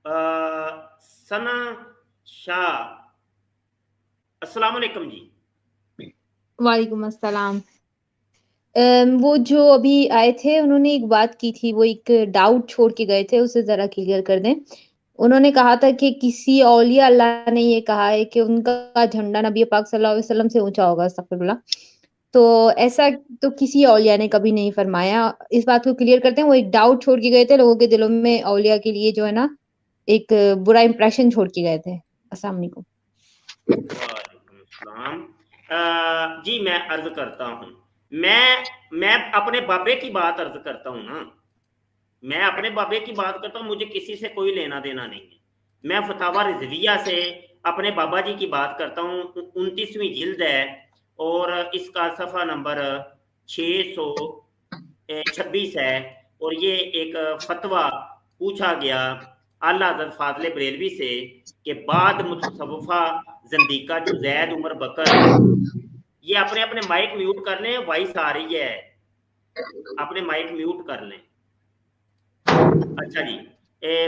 सना शाह, अस्सलाम वालेकुम जी। वालेकुम अस्सलाम। वो जो अभी आए थे उन्होंने एक बात की थी, वो एक डाउट छोड़ के गए थे, उसे जरा क्लियर कर दें। उन्होंने कहा था कि किसी औलिया अल्लाह ने ये कहा है कि उनका झंडा नबी पाक सल्लल्लाहु अलैहि वसल्लम से ऊंचा होगा, अस्तगफिरुल्लाह। तो ऐसा तो किसी औलिया ने कभी नहीं फरमाया। इस बात को क्लियर करते हैं। वो एक डाउट छोड़ के गए थे, लोगों के दिलों में औलिया के लिए जो है ना एक बुरा इंप्रेशन छोड़ के गए थे। अस्सलाम वालेकुम। जी मैं अर्ज करता हूँ, मैं अपने बाबे की बात अर्ज करता हूँ ना, मैं अपने बाबे की बात करता हूँ, मुझे किसी से कोई लेना देना नहीं है। मैं फतावा रिजविया से अपने बाबा जी की बात करता हूँ, 29वीं जिल्द है और इसका सफ़ा नंबर 626 है। और ये एक फतवा पूछा गया आला हज़रत फाज़िल बरेलवी से कि बाद मुतसव्विफ़ा ज़ंदीका जो ज़ैद उमर बकर, ये अपने अपने माइक म्यूट कर लें, वॉइस आ रही है, अपने माइक म्यूट कर लें। अच्छा जी,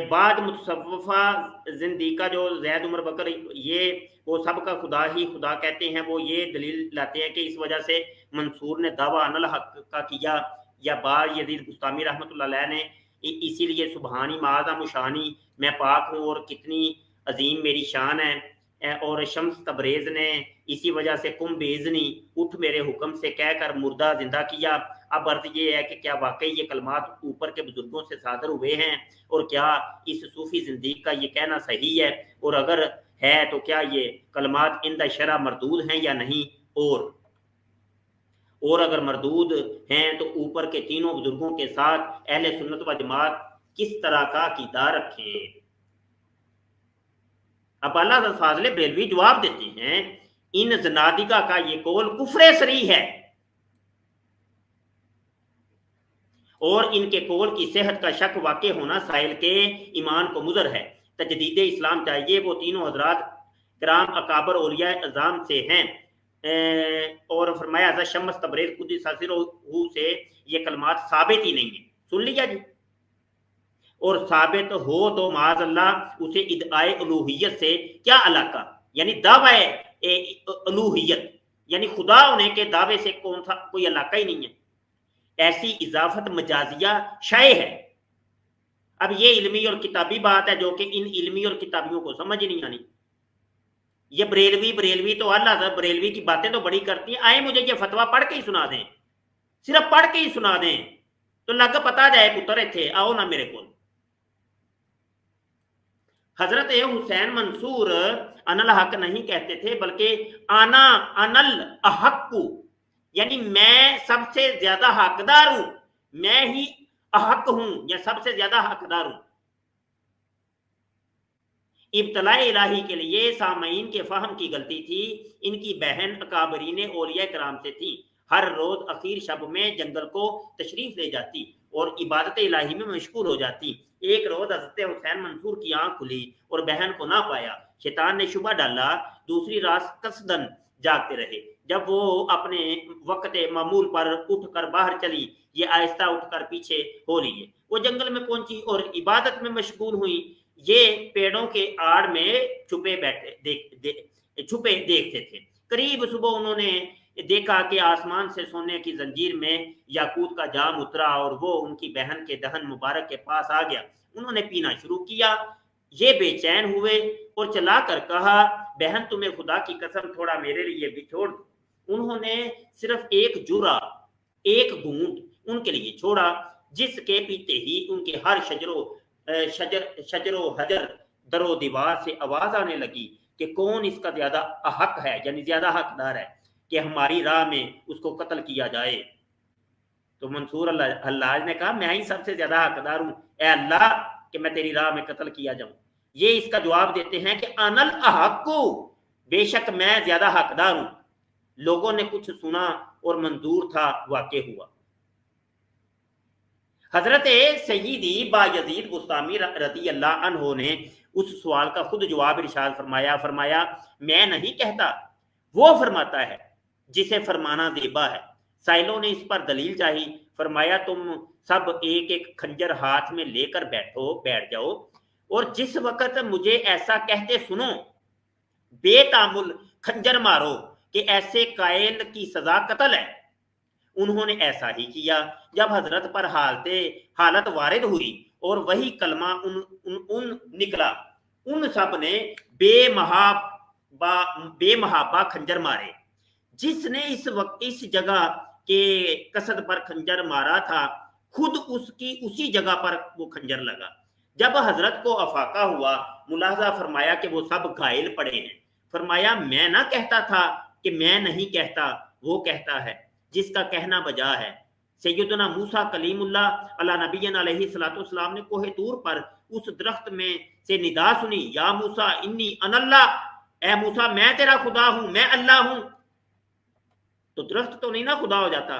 बाद मुतसव्विफ़ा ज़िंदीका जो ज़ैद उमर बकर, ये वो सब का खुदा ही खुदा कहते हैं। वो ये दलील लाते हैं कि इस वजह से मंसूर ने दावा अनल हक का किया, या बार यजीद बुस्तामी रहमतुल्लाह अलैह ने, इसीलिए सुबहानी माज़ा मुशानी, मैं पाक हूँ और कितनी अजीम मेरी शान है। और शम्स तबरेज़ ने इसी वजह से कुम बेज़नी, उठ मेरे हुक्म से कहकर मुर्दा जिंदा किया। अब अर्थ ये है कि क्या वाकई ये कलमात ऊपर के बुजुर्गों से सादर हुए हैं, और क्या इस सूफी जिंदगी का ये कहना सही है, और अगर है तो क्या ये कलमात इंदा शरा मरदूद हैं या नहीं, और अगर मरदूद हैं तो ऊपर के तीनों बुजुर्गों के साथ अहले सुन्नत व जमात किस तरह का अकीदा रखें। अब अल्लाह फाज़िल बरेलवी जवाब देते हैं, इन जनादिका का ये कौल कुफ्र सरी है और इनके कौल की सेहत का शक वाक़ई होना साइल के ईमान को मुज़र है। तजदीद इस्लाम चाहिए, वो तीनों हजरात कराम अकाबर औलिया अज़ाम से हैं। और फरमाया हज़रत शम्स तबरेज़ कुद्दस से ये कलमात साबित ही नहीं है। सुन लिया जी। और साबित हो तो माज़अल्लाह उसे इदआए उलूहियत से क्या अलाका, यानी दावा उलूहियत यानी खुदा होने के दावे से कौन सा कोई अलाका ही नहीं है। ऐसी इजाफत मजाजिया शाये है। अब ये इल्मी और किताबी बात है जो कि इन इल्मी और किताबियों को समझ ही नहीं आनी। ये बरेलवी तो अल्लाह बरेलवी की बातें तो बड़ी करती हैं। आए मुझे ये फतवा पढ़ के ही सुना दें, सिर्फ पढ़ के ही सुना दें तो लग पता जाए पुत्र इत्थे आओ ना मेरे को। حضرت حسین منصور انل حق نہیں کہتے تھے بلکہ آنا انل احق، یعنی میں سب سے زیادہ حقدار ہوں، میں ہی احق ہوں یا سب سے زیادہ حقدار ہوں۔ ابتلاء الہی کے لیے سامعین کے فہم کی غلطی تھی۔ ان کی بہن اکابرین اولیاء کرام سے تھی، ہر روز اخیر شب میں جنگل کو تشریف لے جاتی اور عبادت الہی میں مشغول ہو جاتی۔ ایک روز حضرت حسین منصور کی آنکھ کھلی اور بہن کو نہ پایا۔ شیطان نے شبہ ڈالا، دوسری رات قصدن جاگتے رہے۔ جب وہ اپنے وقت معمول پر اٹھ کر باہر چلی، یہ آہستہ اٹھ کر پیچھے ہو لیے۔ وہ جنگل میں پہنچی اور عبادت میں مشغول ہوئی۔ یہ پیڑوں کے آڑ میں چھپے دیکھتے تھے۔ قریب صبح انہوں نے دیکھا کہ آسمان سے سونے کی زنجیر میں یاقوت کا جام اترا اور وہ ان کی بہن کے دہن مبارک کے پاس آ گیا۔ انہوں نے پینا شروع کیا۔ یہ بے چین ہوئے اور چلا کر کہا، بہن تمہیں خدا کی قسم تھوڑا میرے لیے بھی چھوڑ دو۔ انہوں نے صرف ایک جرعہ، ایک گھونٹ ان کے لیے چھوڑا، جس کے پیتے ہی ان کے ہر شجر و حجر در و دیوار سے آواز آنے لگی کہ کون اس کا زیادہ حق ہے، یعنی زیادہ حقدار ہے کہ ہماری راہ میں اس کو قتل کیا جائے۔ تو منصور حلاج نے کہا، میں ہی سب سے زیادہ حقدار ہوں، اے اللہ کہ میں تیری راہ میں قتل کیا جاؤں۔ یہ اس کا جواب دیتے ہیں کہ انل احق، بے شک میں زیادہ حقدار ہوں۔ لوگوں نے کچھ سنا اور منظور تھا، واقع ہوا۔ حضرت سیدی بایزید بستامی رضی اللہ عنہ نے اس سوال کا خود جواب ارشاد فرمایا میں نہیں کہتا، وہ فرماتا ہے جسے فرمانا زیبا ہے۔ سائلوں نے اس پر دلیل چاہی۔ فرمایا تم سب ایک ایک کھنجر ہاتھ میں لے کر بیٹھ جاؤ اور جس وقت مجھے ایسا کہتے سنو، بے تعمل کھنجر مارو کہ ایسے قائل کی سزا قتل ہے۔ انہوں نے ایسا ہی کیا۔ جب حضرت پر حالت وارد ہوئی اور وہی کلمہ ان نکلا، ان سب نے بے محابہ کھنجر مارے۔ جس نے اس جگہ کے قصد پر کھنجر مارا تھا، خود اسی جگہ پر وہ کھنجر لگا۔ جب حضرت کو افاقہ ہوا، ملاحظہ فرمایا کہ وہ سب گھائل پڑے ہیں۔ فرمایا میں نہ کہتا تھا کہ میں نہیں کہتا، وہ کہتا ہے جس کا کہنا بجا ہے۔ سیدنا موسیٰ کلیم اللہ علی نبینا علیہ الصلوۃ والسلام نے کوہ طور پر اس درخت میں سے ندا سنی، یا موسیٰ انی انا اللہ، اے موسیٰ میں تیرا خدا ہوں، میں اللہ ہوں۔ تو درخت تو نہیں نا خدا ہو جاتا۔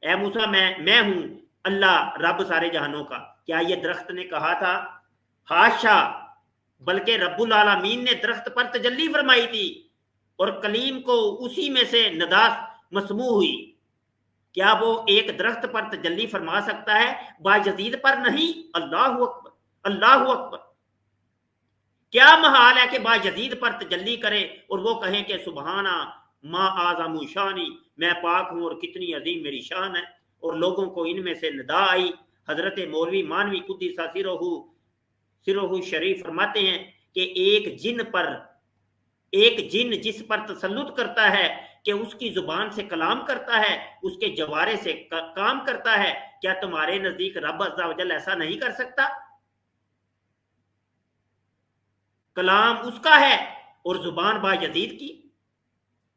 اے موسیٰ میں ہوں اللہ رب سارے جہانوں کا۔ کیا یہ درخت نے کہا تھا؟ حاشا، بلکہ رب العالمین نے درخت پر تجلی فرمائی تھی اور کلیم کو اسی میں سے ندا مسموع ہوئی۔ کیا وہ ایک درخت پر تجلی فرما سکتا ہے، بایزید پر نہیں؟ اللہ اکبر، اللہ اکبر۔ کیا محال ہے کہ بایزید پر تجلی کرے اور وہ کہیں کہ سبحانہ ما اعظم شانی، میں پاک ہوں اور کتنی عظیم میری شان ہے، اور لوگوں کو ان میں سے ندا آئی۔ حضرت مولوی مانوی قدس سرہ شریف فرماتے ہیں کہ ایک جن جس پر تسلط کرتا ہے کہ اس کی زبان سے کلام کرتا ہے، اس کے جوارے سے کام کرتا ہے، کیا تمہارے نزدیک رب عز و جل ایسا نہیں کر سکتا؟ کلام اس کا ہے اور زبان بایزید کی۔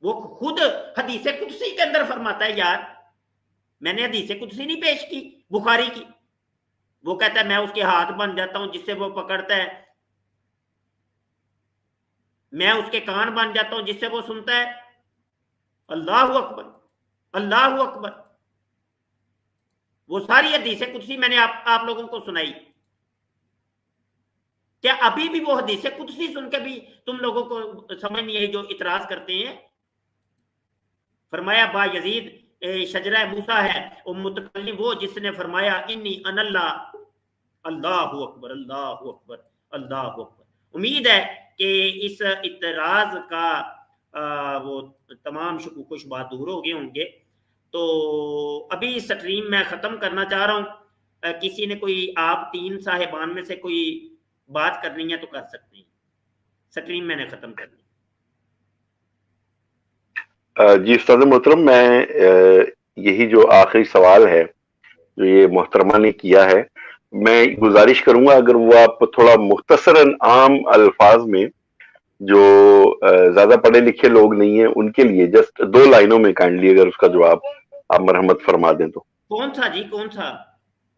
وہ خود حدیث قدسی کے اندر فرماتا ہے، یار میں نے حدیث قدسی نہیں پیش کی بخاری کی، وہ کہتا ہے میں اس کے ہاتھ بن جاتا ہوں جس سے وہ پکڑتا ہے، میں اس کے کان بن جاتا ہوں جس سے وہ سنتا ہے۔ اللہ اکبر، اللہ اکبر۔ وہ ساری حدیث قدسی میں نے آپ لوگوں کو سنائی۔ کیا ابھی بھی وہ حدیث قدسی سن کے بھی تم لوگوں کو سمجھ نہیں آئی جو اعتراض کرتے ہیں؟ فرمایا با یزید شجرہ موسیٰ ہے، اور متکلم وہ جس نے فرمایا انی ان اللہ۔ اللہ اکبر، اللہ اکبر، اللہ اکبر۔ امید ہے کہ اس اعتراض کا وہ تمام شکوک و شبہات دور ہو گئے ہوں گے۔ تو ابھی سٹریم میں ختم کرنا چاہ رہا ہوں۔ کسی نے کوئی آپ تین صاحبان میں سے کوئی بات کرنی ہے تو کر سکتے ہیں، سٹریم میں نے ختم کرنی۔ جی استاد محترم، میں یہی جو آخری سوال ہے جو یہ محترمہ نے کیا ہے، मैं गुजारिश करूंगा अगर वो आप थोड़ा मुख्तसरन आम अल्फाज में, जो ज्यादा पढ़े लिखे लोग नहीं है उनके लिए जस्ट 2 लाइनों में काइंडली अगर उसका जवाब आप मरहमत फरमा दें तो। कौन सा जी, कौन सा?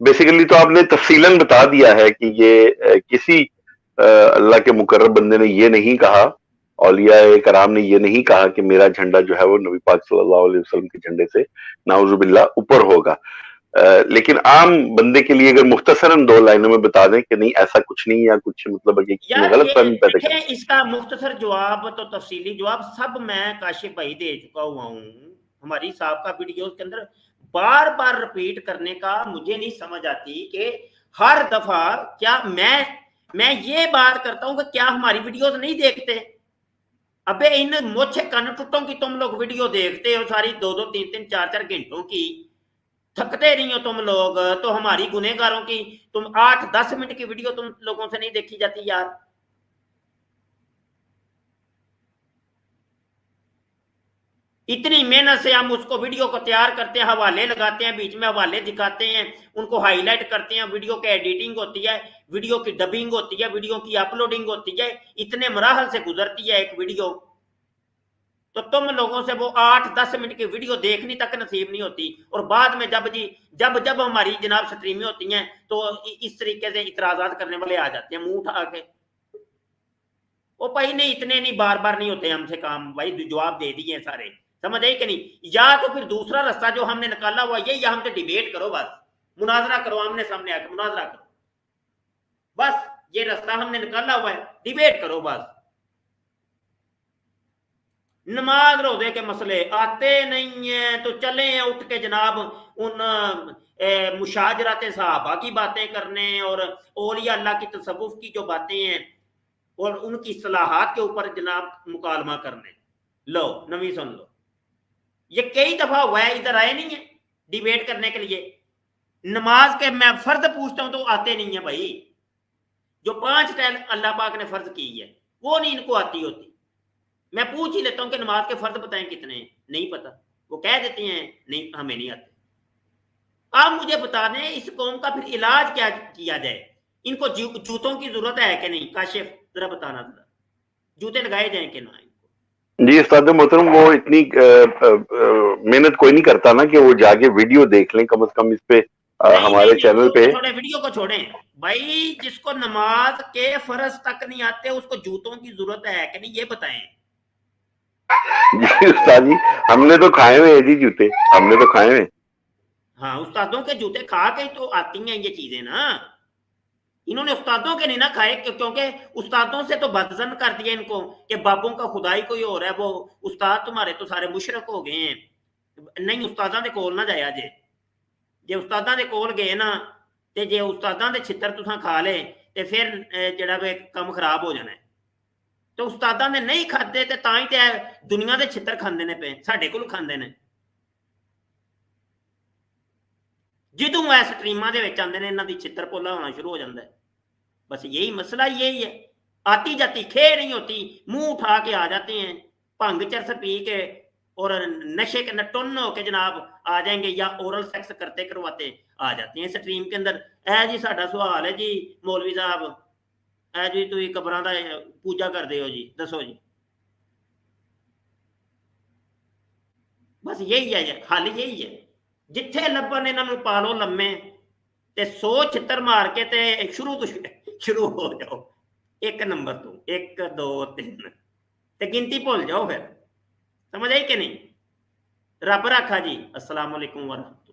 बेसिकली तो आपने तफसीलन बता दिया है कि ये किसी अल्लाह के मुकर्रब बंदे ने ये नहीं कहा, औलिया कराम ने ये नहीं कहा कि मेरा झंडा जो है वो नबी पाक सल्लल्लाहु अलैहि वसल्लम के झंडे से नाउजुबिल्लाह ऊपर होगा। लेकिन आम बंदे के लिए अगर मुख्तसरन 2 लाइनों में बता दें कि नहीं ऐसा कुछ नहीं, या कुछ मतलब गलत फहमी पैदा कर। इसका मुख्तसर जवाब तो तफसीली जवाब सब मैं काशिफ भाई दे चुका हुआ हूँ। हमारी साहब वीडियो के अंदर बार बार रिपीट करने का मुझे नहीं समझ आती कि हर दफा क्या मैं ये बात करता हूँ कि क्या हमारी वीडियोस नहीं देखते? अबे इन मोछे कन टुटों की तुम लोग वीडियो देखते हो सारी 2-2, 3-3, 4-4 घंटों की, थकते नहीं हो तुम लोग, तो हमारी गुनहगारों की तुम 8-10 मिनट की वीडियो तुम लोगों से नहीं देखी जाती यार। इतनी मेहनत से हम उसको वीडियो को तैयार करते हैं, हवाले लगाते हैं, बीच में हवाले दिखाते हैं, उनको हाईलाइट करते हैं, वीडियो की एडिटिंग होती है, वीडियो की डबिंग होती है, वीडियो की अपलोडिंग होती है, इतने मराहल से गुजरती है एक वीडियो। तो तुम लोगों से वो 8-10 मिनट की वीडियो देखनी तक नसीब नहीं होती, और बाद में जब हमारी जनाब स्ट्रीमें होती हैं तो इस तरीके से इतराजात करने वाले आ जाते हैं मुंह उठा के। वो भाई नहीं, इतने नहीं, बार बार नहीं होते हमसे काम भाई, जवाब दे दिए सारे, समझ आई कि नहीं? या तो फिर दूसरा रास्ता जो हमने निकाला हुआ ये, या हमसे डिबेट करो, बस मुनाजरा करो, आमने सामने आकर मुनाजरा करो, बस ये रास्ता हमने निकाला हुआ है, डिबेट करो बस। नमाज रोजे के मसले आते नहीं है तो चले उठ के जनाब उन मुशाजरात सहाबा की बातें करने और औलिया अल्लाह की तसव्वुफ की जो बातें हैं और उनकी सलाहात के ऊपर जनाब मुकालमा करने। लो नवी सुन लो, ये कई दफा हुआ है, इधर आए नहीं है डिबेट करने के लिए। नमाज के मैं फर्ज पूछता हूं तो आते नहीं है भाई, जो 5 टाइम अल्लाह पाक ने फर्ज की है वो नहीं इनको आती होती। मैं पूछ ही लेता हूं कि नमाज के फर्ज बताएं कितने हैं, नहीं पता, वो कह देते हैं नहीं हमें नहीं आते। आप मुझे बता दें इस कौम का फिर इलाज क्या किया जाए? इनको जूतों की जरूरत है कि नहीं? काशिफ जरा बताना, जरा जूते लगाए जाए कि ना? जी उस्ताद मोहतरम, वो इतनी मेहनत कोई नहीं करता ना कि वो जाके वीडियो देख लें, कम से कम इस पे हमारे चैनल पे। वीडियो को छोड़ें भाई, जिसको नमाज के फर्ज तक नहीं आते उसको जूतों की जरूरत है कि नहीं, ये बताएं। जी उस्ताद जी, हमने तो खाए हुए हैं जी जूते, हमने तो खाए हुए। हाँ, उस्तादों के जूते खा के तो आती हैं ये चीजें ना, इन्होंने उस्तादों के नहीं ना खाए, क्योंकि उस्तादों से तो बदजन कर दिया इनको कि बाबों का खुदाई कोई और है, वो उस्ताद तुम्हारे तो सारे मुशरक हो गए हैं। नहीं, उस्तादां दे कोल ना जाया जे उस्तादां दे कोल गए ना ते जे उस्तादां दे छित्तर तुसां खा ले ते फिर जेड़ा वे काम खराब हो जाना है। तो उस्तादां ने नहीं खाते ते तां ही ते दुनिया दे छित्तर खांदे ने पे, साडे कोल खांदे ने। जिदों ऐ स्ट्रीमां दे विच आंदे ने इन्हां दी छित्तर पोला होना शुरू हो जाता है। बस यही मसला यही है, आती जाती खे नहीं होती, मुंह उठा के आ जाते हैं, भंग चरस पी के और नशे के नटुन्न होके जनाब आ जाएंगे, या ओरल सेक्स करते करवाते आ जाते हैं स्ट्रीम के अंदर। ऐ जी साडा सवाल है जी मौलवी साहब, ऐ जी तुसीं कबरां दा पूजा करदे हो जी, दसो जी। बस यही है, हल यही है, जिथे लभन इन्हां पा लो लम्मे ते 100 छित्तर मार के ते शुरू हो जाओ 1 नंबर तो 1 2 3 ते गिनती भुल जाओ, फिर समझ आई कि नहीं? रब रखा जी। अस्सलाम वालेकुम वरहमतुल्लाह।